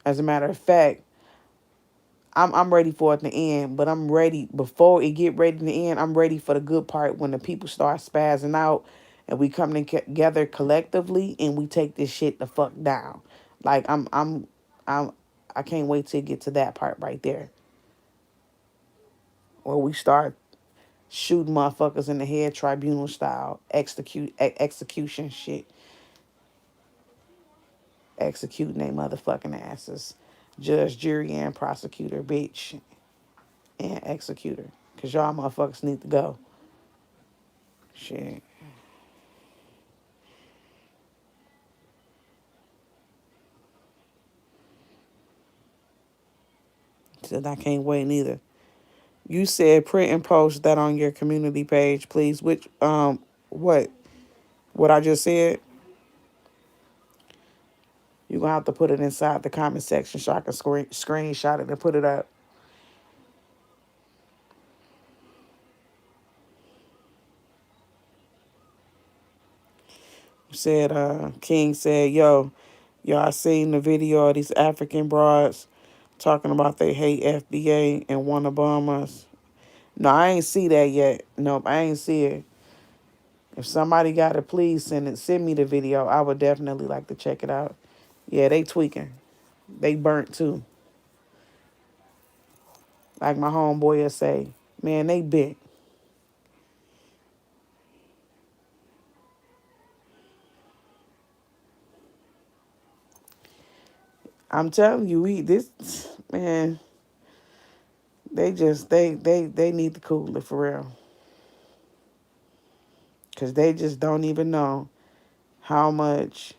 As a matter of fact, I'm ready for it to end, but I'm ready before it get ready to end. I'm ready for the good part when the people start spazzing out and we come together collectively and we take this shit the fuck down. Like I'm I can't wait to get to that part right there where we start shooting motherfuckers in the head tribunal style execution shit, executing they motherfucking asses, judge, jury, and prosecutor, bitch, and executor. Cause y'all motherfuckers need to go. Shit. Said I can't wait neither. You said print and post that on your community page, please. Which what? What I just said? You're gonna have to put it inside the comment section so I can screenshot it and put it up. Said King said, yo, y'all seen the video of these African broads talking about they hate FBA and want to bomb us. No, I ain't see that yet. Nope, I ain't see it. If somebody got it, please send me the video. I would definitely like to check it out. Yeah, they tweaking. They burnt too. Like my homeboy will say, man, they bit. I'm telling you, this man, they need to cool it for real. Cause they just don't even know how much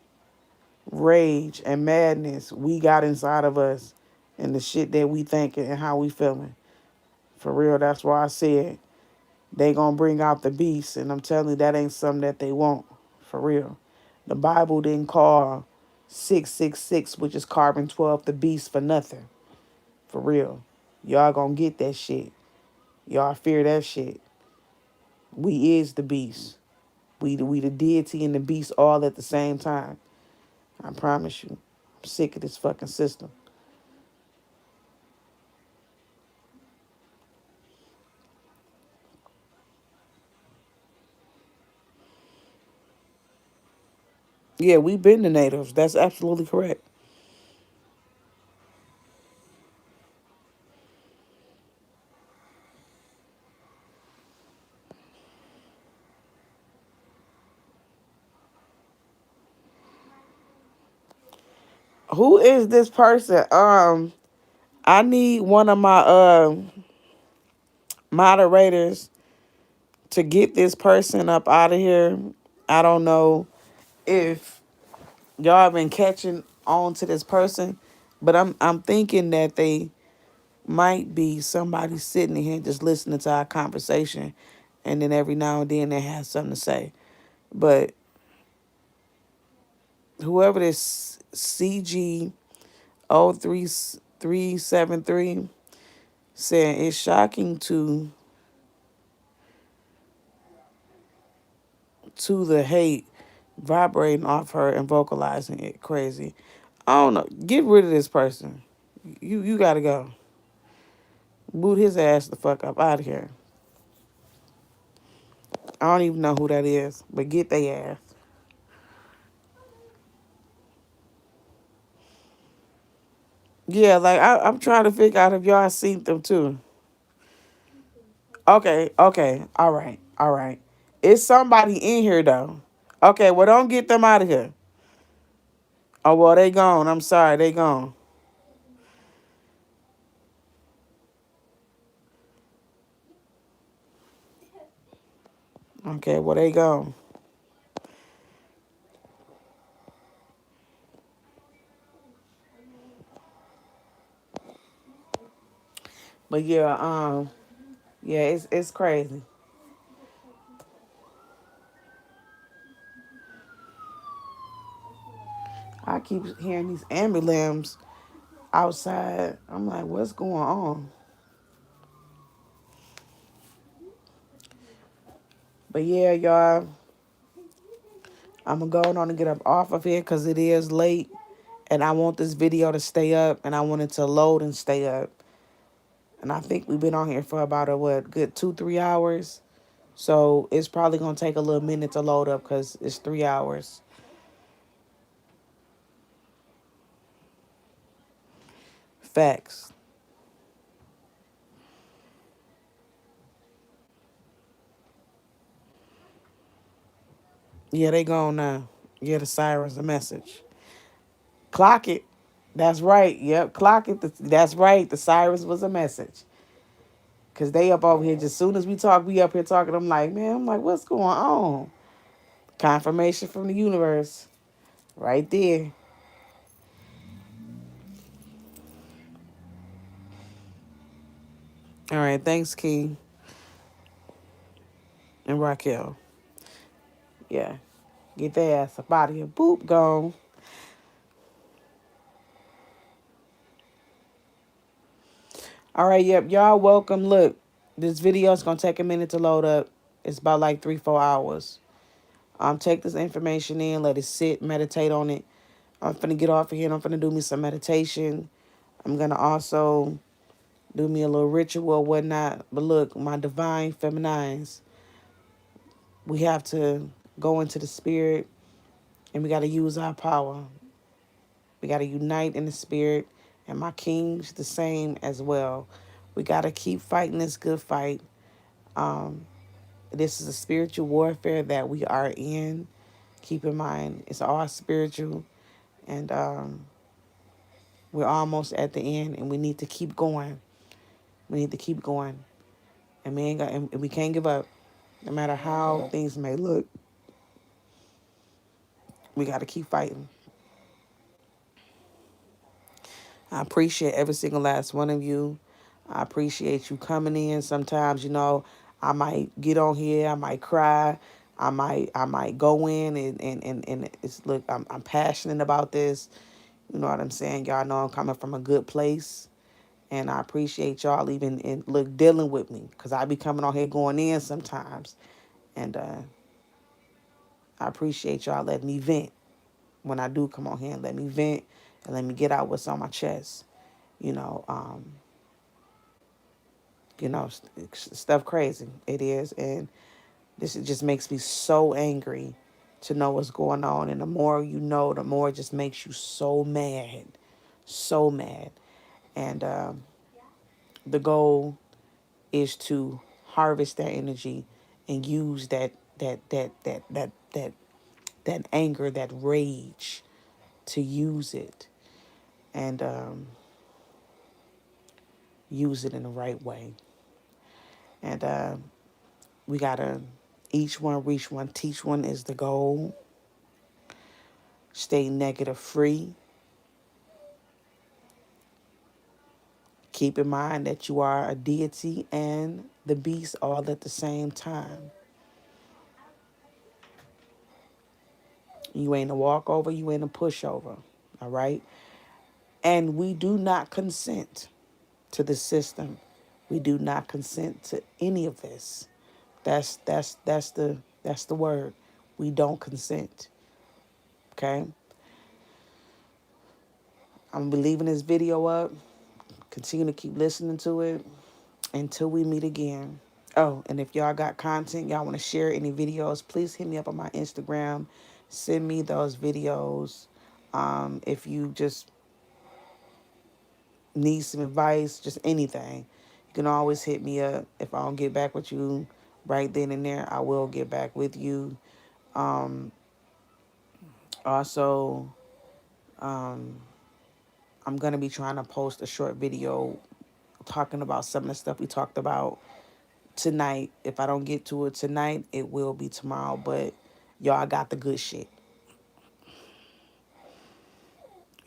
rage and madness we got inside of us and the shit that we thinking and how we feeling. For real, that's why I said they gonna bring out the beast, and I'm telling you that ain't something that they want. For real. The Bible didn't call 666, which is carbon 12, the beast for nothing. For real. Y'all gonna get that shit. Y'all fear that shit. We is the beast. We the deity and the beast all at the same time. I promise you. I'm sick of this fucking system. Yeah, we been the natives. That's absolutely correct. Who is this person? I need one of my moderators to get this person up out of here. I don't know if y'all been catching on to this person, but I'm thinking that they might be somebody sitting in here just listening to our conversation, and then every now and then they have something to say. But whoever this CG 03373 saying it's shocking to the hate vibrating off her and vocalizing it crazy. I don't know. Get rid of this person. You gotta go. Boot his ass the fuck up out of here. I don't even know who that is, but get their ass. Yeah, like I'm trying to figure out if y'all seen them too. Okay, okay, all right, all right. It's somebody in here though. Okay, well don't get them out of here. Oh well, they gone. I'm sorry, they gone. Okay, well they gone. But yeah, yeah, it's crazy. I keep hearing these ambulance outside. I'm like, what's going on? But yeah, y'all, I'm gonna go on and get up off of here because it is late, and I want this video to stay up, and I want it to load and stay up. And I think we've been on here for about a what, good 2-3 hours. So it's probably gonna take a little minute to load up because it's 3 hours. Facts. Yeah, they gone now. Yeah, the siren's a message. Clock it. That's right. Yep, clock it. That's right. The sirens was a message. Cause they up over here. Just soon as we talk, we up here talking. I'm like, man. I'm like, what's going on? Confirmation from the universe, right there. All right. Thanks, King and Raquel. Yeah. Get their ass up out of here. Boop, gone. All right, yep, y'all welcome. Look, this video is gonna take a minute to load up. It's about like 3-4 hours. Take this information in, let it sit, meditate on it. I'm finna get off of here and I'm finna do me some meditation. I'm gonna also do me a little ritual or whatnot. But look, my divine feminines, we have to go into the spirit and we gotta use our power. We gotta unite in the spirit. And my king's the same as well. We gotta keep fighting this good fight. Um, This is a spiritual warfare that we are in. Keep in mind, it's all spiritual, and we're almost at the end, and we need to keep going. We need to keep going, and we can't give up, no matter how things may look. We got to keep fighting. I appreciate every single last one of you. I appreciate you coming in. Sometimes, I might get on here, I might cry, I might go in and it's look, I'm passionate about this. You know what I'm saying? Y'all know I'm coming from a good place. And I appreciate y'all even dealing with me, because I be coming on here going in sometimes. And I appreciate y'all letting me vent when I do come on here, and let me vent and let me get out what's on my chest. You know, stuff crazy. It is. And just makes me so angry to know what's going on. And the more you know, the more it just makes you so mad. So mad. And the goal is to harvest that energy and use that anger, that rage, to use it, and use it in the right way. And we gotta each one reach one, teach one is the goal. Stay negative free. Keep in mind that you are a deity and the beast all at the same time. You ain't a walkover, you ain't a pushover. All right? And we do not consent to the system. We do not consent to any of this. That's the word. We don't consent. Okay? I'm gonna be leaving this video up. Continue to keep listening to it until we meet again. Oh, and if y'all got content, y'all want to share any videos, please hit me up on my Instagram. Send me those videos. If you just need some advice, just anything, you can always hit me up. If I don't get back with you right then and there, I will get back with you. Also, I'm going to be trying to post a short video talking about some of the stuff we talked about tonight. If I don't get to it tonight, it will be tomorrow. But y'all got the good shit.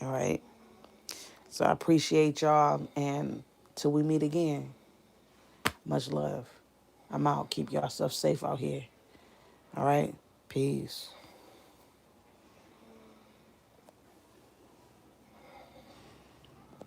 All right. So I appreciate y'all. And till we meet again, much love. I'm out. Keep yourself safe out here. All right. Peace.